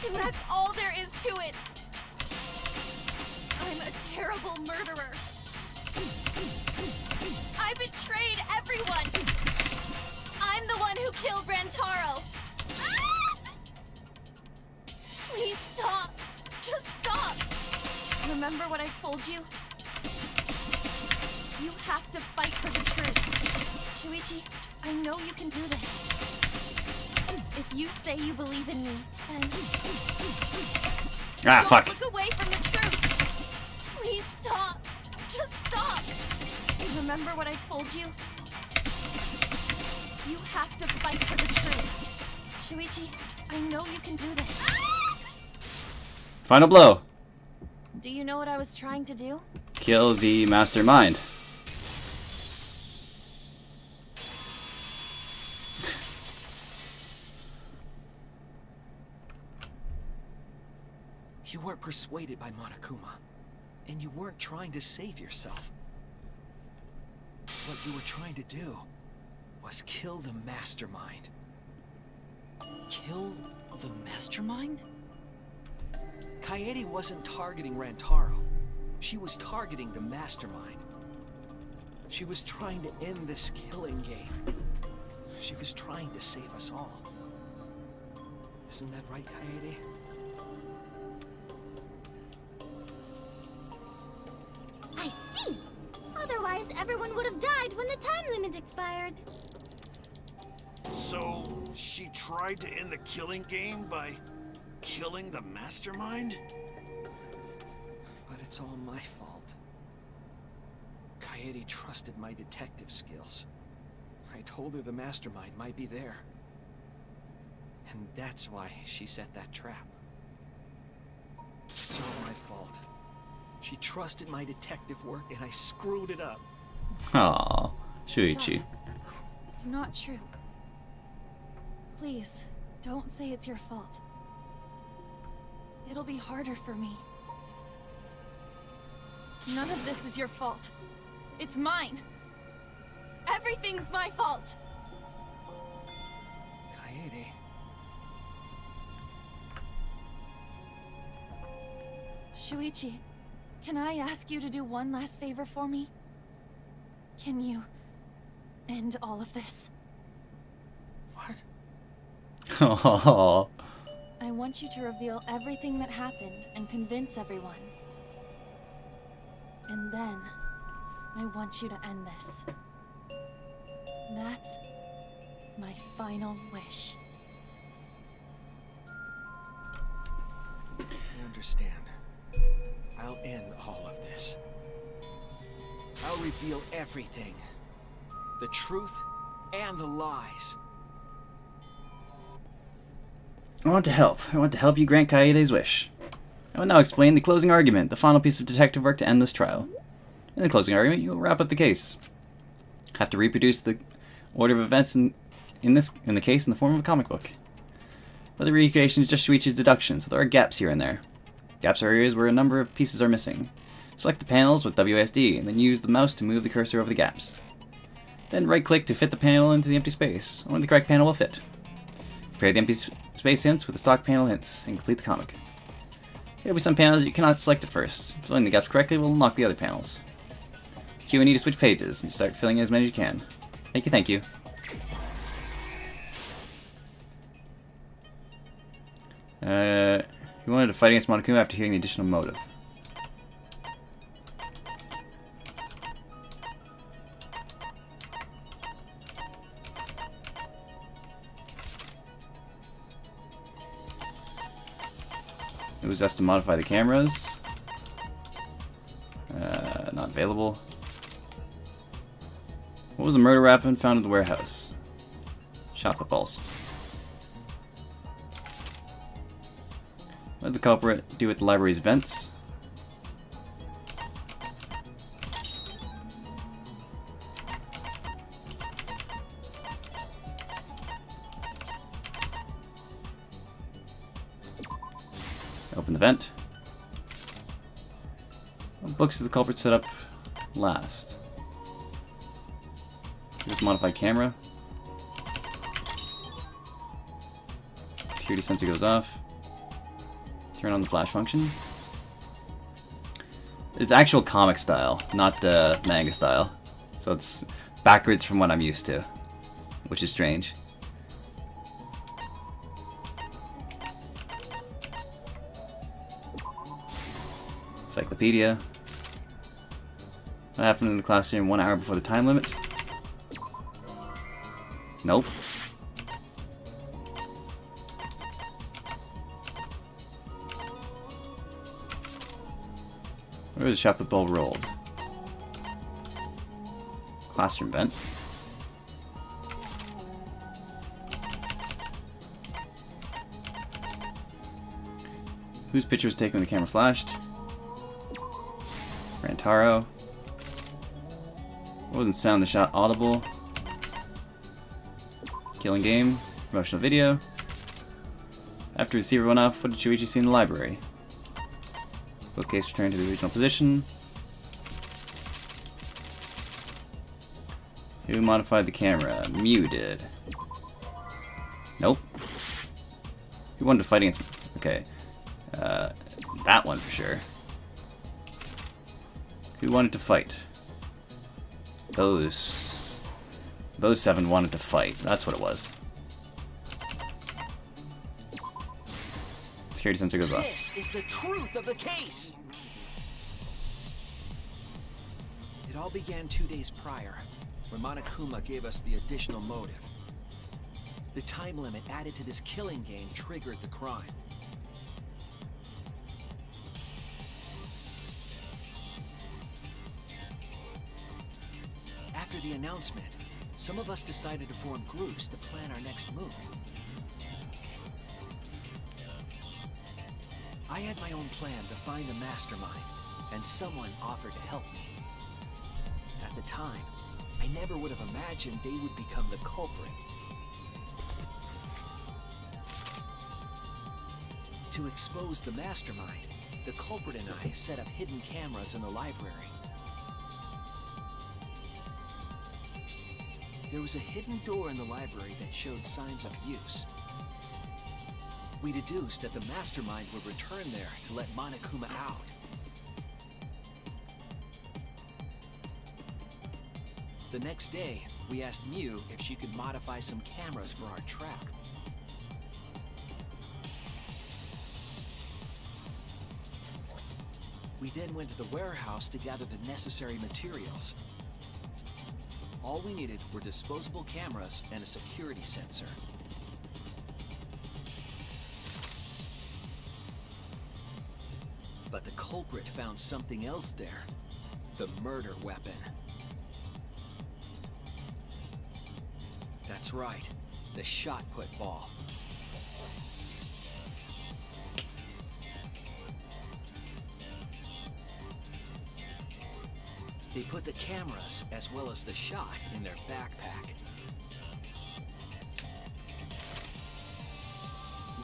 And that's all there is to it! I'm a terrible murderer! I betrayed everyone! I'm the one who killed Rantaro! Ah! Please stop! Just stop! Remember what I told you? You have to fight for the truth. Shuichi, I know you can do this. If you say you believe in me, Ah, Don't fuck. look away from the truth. Please stop. Just stop. Remember what I told you? You have to fight for the truth. Shuichi, I know you can do this. Final blow. Do you know what I was trying to do? Kill the mastermind. You weren't persuaded by Monokuma, and you weren't trying to save yourself. What you were trying to do was kill the mastermind. Kill the mastermind? Kaede wasn't targeting Rantaro. She was targeting the mastermind. She was trying to end this killing game. She was trying to save us all. Isn't that right, Kaede? I see! Otherwise, everyone would have died when the time limit expired. So, she tried to end the killing game by killing the mastermind? But it's all my fault. Kaede trusted my detective skills. I told her the mastermind might be there. And that's why she set that trap. It's all my fault. She trusted my detective work and I screwed it up. Aww, Shuichi. Stop. It's not true. Please, don't say it's your fault. It'll be harder for me. None of this is your fault. It's mine. Everything's my fault. Kaede. Shuichi, can I ask you to do one last favor for me? Can you end all of this? What? Aww. I want you to reveal everything that happened and convince everyone. And then, I want you to end this. That's my final wish. I understand. I'll end all of this. I'll reveal everything. The truth and the lies. I want to help. I want to help you grant Kaede's wish. I will now explain the closing argument, the final piece of detective work to end this trial. In the closing argument, you will wrap up the case. Have to reproduce the order of events in the case in the form of a comic book. But the recreation is just Shuichi's deduction, so there are gaps here and there. Gaps are areas where a number of pieces are missing. Select the panels with WSD, and then use the mouse to move the cursor over the gaps. Then right-click to fit the panel into the empty space. Only the correct panel will fit. Compare the empty space hints with the stock panel hints, and complete the comic. There will be some panels you cannot select at first. Filling the gaps correctly will unlock the other panels. Q and E to switch pages, and start filling as many as you can. Thank you, thank you. He wanted to fight against Monokuma after hearing the additional motive. It was asked to modify the cameras. Not available. What was the murder weapon found in the warehouse? Shot balls. What did the culprit do with the library's vents? Open the vent. What books did the culprit set up last? Just modify camera. Security sensor goes off. Turn on the flash function. It's actual comic style, not the manga style. So it's backwards from what I'm used to, which is strange. Encyclopedia. What happened in the classroom 1 hour before the time limit? Where was the shot put ball rolled? Classroom vent. Whose picture was taken when the camera flashed? Rantaro. Wasn't sound the shot audible? Killing game. Promotional video. After receiver went off, what did Shuichi see in the library? Bookcase returned to the original position. Who modified the camera? Mew did. Nope. Who wanted to fight against me? Okay. That one for sure. Who wanted to fight? Those 7 wanted to fight. That's what it was. Security sensor goes off. This is the truth of the case! It all began 2 days prior, when Monokuma gave us the additional motive. The time limit added to this killing game triggered the crime. After the announcement, some of us decided to form groups to plan our next move. I had my own plan to find the mastermind, and someone offered to help me. At the time, I never would have imagined they would become the culprit. To expose the mastermind, the culprit and I set up hidden cameras in the library. There was a hidden door in the library that showed signs of use. We deduced that the mastermind would return there to let Monokuma out. The next day, we asked Mew if she could modify some cameras for our trap. We then went to the warehouse to gather the necessary materials. All we needed were disposable cameras and a security sensor. But the culprit found something else there. The murder weapon. That's right, the shot put ball. They put the cameras, as well as the shot, in their backpack.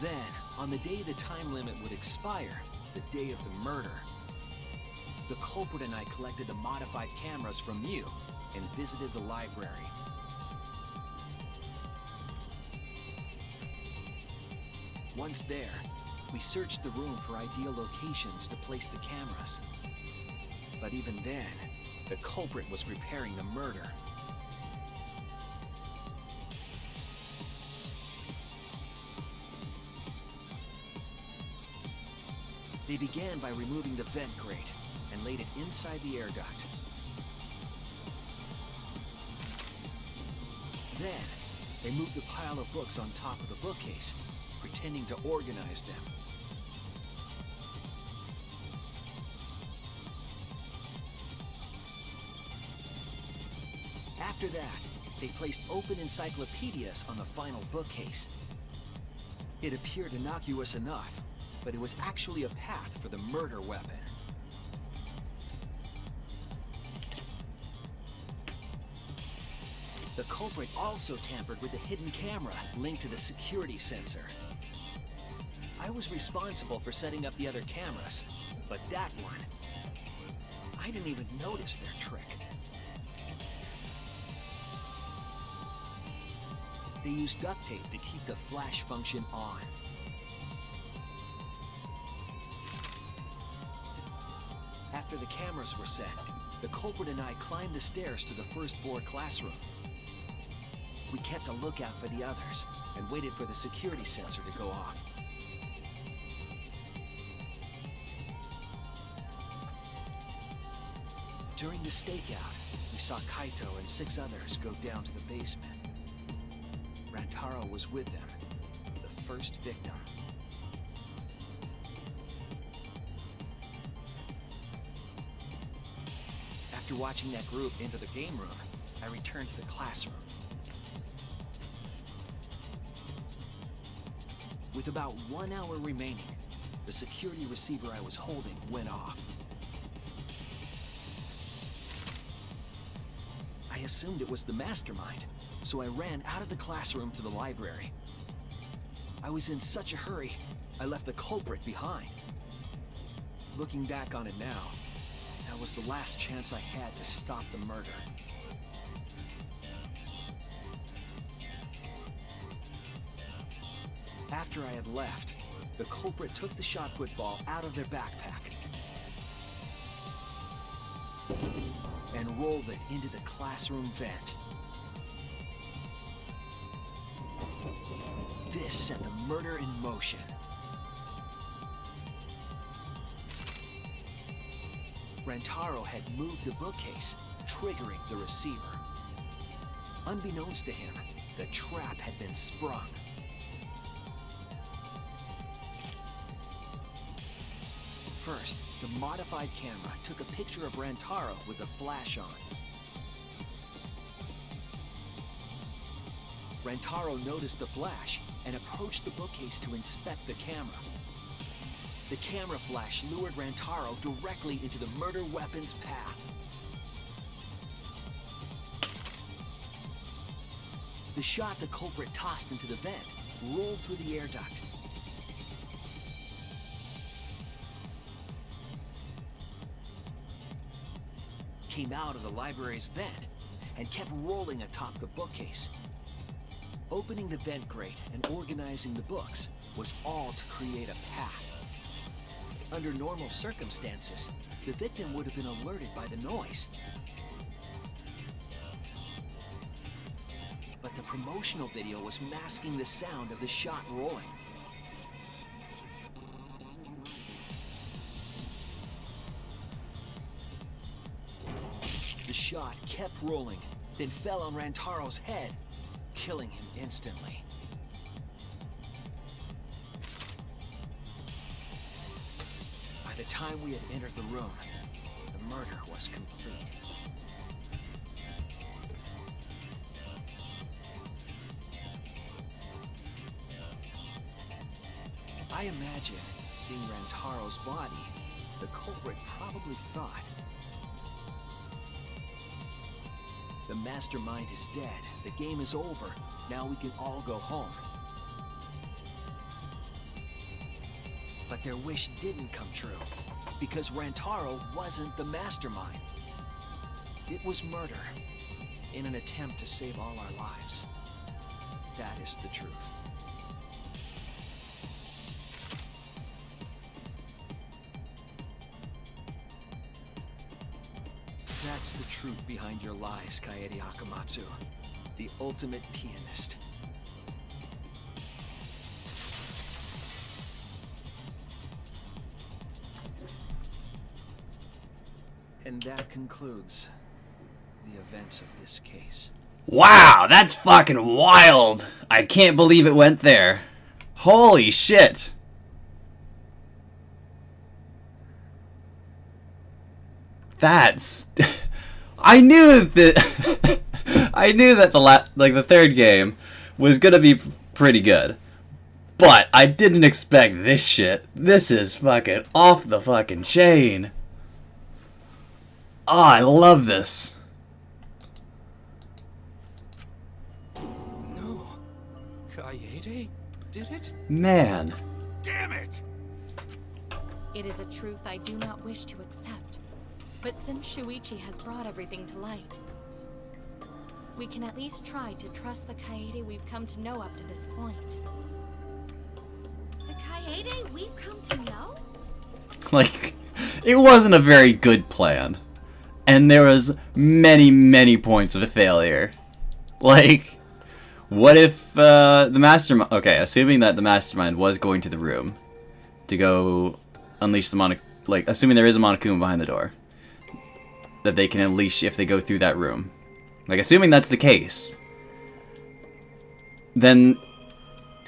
Then, on the day the time limit would expire, the day of the murder, the culprit and I collected the modified cameras from Mew and visited the library. Once there, we searched the room for ideal locations to place the cameras. But even then, the culprit was preparing the murder. They began by removing the vent grate and laid it inside the air duct. Then, they moved the pile of books on top of the bookcase, pretending to organize them. After that, they placed open encyclopedias on the final bookcase. It appeared innocuous enough, but it was actually a path for the murder weapon. The culprit also tampered with the hidden camera linked to the security sensor. I was responsible for setting up the other cameras, but that one, I didn't even notice their trick. They used duct tape to keep the flash function on. After the cameras were set, the culprit and I climbed the stairs to the first floor classroom. We kept a lookout for the others and waited for the security sensor to go off. During the stakeout, we saw Kaito and 6 others go down to the basement. Rantaro was with them, the first victim. After watching that group into the game room, I returned to the classroom. With about 1 hour remaining, the security receiver I was holding went off. I assumed it was the mastermind, so I ran out of the classroom to the library. I was in such a hurry, I left the culprit behind. Looking back on it now, that was the last chance I had to stop the murder. After I had left, the culprit took the shot put ball out of their backpack and rolled it into the classroom vent. This set the murder in motion. Rantaro had moved the bookcase, triggering the receiver. Unbeknownst to him, the trap had been sprung. First, the modified camera took a picture of Rantaro with the flash on. Rantaro noticed the flash and approached the bookcase to inspect the camera. The camera flash lured Rantaro directly into the murder weapon's path. The shot the culprit tossed into the vent rolled through the air duct. Came out of the library's vent and kept rolling atop the bookcase. Opening the vent grate and organizing the books was all to create a path. Under normal circumstances, the victim would have been alerted by the noise. But the promotional video was masking the sound of the shot rolling. The shot kept rolling, then fell on Rantaro's head, killing him instantly. By the time we had entered the room, the murder was complete. I imagine, seeing Rantaro's body, the culprit probably thought, the mastermind is dead, the game is over, now we can all go home. But their wish didn't come true, because Rantaro wasn't the mastermind. It was murder, in an attempt to save all our lives. That is the truth. That's the truth behind your lies, Kaede Akamatsu. The ultimate pianist. And that concludes the events of this case. Wow, that's fucking wild! I can't believe it went there. Holy shit! That's... I knew that... I knew that the third game was gonna be pretty good. But I didn't expect this shit. This is fucking off the fucking chain. Oh, I love this. No. Kaede did it? Man. Damn it! It is a truth I do not wish to accept. But since Shuichi has brought everything to light, we can at least try to trust the Kaede we've come to know up to this point. The Kaede we've come to know? Like, it wasn't a very good plan. And there was many points of failure. Like, what if the mastermind... Okay, assuming that the mastermind was going to the room to go unleash the like, assuming there is a Monokuma behind the door that they can unleash if they go through that room. Like, assuming that's the case, then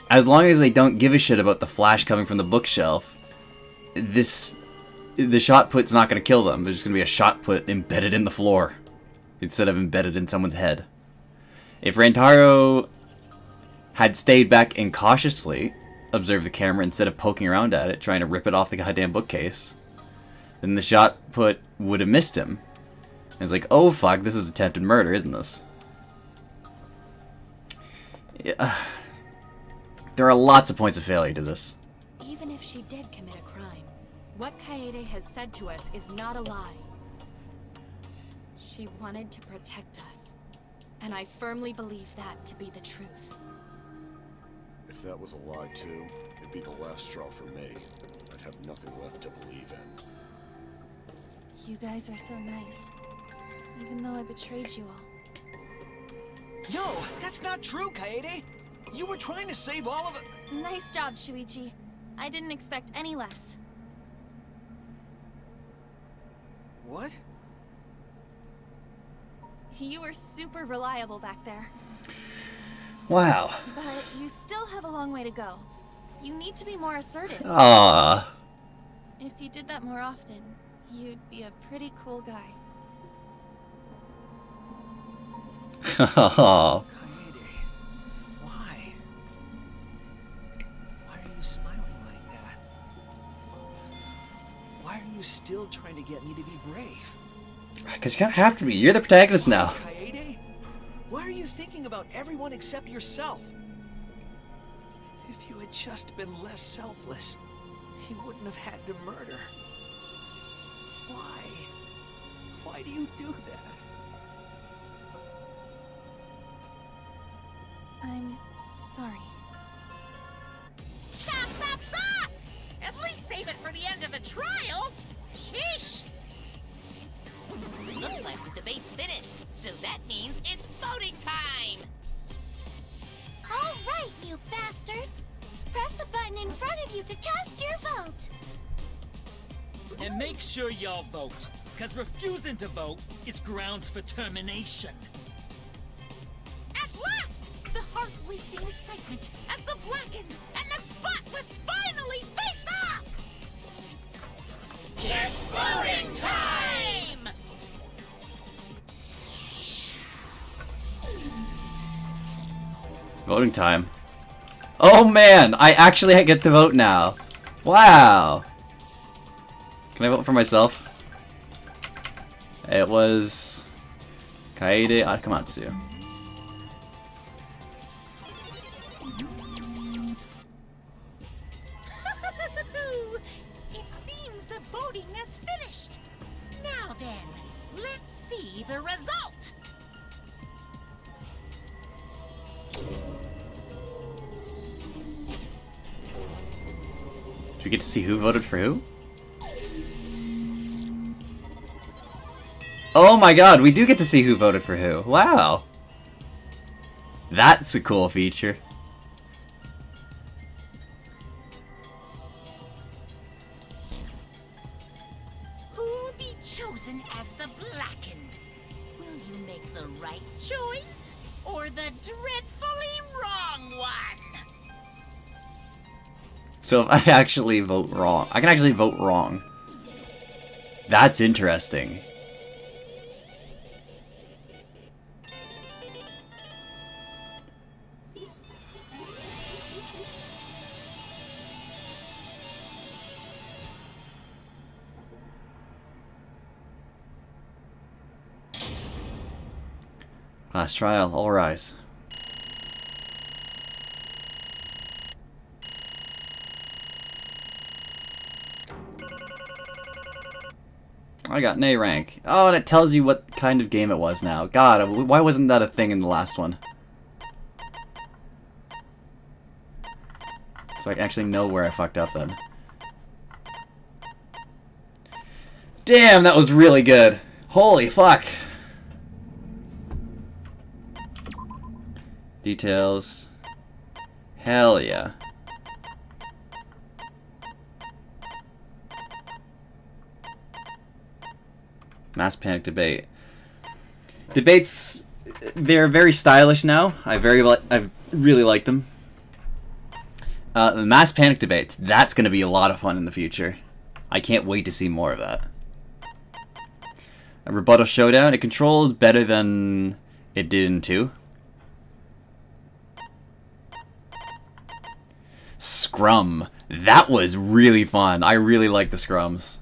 as long as they don't give a shit about the flash coming from the bookshelf, this the shot put's not going to kill them. There's just going to be a shot put embedded in the floor instead of embedded in someone's head. If Rantaro had stayed back and cautiously observed the camera instead of poking around at it, trying to rip it off the goddamn bookcase, then the shot put would have missed him. And it's like, oh fuck, this is attempted murder, isn't this? Yeah. There are lots of points of failure to this. Even if she did commit a crime, what Kaede has said to us is not a lie. She wanted to protect us, and I firmly believe that to be the truth. If that was a lie too, it'd be the last straw for me. I'd have nothing left to believe in. You guys are so nice, even though I betrayed you all. No, that's not true, Kaede. You were trying to save all of it. Nice job, Shuichi. I didn't expect any less. What? You were super reliable back there. Wow. But you still have a long way to go. You need to be more assertive. Ah. If you did that more often, you'd be a pretty cool guy. Oh. Why? Why are you smiling like that? Why are you still trying to get me to be brave? Because you don't have to be. You're the protagonist now. Kaede? Why are you thinking about everyone except yourself? If you had just been less selfless, you wouldn't have had to murder. Why? Why do you do that? I'm sorry. Stop, stop, stop! At least save it for the end of the trial! Sheesh! Looks like the debate's finished, so that means it's voting time! All right, you bastards! Press the button in front of you to cast your vote! And make sure y'all vote, because refusing to vote is grounds for termination. At last! The heart-racing excitement as the Blackened and the Spotless finally face off! It's voting time! Voting time. Oh man, I actually get to vote now. Wow. Can I vote for myself? It was Kaede Akamatsu. It seems the voting has finished. Now then, let's see the result. Do we get to see who voted for who? Oh my god, we do get to see who voted for who. Wow. That's a cool feature. Who'll be chosen as the Blackened? Will you make the right choice or the dreadfully wrong one? So if I actually vote wrong, I can actually vote wrong. That's interesting. Last trial, all rise. I got an A rank. Oh, and it tells you what kind of game it was now. God, why wasn't that a thing in the last one? So I can actually know where I fucked up then. Damn, that was really good. Holy fuck. Details. Hell yeah. Mass Panic debate. Debates, they're very stylish now. I really like them. The Mass Panic debates, that's going to be a lot of fun in the future. I can't wait to see more of that. A rebuttal showdown. It controls better than it did in 2. Scrum. That was really fun. I really like the scrums.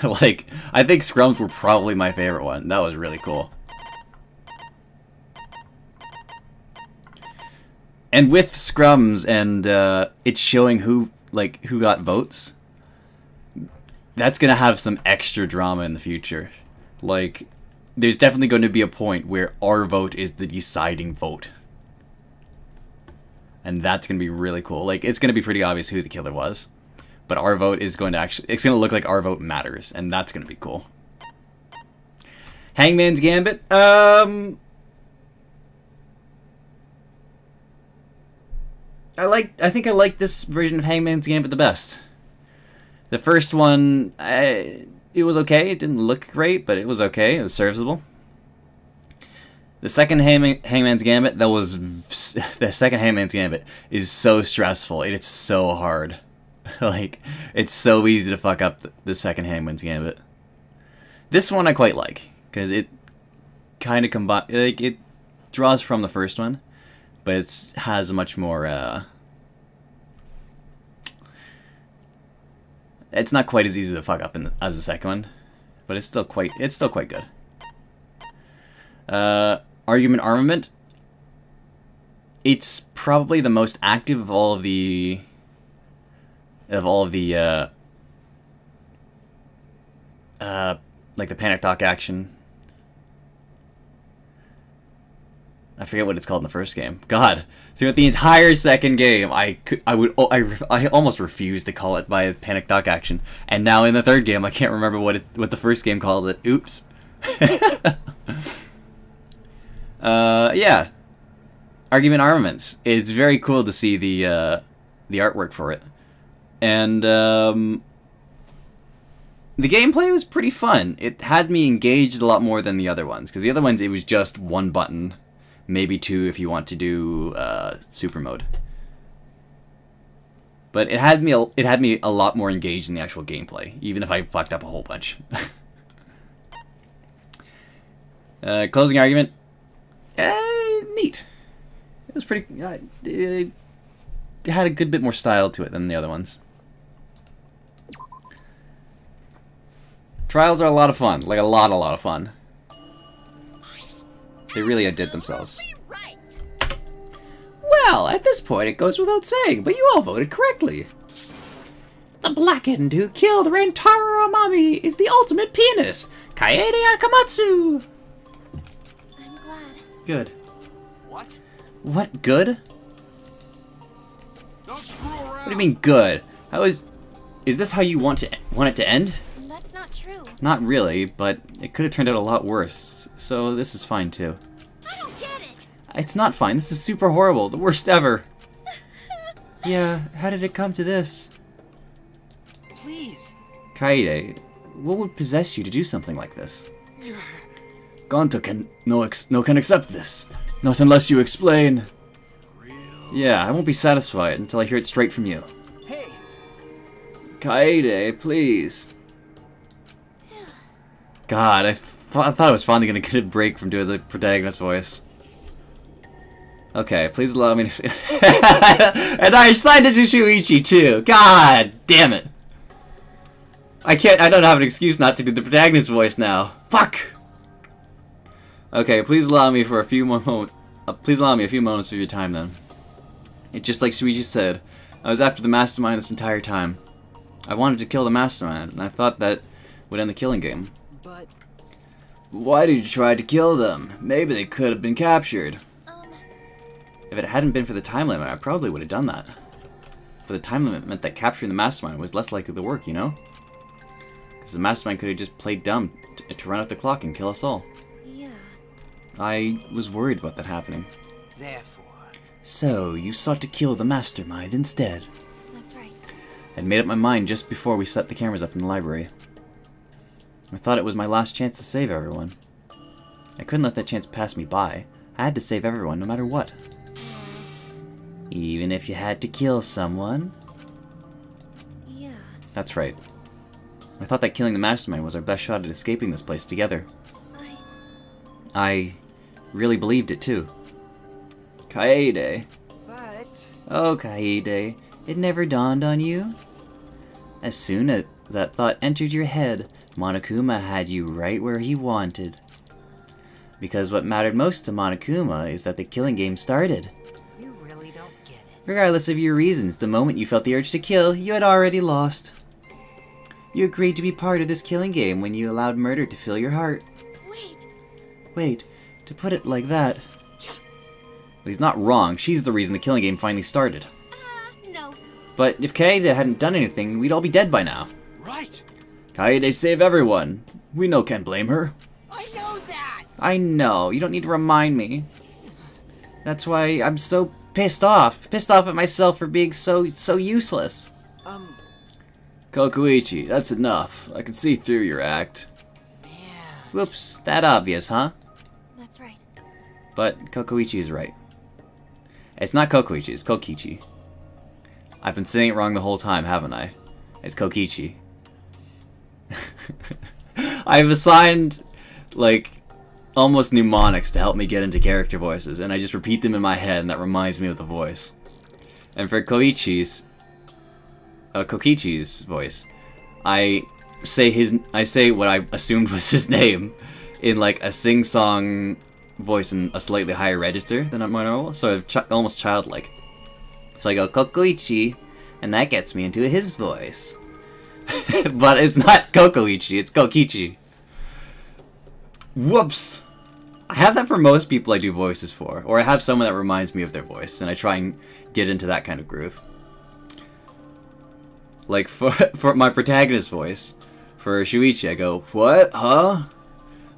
Like, I think scrums were probably my favorite one. That was really cool. And with scrums and it's showing who got votes, that's gonna have some extra drama in the future. Like, there's definitely going to be a point where our vote is the deciding vote. And that's going to be really cool. Like, it's going to be pretty obvious who the killer was. But our vote is going to actually... It's going to look like our vote matters. And that's going to be cool. Hangman's Gambit. I think I like this version of Hangman's Gambit the best. The first one, it was okay. It didn't look great, but it was okay. It was serviceable. The second Hangman's Gambit, the second Hangman's Gambit is so stressful. It's so hard. Like, it's so easy to fuck up the second Hangman's Gambit. This one I quite like, because it kind of it draws from the first one, but it has a much more, it's not quite as easy to fuck up as the second one, but it's still quite good. Argument Armament. It's probably the most active of all of the like the panic dock action. I forget what it's called in the first game. God, throughout the entire second game, I almost refused to call it by panic dock action, and now in the third game, I can't remember what the first game called it. Oops. Yeah. Argument Armaments. It's very cool to see the artwork for it, and the gameplay was pretty fun. It had me engaged a lot more than the other ones, because the other ones it was just one button. Maybe 2 if you want to do super mode. But it had me a lot more engaged in the actual gameplay, even if I fucked up a whole bunch. Closing argument. Neat. It was pretty. It had a good bit more style to it than the other ones. Trials are a lot of fun, like a lot of fun. They really outdid themselves. Well, at this point it goes without saying, but you all voted correctly. The blackened who killed Rentaro Amami is the ultimate pianist, Kaede Akamatsu! I'm glad. Good. What? What, good? Don't screw around. What do you mean, good? Is this how you want it to end? That's not true. Not really, but it could have turned out a lot worse, so this is fine too. I don't get it. It's not fine, this is super horrible, the worst ever. Yeah, how did it come to this? Please. Kaede, what would possess you to do something like this? Gonto can accept this. Not unless you explain. Yeah, I won't be satisfied until I hear it straight from you. Hey. Kaede, please. God, I thought I was finally gonna get a break from doing the protagonist voice. Okay, please allow me to... And I signed it to Shuichi too! God damn it! I don't have an excuse not to do the protagonist voice now. Fuck! Okay, please allow me for a few more moments. Please allow me a few moments of your time then. It's just like Shuichi said, I was after the mastermind this entire time. I wanted to kill the mastermind, and I thought that would end the killing game. But... Why did you try to kill them? Maybe they could have been captured. If it hadn't been for the time limit, I probably would have done that. But the time limit meant that capturing the mastermind was less likely to work, you know? Because the mastermind could have just played dumb to run out the clock and kill us all. Yeah. I was worried about that happening. Therefore... So, you sought to kill the mastermind instead. That's right. I'd made up my mind just before we set the cameras up in the library. I thought it was my last chance to save everyone. I couldn't let that chance pass me by. I had to save everyone no matter what. Even if you had to kill someone? Yeah. That's right. I thought that killing the mastermind was our best shot at escaping this place together. I really believed it too. Kaede. But... Oh, Kaede, it never dawned on you? As soon as that thought entered your head, Monokuma had you right where he wanted. Because what mattered most to Monokuma is that the killing game started. You really don't get it. Regardless of your reasons, the moment you felt the urge to kill, you had already lost. You agreed to be part of this killing game when you allowed murder to fill your heart. Wait, to put it like that... But he's not wrong, she's the reason the killing game finally started. No. But if Kaede hadn't done anything, we'd all be dead by now. Right. Kaede saved everyone. We can't blame her. I know that! I know, you don't need to remind me. That's why I'm so pissed off. Pissed off at myself for being so useless. Kokuichi, that's enough. I can see through your act. Whoops, that obvious, huh? That's right. But Kokuichi is right. It's not Kokuichi, it's Kokichi. I've been saying it wrong the whole time, haven't I? It's Kokichi. I've assigned, like, almost mnemonics to help me get into character voices, and I just repeat them in my head, and that reminds me of the voice. And for Kokichi's voice, I say what I assumed was his name in like a sing-song voice in a slightly higher register than my normal, so almost childlike. So I go Kokoichi, and that gets me into his voice. But it's not Kokoichi, it's Kokichi. Whoops! I have that for most people I do voices for, or I have someone that reminds me of their voice, and I try and get into that kind of groove. Like, for my protagonist voice, for Shuichi, I go, what? Huh?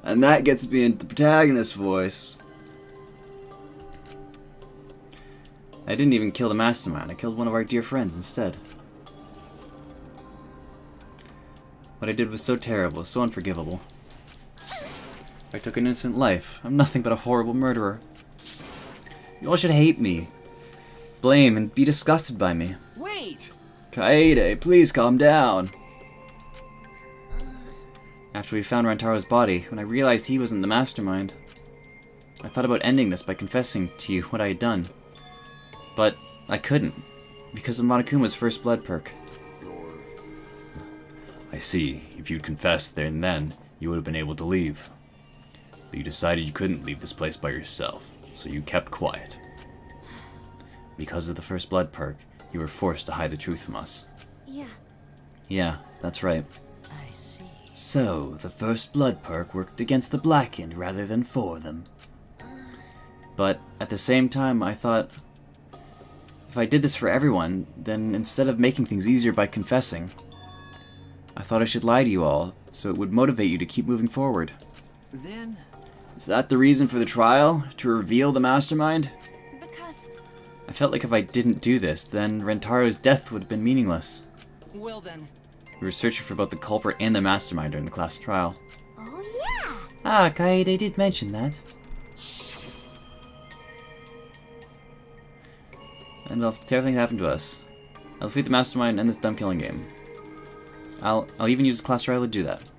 And that gets me into the protagonist voice. I didn't even kill the mastermind, I killed one of our dear friends instead. What I did was so terrible, so unforgivable. I took an innocent life. I'm nothing but a horrible murderer. You all should hate me, blame, and be disgusted by me. Wait! Kaede, please calm down. After we found Rantaro's body, when I realized he wasn't the mastermind, I thought about ending this by confessing to you what I had done. But I couldn't, because of Monokuma's first blood perk. I see. If you'd confessed there and then, you would have been able to leave. But you decided you couldn't leave this place by yourself, so you kept quiet. Because of the first blood perk, you were forced to hide the truth from us. Yeah. Yeah, that's right. I see. So, the first blood perk worked against the Blackened rather than for them. But at the same time, I thought, if I did this for everyone, then instead of making things easier by confessing, I thought I should lie to you all, so it would motivate you to keep moving forward. Then... Is that the reason for the trial? To reveal the mastermind? Because... I felt like if I didn't do this, then Rentaro's death would have been meaningless. Well then... We were searching for both the culprit and the mastermind during the class trial. Oh yeah! Ah, Kaede did mention that. And if everything happened to us, I'll defeat the mastermind and end this dumb killing game. I'll even use the class trial to do that.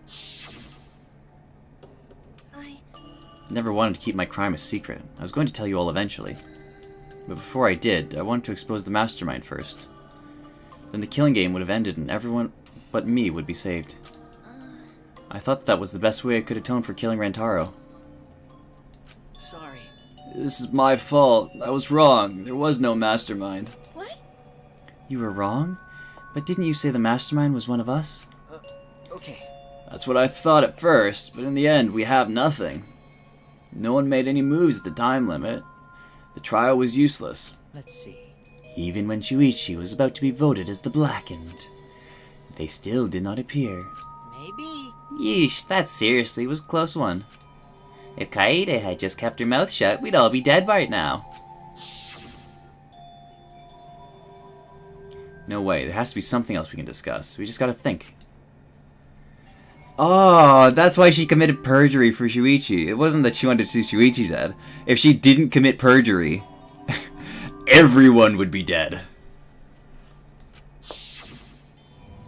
I Never wanted to keep my crime a secret. I was going to tell you all eventually. But before I did, I wanted to expose the mastermind first. Then the killing game would have ended and everyone but me would be saved. I thought that was the best way I could atone for killing Rantaro. Sorry. This is my fault. I was wrong. There was no mastermind. What? You were wrong? But didn't you say the mastermind was one of us? Okay. That's what I thought at first, but in the end we have nothing. No one made any moves at the time limit. The trial was useless. Let's see. Even when Shuichi was about to be voted as the Blackened, they still did not appear. Maybe. Yeesh, that seriously was a close one. If Kaede had just kept her mouth shut, we'd all be dead right now. No way, there has to be something else we can discuss. We just gotta think. Oh, that's why she committed perjury for Shuichi. It wasn't that she wanted to see Shuichi dead. If she didn't commit perjury, everyone would be dead.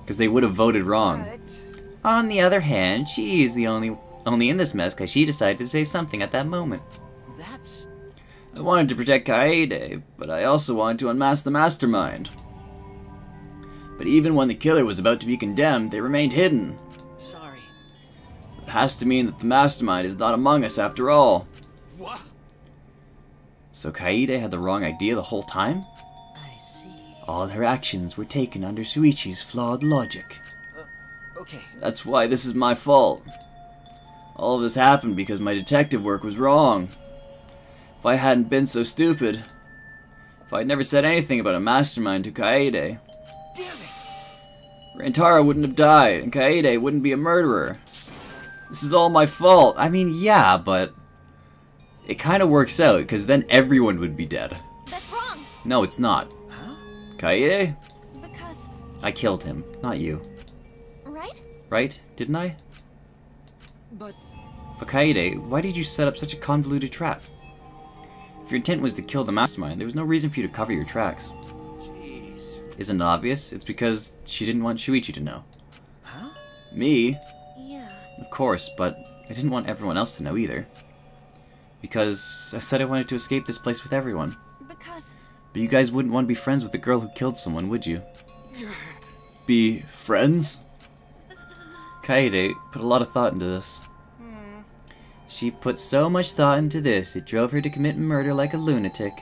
Because they would have voted wrong. But On the other hand, she's the only in this mess because she decided to say something at that moment. That's... I wanted to protect Kaede, but I also wanted to unmask the mastermind. But even when the killer was about to be condemned, they remained hidden. Sorry. It has to mean that the mastermind is not among us after all. What? So Kaede had the wrong idea the whole time? I see. All her actions were taken under Shuichi's flawed logic. Okay. That's why this is my fault. All of this happened because my detective work was wrong. If I hadn't been so stupid, if I'd never said anything about a mastermind to Kaede, Damn it! Rantaro wouldn't have died, and Kaede wouldn't be a murderer. This is all my fault. I mean, yeah, but it kind of works out, because then everyone would be dead. That's wrong. No, it's not. Huh? Kaede? Because, I killed him, not you. right? Right? Didn't I? But... But Kaede, why did you set up such a convoluted trap? If your intent was to kill the mastermind, there was no reason for you to cover your tracks. Jeez. Isn't it obvious? It's because she didn't want Shuichi to know. Huh? Me? Yeah. Of course, but I didn't want everyone else to know either. Because I said I wanted to escape this place with everyone. Because... But you guys wouldn't want to be friends with the girl who killed someone, would you? Be friends? Kaede put a lot of thought into this. She put so much thought into this, it drove her to commit murder like a lunatic.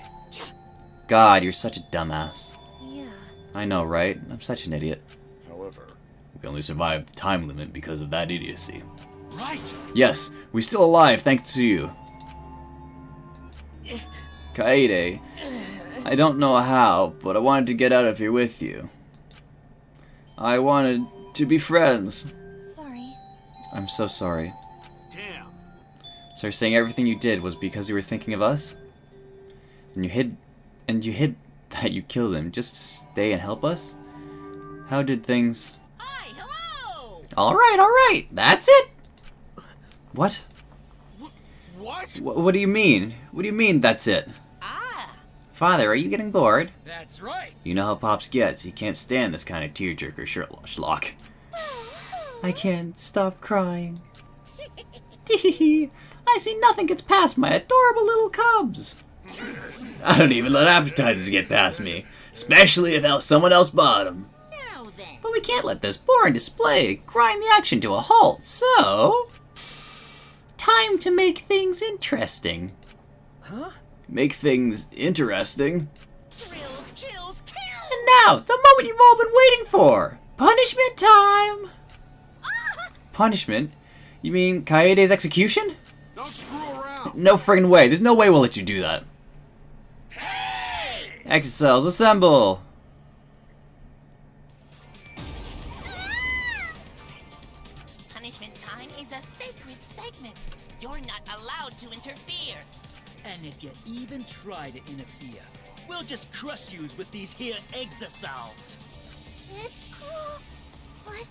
God, you're such a dumbass. Yeah. I know, right? I'm such an idiot. However, We only survived the time limit because of that idiocy. Right! Yes, we're still alive thanks to you. Kaede, I don't know how, but I wanted to get out of here with you. I wanted to be friends. Sorry. I'm so sorry. Damn. So you're saying everything you did was because you were thinking of us? And you hid that you killed him just to stay and help us? How did things... Hi, hello! Alright, that's it! What? What? What do you mean? What do you mean, that's it? Ah, Father, are you getting bored? That's right. You know how Pops gets. He can't stand this kind of tearjerker schlock. I can't stop crying. I see nothing gets past my adorable little cubs. I don't even let appetizers get past me, especially if someone else bought them. now then. But we can't let this boring display grind the action to a halt, so... Time to make things interesting. Huh? Make things interesting? Thrills, chills, kills! And now, the moment you've all been waiting for! Punishment time! Punishment? You mean Kaede's execution? Don't screw around! No friggin' way. There's no way we'll let you do that. Hey! Exocells, assemble! Punishment time is a sacred segment. You're not allowed to interfere. And if you even try to interfere, we'll just crush you with these here exocells. It's cool, but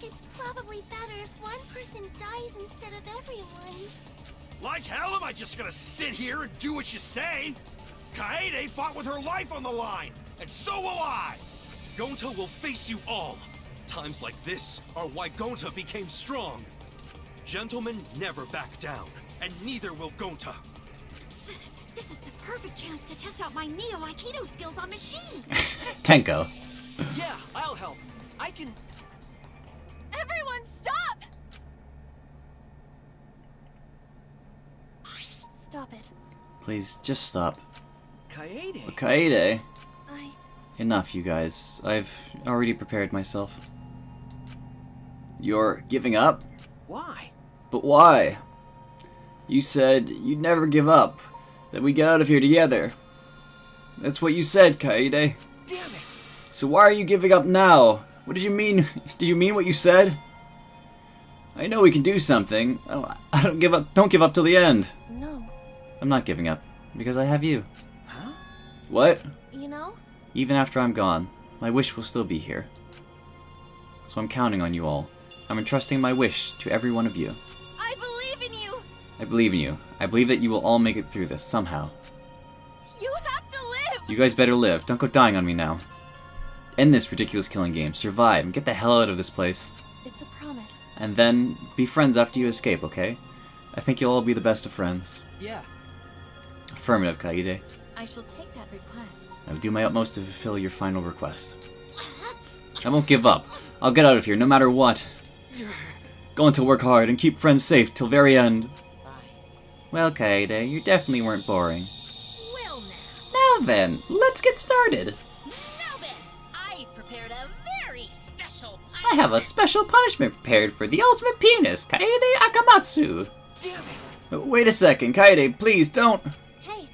it's probably better if one person dies instead of everyone. Like hell am I just gonna sit here and do what you say? Kaede fought with her life on the line, and so will I! Gonta will face you all. Times like this are why Gonta became strong. Gentlemen never back down, and neither will Gonta. This is the perfect chance to test out my Neo Aikido skills on machine. Tenko. Yeah, I'll help. I can... Everyone, stop! Stop it. Please, just stop. Kaede. Kaede. I... Enough, you guys. I've already prepared myself. You're giving up? Why? But why? You said you'd never give up. That we get out of here together. That's what you said, Kaede. Damn it! So why are you giving up now? What did you mean? Did you mean what you said? I know we can do something. I don't give up. Don't give up till the end. No. I'm not giving up because I have you. Huh? What? You know? Even after I'm gone, my wish will still be here. So I'm counting on you all. I'm entrusting my wish to every one of you. I believe in you! I believe in you. I believe that you will all make it through this somehow. You have to live! You guys better live. Don't go dying on me now. End this ridiculous killing game. Survive and get the hell out of this place. It's a promise. promise. And then be friends after you escape, okay? I think you'll all be the best of friends. Yeah. Affirmative, Kaede. I shall take that request. I'll do my utmost to fulfill your final request. I won't give up. I'll get out of here no matter what. Going to work hard and keep friends safe till very end. Well, Kaede, you definitely weren't boring. Well now. Now then, let's get started. Now then, I've prepared a very special I have a special punishment prepared for the ultimate pianist, Kaede Akamatsu. Damn it! Wait a second, Kaede, please don't. Hey.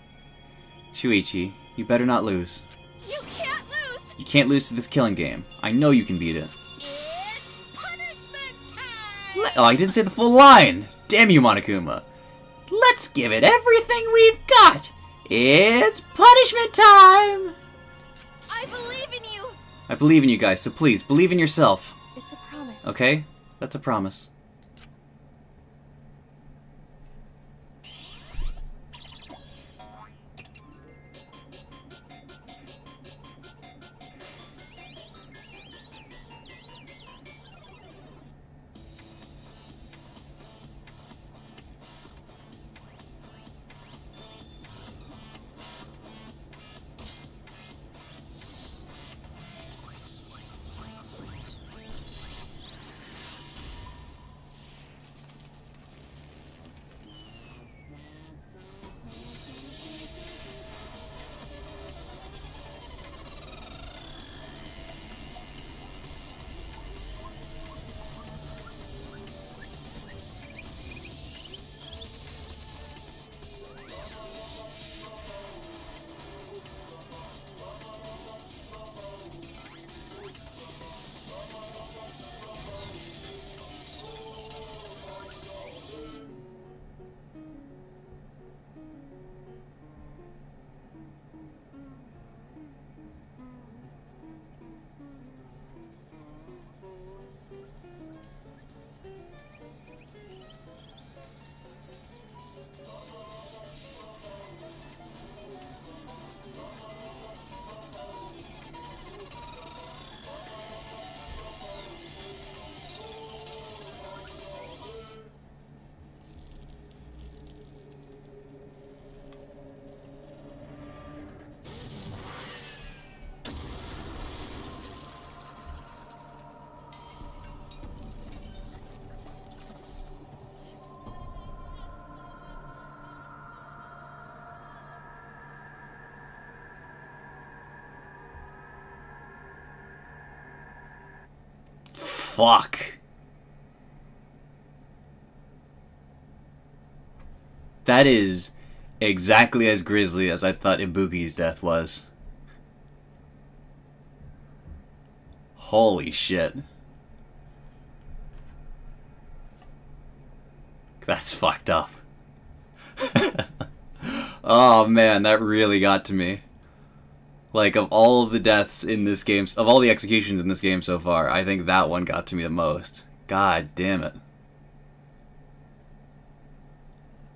Shuichi, you better not lose. You can't lose! You can't lose to this killing game. I know you can beat it. It's punishment time! Oh, I didn't say the full line! Damn you, Monokuma. Let's give it everything we've got! It's punishment time! I believe in you! I believe in you guys, so please, believe in yourself. It's a promise. Okay? That's a promise. Fuck. That is exactly as grisly as I thought Ibuki's death was. Holy shit. That's fucked up. Oh man, that really got to me. Like, of all of the deaths in this game, of all the executions in this game so far, I think that one got to me the most. God damn it.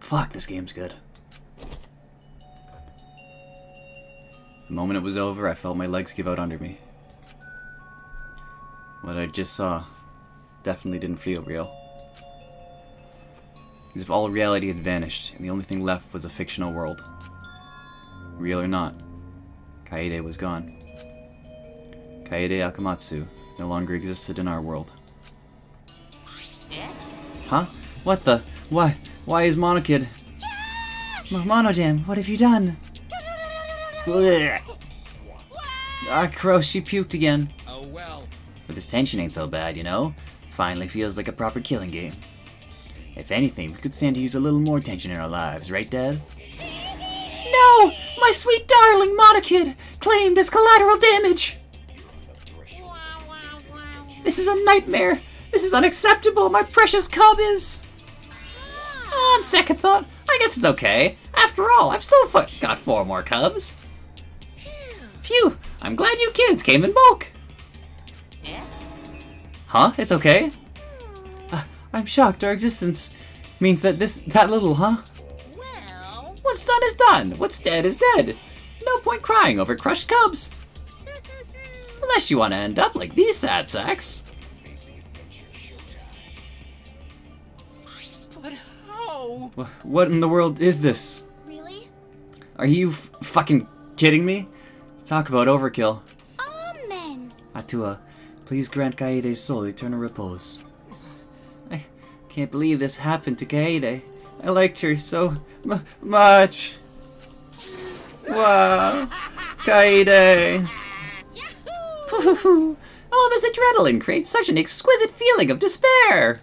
Fuck, this game's good. The moment it was over, I felt my legs give out under me. What I just saw definitely didn't feel real. As if all reality had vanished, and the only thing left was a fictional world. Real or not, Kaede was gone. Kaede Akamatsu no longer existed in our world. Huh? What the? Why? Why is Monokid? Monodam, what have you done? Ah, gross, she puked again. Oh well. But this tension ain't so bad, you know? Finally feels like a proper killing game. If anything, we could stand to use a little more tension in our lives, right, Dad? No! My sweet darling Monokid! Claimed as collateral damage! This is a nightmare! This is unacceptable! My precious cub is... On second thought, I guess it's okay. After all, I've still got 4 more cubs. Phew! I'm glad you kids came in bulk! Huh? It's okay? I'm shocked our existence means that that little, huh? Well... What's done is done. What's dead is dead. No point crying over crushed cubs. Unless you want to end up like these sad sacks. know. What in the world is this? Really? Are you fucking kidding me? Talk about overkill. Amen. Atua, please grant Kaede's soul eternal repose. I can't believe this happened to Kaede. I liked her so much. Wow. Kaede. Oh, this adrenaline creates such an exquisite feeling of despair.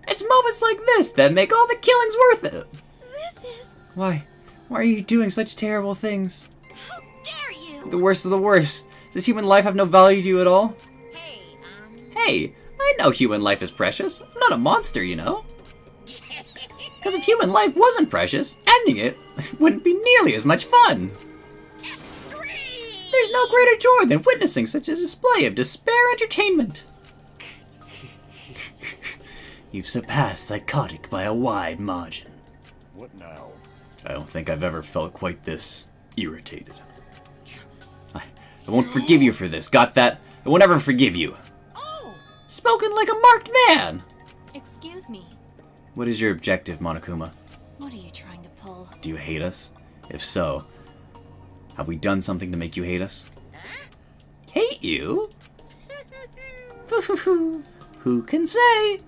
It's moments like this that make all the killings worth it. This is... Why are you doing such terrible things? How dare you! The worst of the worst. Does human life have no value to you at all? Hey, I know human life is precious. I'm not a monster, you know. Because if human life wasn't precious, ending it wouldn't be nearly as much fun. There's no greater joy than witnessing such a display of despair entertainment. You've surpassed psychotic by a wide margin. What now? I don't think I've ever felt quite this irritated. I won't forgive you for this, got that? I won't ever forgive you. Spoken like a marked man! Excuse me. What is your objective, Monokuma? What are you trying to pull? Do you hate us? If so, have we done something to make you hate us? Hate you? Who can say?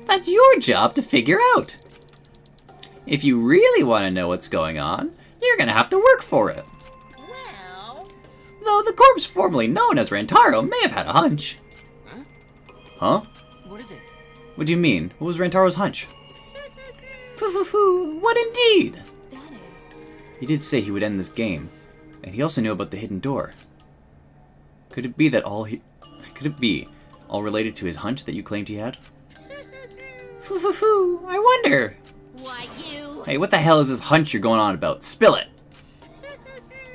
That's your job to figure out. If you really want to know what's going on, you're gonna have to work for it. Though the corpse formerly known as Rantaro may have had a hunch. Huh? What is it? What do you mean? What was Rantaro's hunch? What indeed? That is... He did say he would end this game, and he also knew about the hidden door. Could it be that Could it be all related to his hunch that you claimed he had? I wonder. Why, you... Hey, what the hell is this hunch you're going on about? Spill it.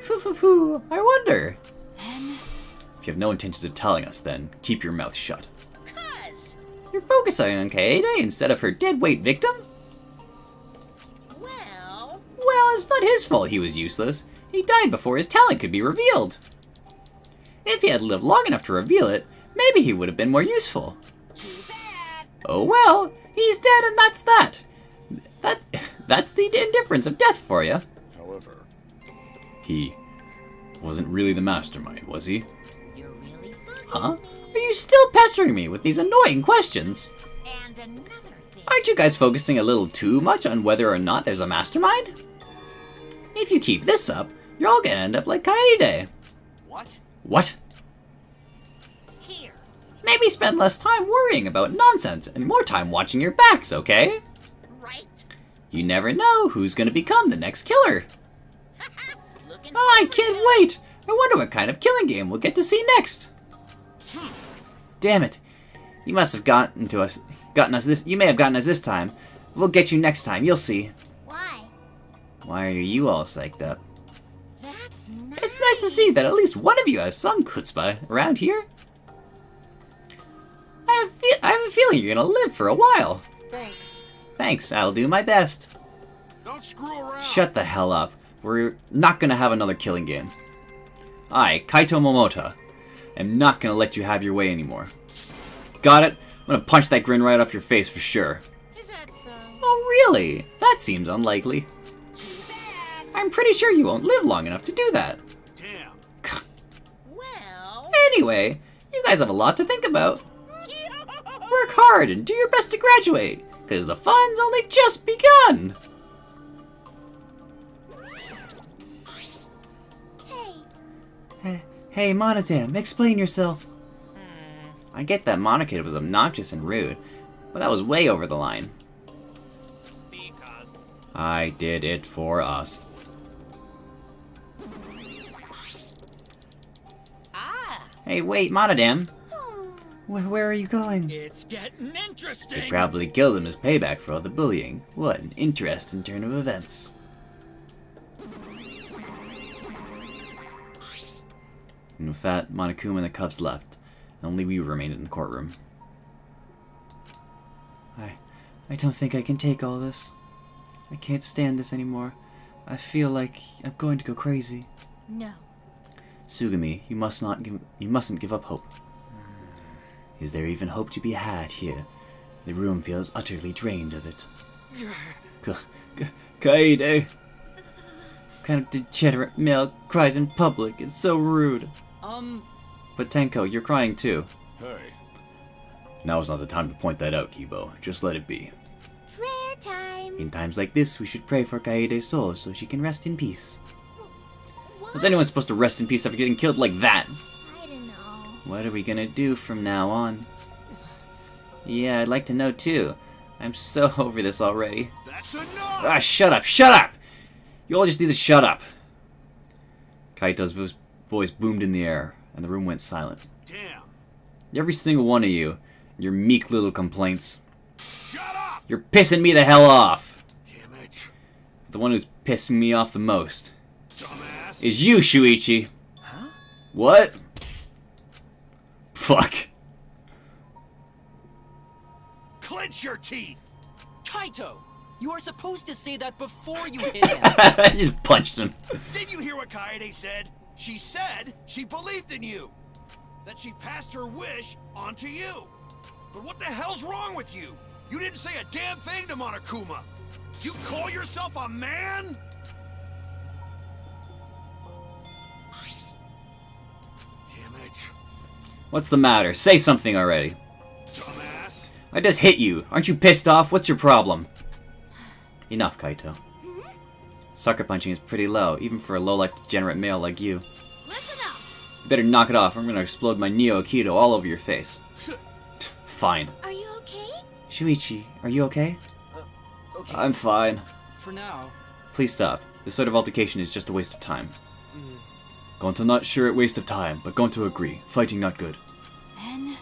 I wonder. Then... If you have no intentions of telling us, then keep your mouth shut. You're focusing on Kaede instead of her deadweight victim? Well, it's not his fault he was useless. He died before his talent could be revealed. If he had lived long enough to reveal it, maybe he would have been more useful. Oh well, he's dead and that's that. That's the indifference of death for you. However, he wasn't really the mastermind, was he? Huh? Are you still pestering me with these annoying questions? Aren't you guys focusing a little too much on whether or not there's a mastermind? If you keep this up, you're all gonna end up like Kaede. What? Maybe spend less time worrying about nonsense and more time watching your backs, okay? You never know who's gonna become the next killer. Oh, I can't wait! I wonder what kind of killing game we'll get to see next. Damn it! You must have gotten us this. You may have gotten us this time. We'll get you next time. You'll see. Why? Why are you all psyched up? It's nice to see that at least one of you has some chutzpah around here. I have a feeling you're gonna live for a while. Thanks. I'll do my best. Don't screw around. Shut the hell up. We're not gonna have another killing game. I, Kaito Momota, am not gonna let you have your way anymore. Got it? I'm gonna punch that grin right off your face for sure. Is that so? Oh really? That seems unlikely. I'm pretty sure you won't live long enough to do that. Damn. Anyway, you guys have a lot to think about. Work hard and do your best to graduate, because the fun's only just begun. Hey, Monodam, explain yourself. I get that Monokid was obnoxious and rude, but that was way over the line. I did it for us. Hey, wait, Monodam. Where are you going? It's getting interesting. You probably killed him as payback for all the bullying. What an interesting turn of events. And with that, Monokuma and the Cubs left, and only we remained in the courtroom. I don't think I can take all this. I can't stand this anymore. I feel like I'm going to go crazy. No. Sugami, you mustn't give up hope. Is there even hope to be had here? The room feels utterly drained of it. Kaede! What kind of degenerate male cries in public? It's so rude. But Tenko, you're crying too. Hey. Now's not the time to point that out, Kibo. Just let it be. Prayer time. In times like this, we should pray for Kaede's soul so she can rest in peace. Was anyone supposed to rest in peace after getting killed like that? I don't know. What are we gonna do from now on? Yeah, I'd like to know too. I'm so over this already. That's enough! Ah, shut up! Shut up! You all just need to shut up. Kaito's voice boomed in the air, and the room went silent. Damn. Every single one of you, your meek little complaints. Shut up! You're pissing me the hell off! Damn it. The one who's pissing me off the most Dumbass. is you, Shuichi. Huh? What? Fuck. Clench your teeth! Kaito! You are supposed to say that before you hit him. I just punched him. Did you hear what Kaede said? She said she believed in you. That she passed her wish on to you. But what the hell's wrong with you? You didn't say a damn thing to Monokuma. You call yourself a man? Damn it. What's the matter? Say something already. Dumbass. I just hit you. Aren't you pissed off? What's your problem? Enough, Kaito. Sucker punching is pretty low, even for a low-life degenerate male like you. Listen up. You better knock it off, or I'm gonna explode my Neo Aikido all over your face. Fine. Are you okay? Shuichi, are you okay? Okay. I'm fine. For now. Please stop. This sort of altercation is just a waste of time. Going to not sure it waste of time, but going to agree. Fighting not good. Then...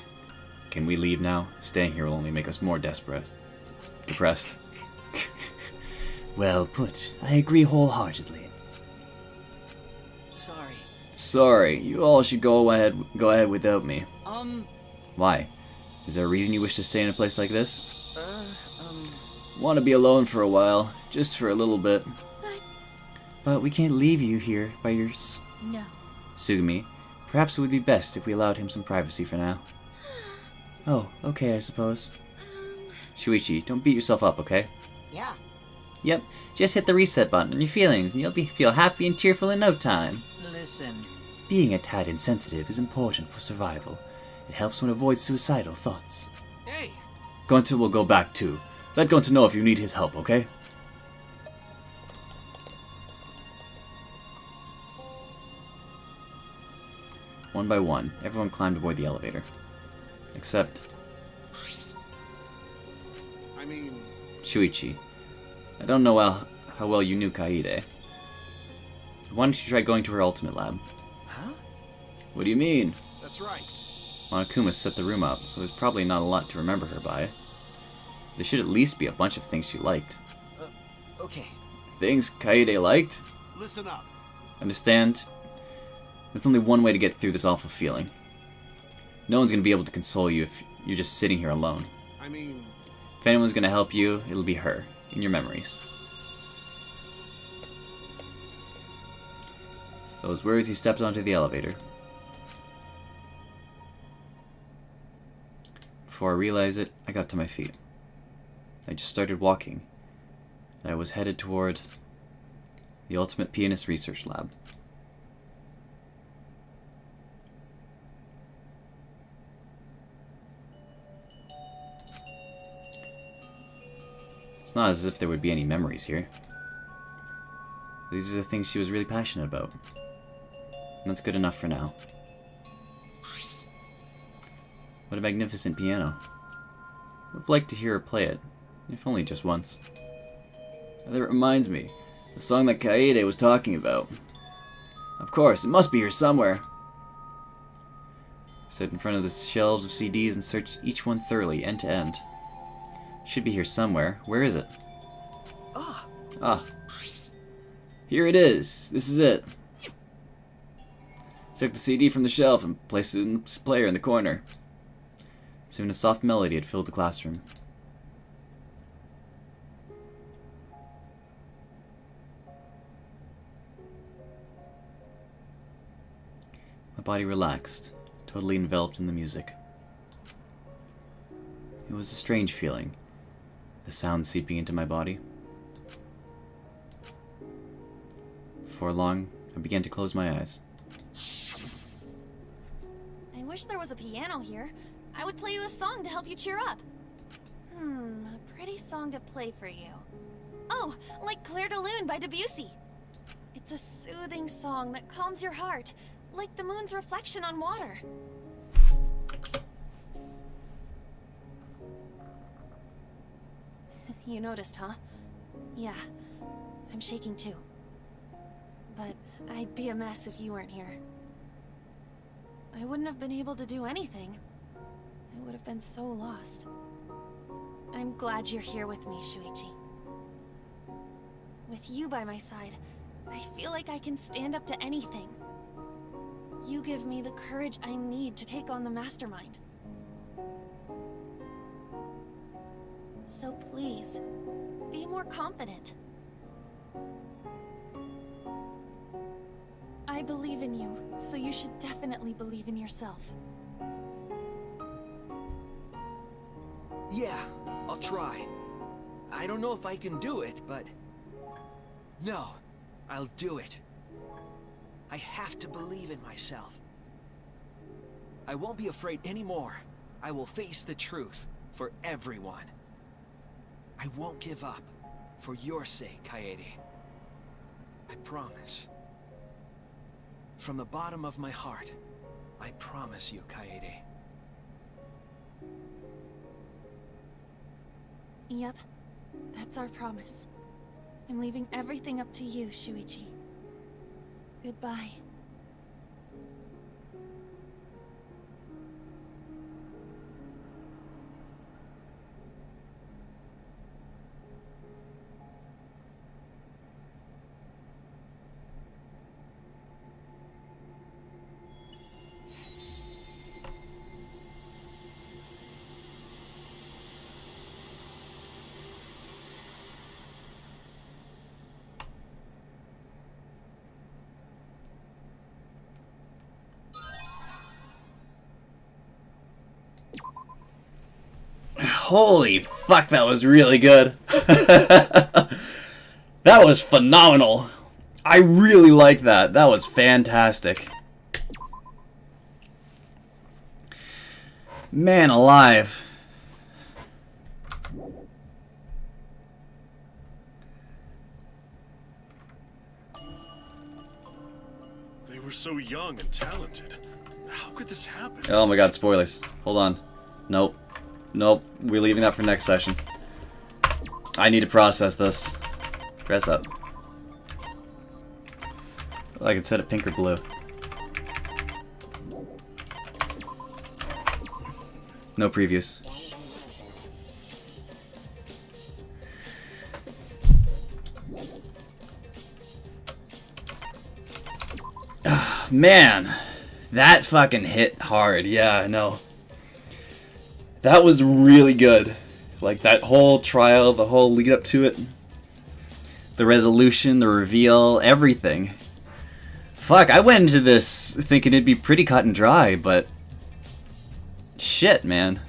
Can we leave now? Staying here will only make us more desperate. Depressed. Well put. I agree wholeheartedly. Sorry. Sorry, you all should go ahead without me. Why? Is there a reason you wish to stay in a place like this? Want to be alone for a while, just for a little bit. But we can't leave you here by your No. Sugumi, perhaps it would be best if we allowed him some privacy for now. Oh, okay, I suppose. Shuichi, don't beat yourself up, okay? Yeah. Yep, just hit the reset button on your feelings and you'll feel happy and cheerful in no time. Listen. Being a tad insensitive is important for survival. It helps one avoid suicidal thoughts. Hey! Gonta will go back too. Let Gonta know if you need his help, okay? One by one, everyone climbed aboard the elevator. Except... I mean... Shuichi. I don't know how well you knew Kaede. Why don't you try going to her ultimate lab? Huh? What do you mean? That's right. Monokuma set the room up, so there's probably not a lot to remember her by. There should at least be a bunch of things she liked. Okay. Things Kaede liked? Listen up. Understand? There's only one way to get through this awful feeling. No one's gonna be able to console you if you're just sitting here alone. I mean... If anyone's gonna help you, it'll be her, in your memories. Those words, he stepped onto the elevator. Before I realized it, I got to my feet. I just started walking, and I was headed toward the Ultimate Pianist Research Lab. It's not as if there would be any memories here. These are the things she was really passionate about. And that's good enough for now. What a magnificent piano. I would like to hear her play it, if only just once. And that reminds me, the song that Kaede was talking about. Of course, it must be here somewhere. I stood in front of the shelves of CDs and searched each one thoroughly, end to end. Should be here somewhere. Where is it? Ah. Here it is. This is it. Took the CD from the shelf and placed it in the player in the corner. Soon a soft melody had filled the classroom. My body relaxed, totally enveloped in the music. It was a strange feeling. The sound seeping into my body. Before long, I began to close my eyes. I wish there was a piano here. I would play you a song to help you cheer up. A pretty song to play for you. Oh, like Clair de Lune by Debussy. It's a soothing song that calms your heart, like the moon's reflection on water. You noticed, huh? Yeah, I'm shaking too. But I'd be a mess if you weren't here. I wouldn't have been able to do anything. I would have been so lost. I'm glad you're here with me, Shuichi. With you by my side, I feel like I can stand up to anything. You give me the courage I need to take on the Mastermind. So please, be more confident. I believe in you, so you should definitely believe in yourself. Yeah, I'll try. I don't know if I can do it, but... No, I'll do it. I have to believe in myself. I won't be afraid anymore. I will face the truth for everyone. I won't give up. For your sake, Kaede. I promise. From the bottom of my heart, I promise you, Kaede. Yep, that's our promise. I'm leaving everything up to you, Shuichi. Goodbye. Holy fuck, that was really good. That was phenomenal. I really like that. That was fantastic. Man alive. They were so young and talented. How could this happen? Oh my god, spoilers. Hold on. Nope. Nope. We're leaving that for next session. I need to process this. Dress up. I could set it pink or blue. No previews. Man, that fucking hit hard. Yeah, I know. That was really good. Like, that whole trial, the whole lead up to it. The resolution, the reveal, everything. Fuck, I went into this thinking it'd be pretty cut and dry, but... shit, man.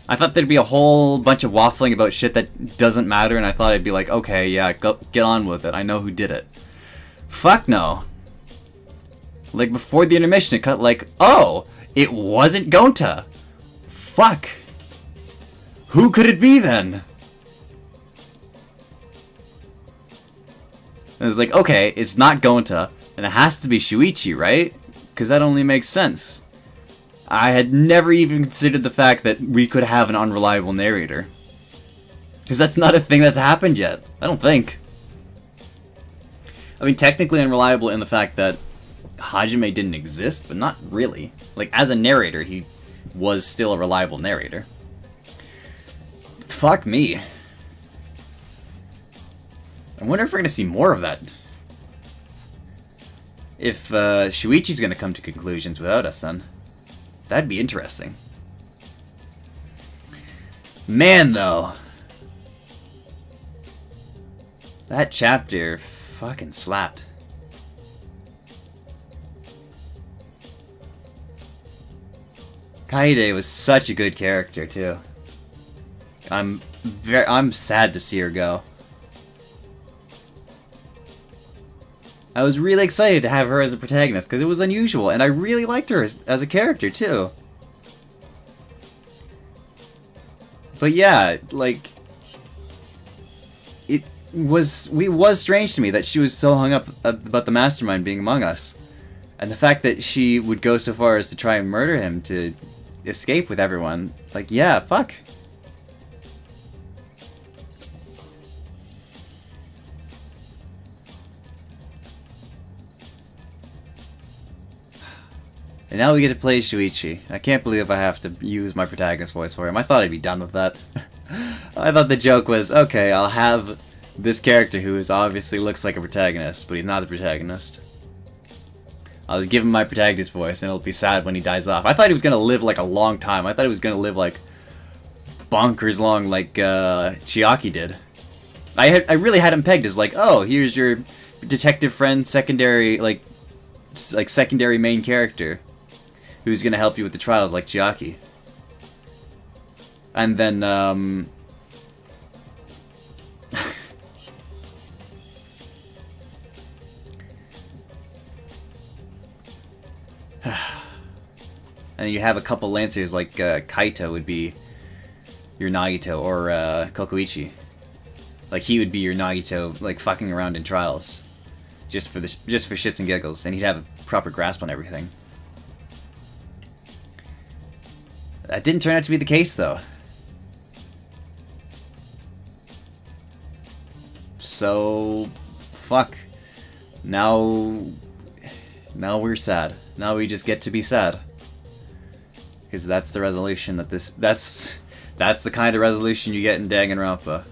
I thought there'd be a whole bunch of waffling about shit that doesn't matter, and I thought I'd be like, okay, yeah, go, get on with it. I know who did it. Fuck no. Like, before the intermission, it cut like, oh, it wasn't Gonta. Fuck. Who could it be then? And it's like, okay, it's not Gonta, and it has to be Shuichi, right? Because that only makes sense. I had never even considered the fact that we could have an unreliable narrator. Because that's not a thing that's happened yet. I don't think. I mean, technically unreliable in the fact that Hajime didn't exist, but not really. Like, as a narrator, he was still a reliable narrator. Fuck me. I wonder if we're gonna see more of that. If Shuichi's gonna come to conclusions without us, then. That'd be interesting. Man, though. That chapter fucking slapped. Kaede was such a good character too. I'm sad to see her go. I was really excited to have her as a protagonist because it was unusual, and I really liked her as a character too. But yeah, like, it was strange to me that she was so hung up about the mastermind being among us. And the fact that she would go so far as to try and murder him to escape with everyone. Like, yeah, fuck. And now we get to play Shuichi. I can't believe I have to use my protagonist voice for him. I thought I'd be done with that. I thought the joke was, okay, I'll have this character who obviously looks like a protagonist, but he's not the protagonist. I'll just give him my protagonist voice, and it'll be sad when he dies off. I thought he was gonna live like a long time. I thought he was gonna live like bonkers long, like Chiaki did. I really had him pegged as like, oh, here's your detective friend, secondary secondary main character, who's gonna help you with the trials like Chiaki. And then and you have a couple Lancers like Kaito would be your Nagito, or Kokoichi. Like, he would be your Nagito, like, fucking around in trials. Just for shits and giggles, and he'd have a proper grasp on everything. That didn't turn out to be the case, though. So, fuck. Now we're sad. Now we just get to be sad. Because that's the resolution that that's the kind of resolution you get in Danganronpa.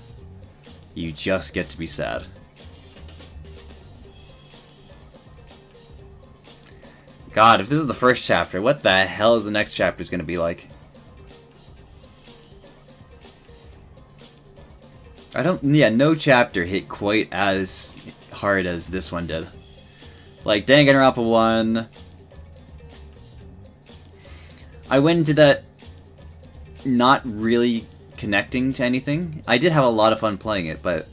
You just get to be sad. God, if this is the first chapter, what the hell is the next chapter going to be like? No chapter hit quite as hard as this one did. Like, Danganronpa 1, I went into that not really connecting to anything. I did have a lot of fun playing it, but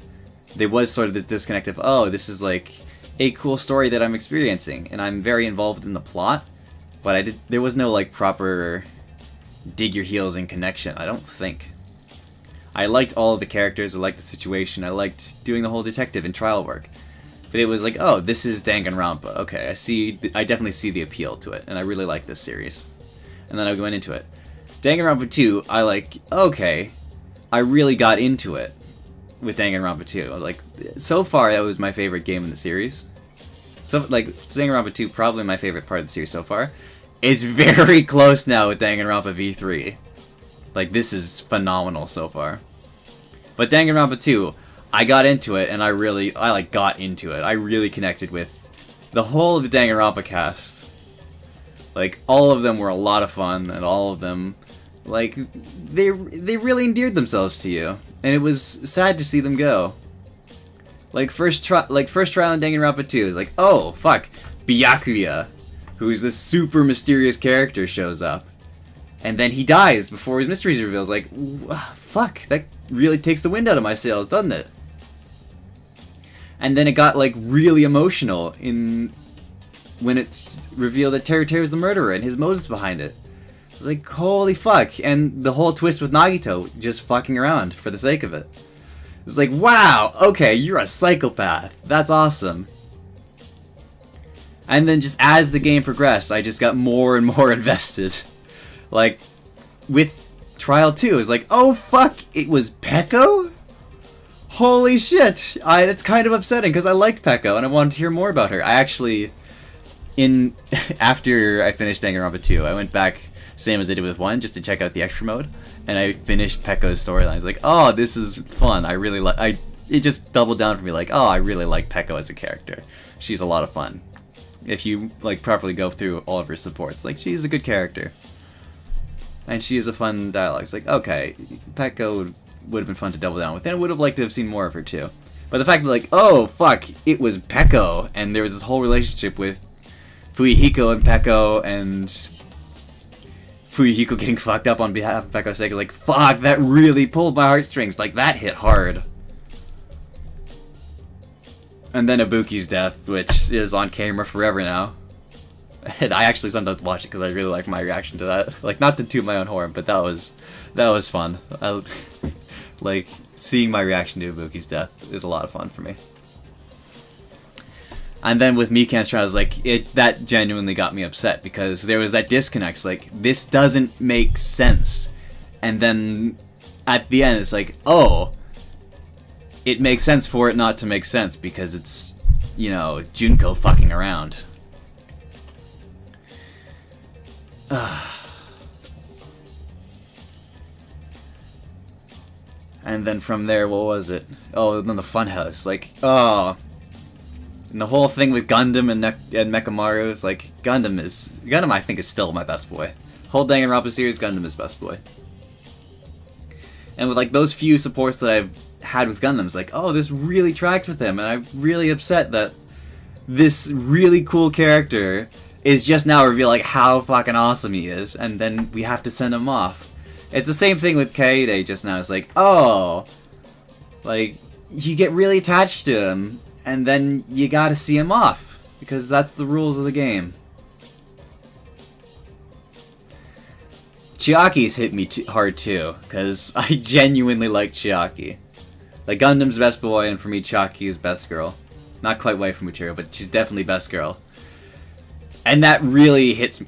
there was sort of this disconnect of, oh, this is like a cool story that I'm experiencing, and I'm very involved in the plot, but there was no like proper dig your heels in connection, I don't think. I liked all of the characters, I liked the situation, I liked doing the whole detective and trial work. But it was like, oh, this is Danganronpa. Okay, I definitely see the appeal to it, and I really like this series. And then I went into it. Danganronpa 2, okay, I really got into it with Danganronpa 2. Like, so far, that was my favorite game in the series. So, like, Danganronpa 2, probably my favorite part of the series so far. It's very close now with Danganronpa V3. Like, this is phenomenal so far. But Danganronpa 2, I got into it, and I got into it. I really connected with the whole of the Danganronpa cast. Like, all of them were a lot of fun, and all of them, like, they really endeared themselves to you. And it was sad to see them go. Like, first trial in Danganronpa 2 is like, oh, fuck, Byakuya, who's this super mysterious character, shows up. And then he dies before his mysteries reveals. Like, fuck, that really takes the wind out of my sails, doesn't it? And then it got, like, really emotional when it's revealed that Teru Teru's the murderer and his motives behind it. It was like, holy fuck. And the whole twist with Nagito just fucking around for the sake of it. It's like, wow, okay, you're a psychopath. That's awesome. And then just as the game progressed, I just got more and more invested. Like, with Trial 2, it's like, oh fuck, it was Peko? Holy shit! It's kind of upsetting, because I liked Peko, and I wanted to hear more about her. I actually, after I finished Danganronpa 2, I went back, same as I did with 1, just to check out the extra mode, and I finished Peko's storyline. It's like, oh, this is fun. I really like, it just doubled down for me, like, oh, I really like Peko as a character. She's a lot of fun. If you, like, properly go through all of her supports, like, she's a good character. And she has a fun dialogue. It's like, okay, Peko would have been fun to double down with, and I would have liked to have seen more of her too. But the fact that, like, oh fuck, it was Peko, and there was this whole relationship with Fuyuhiko and Peko, and Fuyuhiko getting fucked up on behalf of Peko Sega, like, fuck, that really pulled my heartstrings. Like, that hit hard. And then Ibuki's death, which is on camera forever now. And I actually sometimes watch it because I really like my reaction to that. Like, not to toot my own horn, but that was fun. Like, seeing my reaction to Ibuki's death is a lot of fun for me. And then with Mikan's trial, I was like, that genuinely got me upset because there was that disconnect. It's like, this doesn't make sense. And then at the end, it's like, oh, it makes sense for it not to make sense because it's, you know, Junko fucking around. And then from there, what was it? Oh, then the Funhouse. Like, oh. And the whole thing with Gundam and Mechamaru is like, Gundam I think is still my best boy. Whole Danganronpa series, Gundam is best boy. And with like those few supports that I've had with Gundam, it's like, oh, this really tracks with him, and I'm really upset that this really cool character is just now revealing how fucking awesome he is, and then we have to send him off. It's the same thing with Kaede just now. It's like, oh, like, you get really attached to him, and then you gotta see him off, because that's the rules of the game. Chiaki's hit me hard too, because I genuinely like Chiaki. Like, Gundam's best boy, and for me, Chiaki is best girl. Not quite waifu material, but she's definitely best girl. And that really hits me.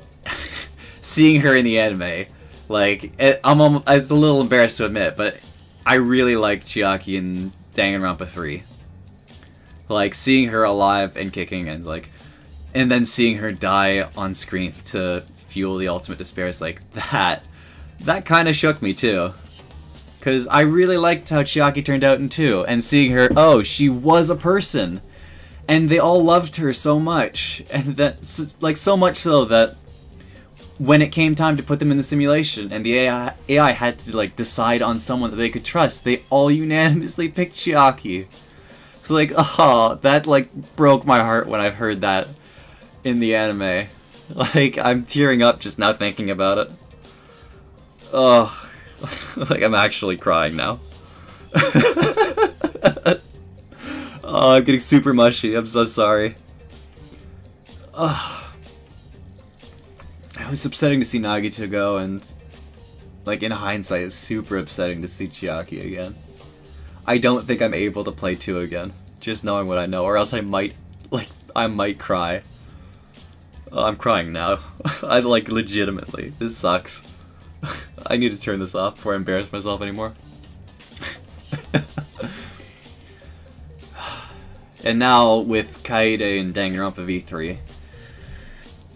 Seeing her in the anime. Like, it's a little embarrassed to admit, but I really like Chiaki in Danganronpa 3. Like, seeing her alive and kicking, and like, and then seeing her die on screen to fuel the ultimate despair is like, that kind of shook me too. Because I really liked how Chiaki turned out in 2, and seeing her, oh, she was a person, and they all loved her so much, and that, like, so much so that when it came time to put them in the simulation, and the AI had to, like, decide on someone that they could trust, they all unanimously picked Chiaki. So, like, oh, that, like, broke my heart when I heard that in the anime. Like, I'm tearing up just now thinking about it. Oh, like, I'm actually crying now. Oh, I'm getting super mushy. I'm so sorry. Oh. It was upsetting to see Nagito go, and, like, in hindsight, it's super upsetting to see Chiaki again. I don't think I'm able to play 2 again, just knowing what I know, or else I might cry. Oh, I'm crying now. I, like, legitimately. This sucks. I need to turn this off before I embarrass myself anymore. And now, with Kaede and Danganronpa V3,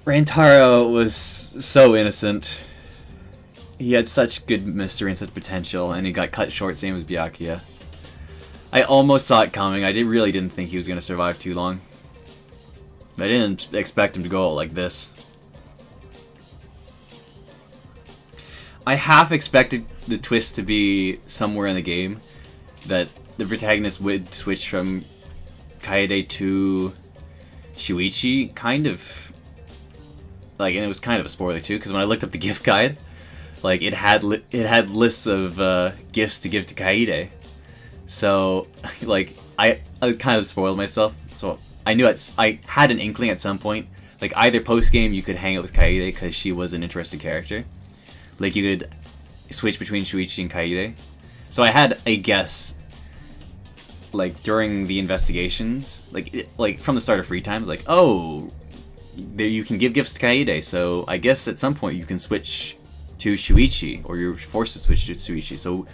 Rantaro was so innocent. He had such good mystery and such potential, and he got cut short, same as Byakuya. I almost saw it coming. I really didn't think he was going to survive too long. I didn't expect him to go out like this. I half expected the twist to be somewhere in the game, that the protagonist would switch from Kaede to Shuichi, kind of. Like, and it was kind of a spoiler too, because when I looked up the gift guide, like, it had lists of gifts to give to Kaede. So, like, I kind of spoiled myself. So I knew I had an inkling at some point. Like, either post game you could hang out with Kaede because she was an interesting character. Like, you could switch between Shuichi and Kaede. So I had a guess, like, during the investigations, like from the start of free time, like, oh, there you can give gifts to Kaede, so I guess at some point you can switch to Shuichi, or you're forced to switch to Shuichi, so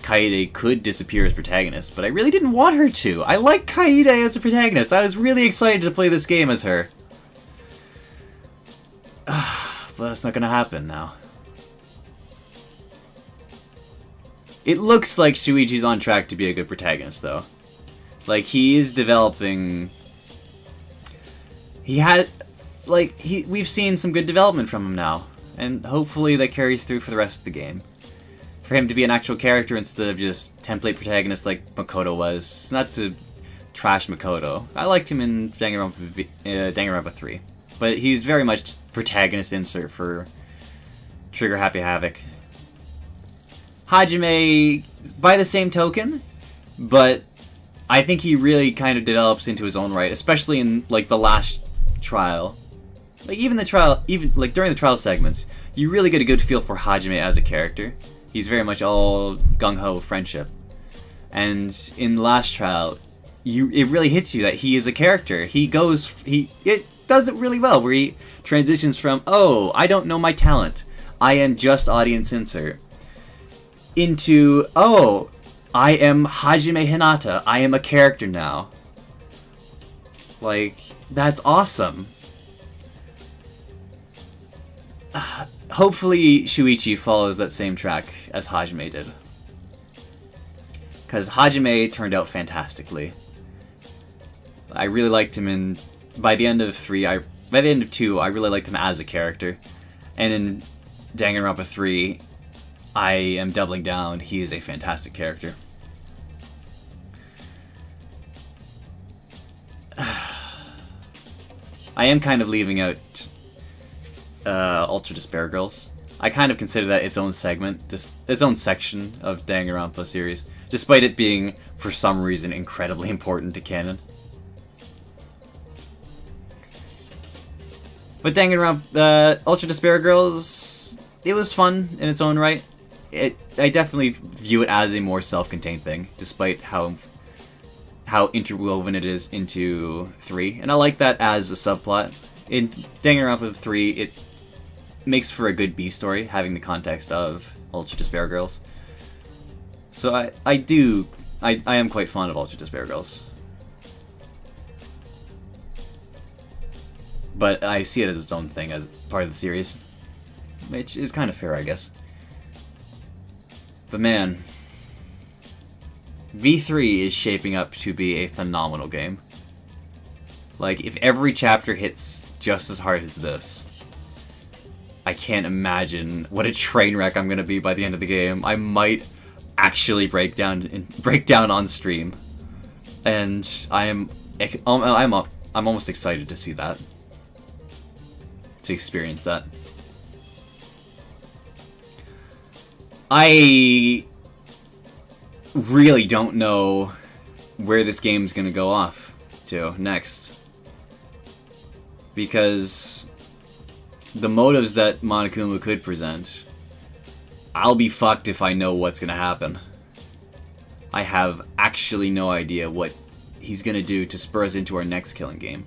Kaede could disappear as protagonist, but I really didn't want her to. I like Kaede as a protagonist. I was really excited to play this game as her. But that's not gonna happen now. It looks like Shuichi's on track to be a good protagonist, though. Like, he is developing... we've seen some good development from him now, and hopefully that carries through for the rest of the game. For him to be an actual character instead of just template protagonist like Makoto was. Not to trash Makoto. I liked him in Danganronpa 3. But he's very much protagonist insert for Trigger Happy Havoc. Hajime, by the same token, but I think he really kind of develops into his own right, especially in like the last trial. Like even like during the trial segments, you really get a good feel for Hajime as a character. He's very much all gung-ho friendship. And in the last trial, it really hits you that he is a character. It does it really well, where he transitions from, oh, I don't know my talent, I am just audience insert, into, oh, I am Hajime Hinata, I am a character now. Like, that's awesome. Hopefully Shuichi follows that same track as Hajime did. Because Hajime turned out fantastically. I really liked him by the end of 2, I really liked him as a character. And in Danganronpa 3, I am doubling down, he is a fantastic character. I am kind of leaving out Ultra Despair Girls. I kind of consider that its own segment, its own section of Danganronpa series, despite it being, for some reason, incredibly important to canon. But Danganronpa, Ultra Despair Girls, it was fun in its own right. I definitely view it as a more self-contained thing, despite how interwoven it is into 3. And I like that as a subplot. In Danganronpa 3, it makes for a good B story, having the context of Ultra Despair Girls. So I am quite fond of Ultra Despair Girls. But I see it as its own thing, as part of the series. Which is kind of fair, I guess. But man, V3 is shaping up to be a phenomenal game. Like, if every chapter hits just as hard as this, I can't imagine what a train wreck I'm gonna be by the end of the game. I might actually break down on stream, and I'm almost excited to see that, to experience that. I really don't know where this game's gonna go off to next, because the motives that Monokuma could present, I'll be fucked if I know what's gonna happen. I have actually no idea what he's gonna do to spur us into our next killing game.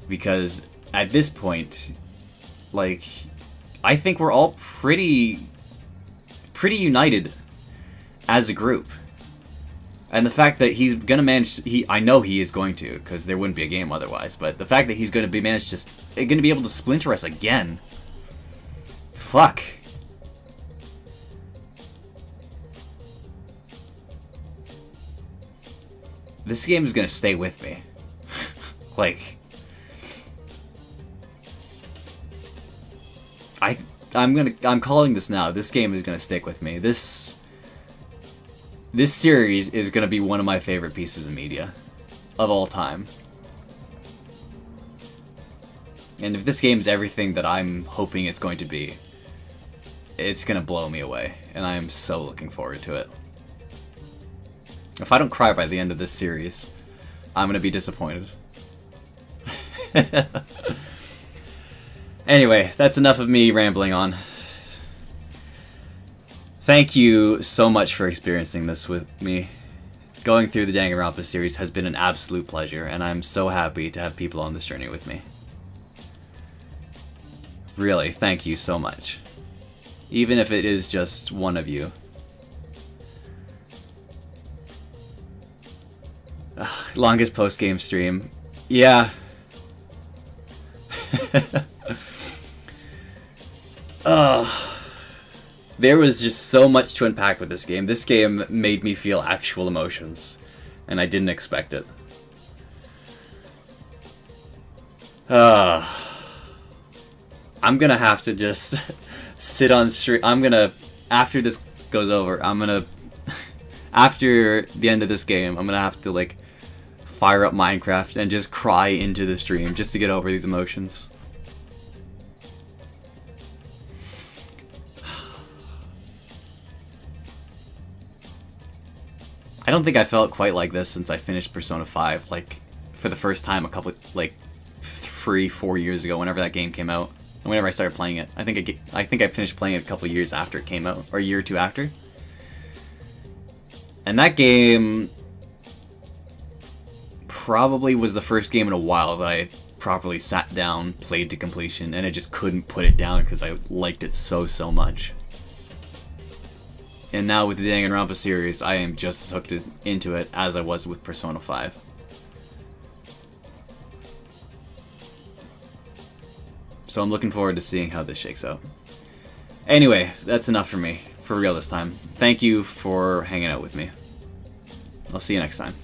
Because at this point, like, I think we're all pretty united as a group. And the fact that he's gonna manage, I know he is going to, because there wouldn't be a game otherwise, but the fact that he's gonna be gonna be able to splinter us again. Fuck. This game is gonna stay with me. Like, I'm calling this now. This game is gonna stick with me. This series is gonna be one of my favorite pieces of media of all time. And if this game's everything that I'm hoping it's going to be, it's gonna blow me away, and I am so looking forward to it. If I don't cry by the end of this series, I'm gonna be disappointed. Anyway, that's enough of me rambling on. Thank you so much for experiencing this with me. Going through the Danganronpa series has been an absolute pleasure, and I'm so happy to have people on this journey with me. Really, thank you so much. Even if it is just one of you. Ugh, longest post-game stream. Yeah. There was just so much to unpack with this game. This game made me feel actual emotions, and I didn't expect it. I'm gonna have to just sit on stream. After this goes over, after the end of this game, I'm gonna have to, like, fire up Minecraft and just cry into the stream just to get over these emotions. don't think I felt quite like this since I finished Persona 5, like, for the first time a couple, like, 3-4 years ago, whenever that game came out. And whenever I started playing it. I think I finished playing it a couple years after it came out, or a year or two after. And that game probably was the first game in a while that I properly sat down, played to completion, and I just couldn't put it down because I liked it so much. And now with the Danganronpa series, I am just as hooked into it as I was with Persona 5. So I'm looking forward to seeing how this shakes out. Anyway, that's enough for me, for real this time. Thank you for hanging out with me. I'll see you next time.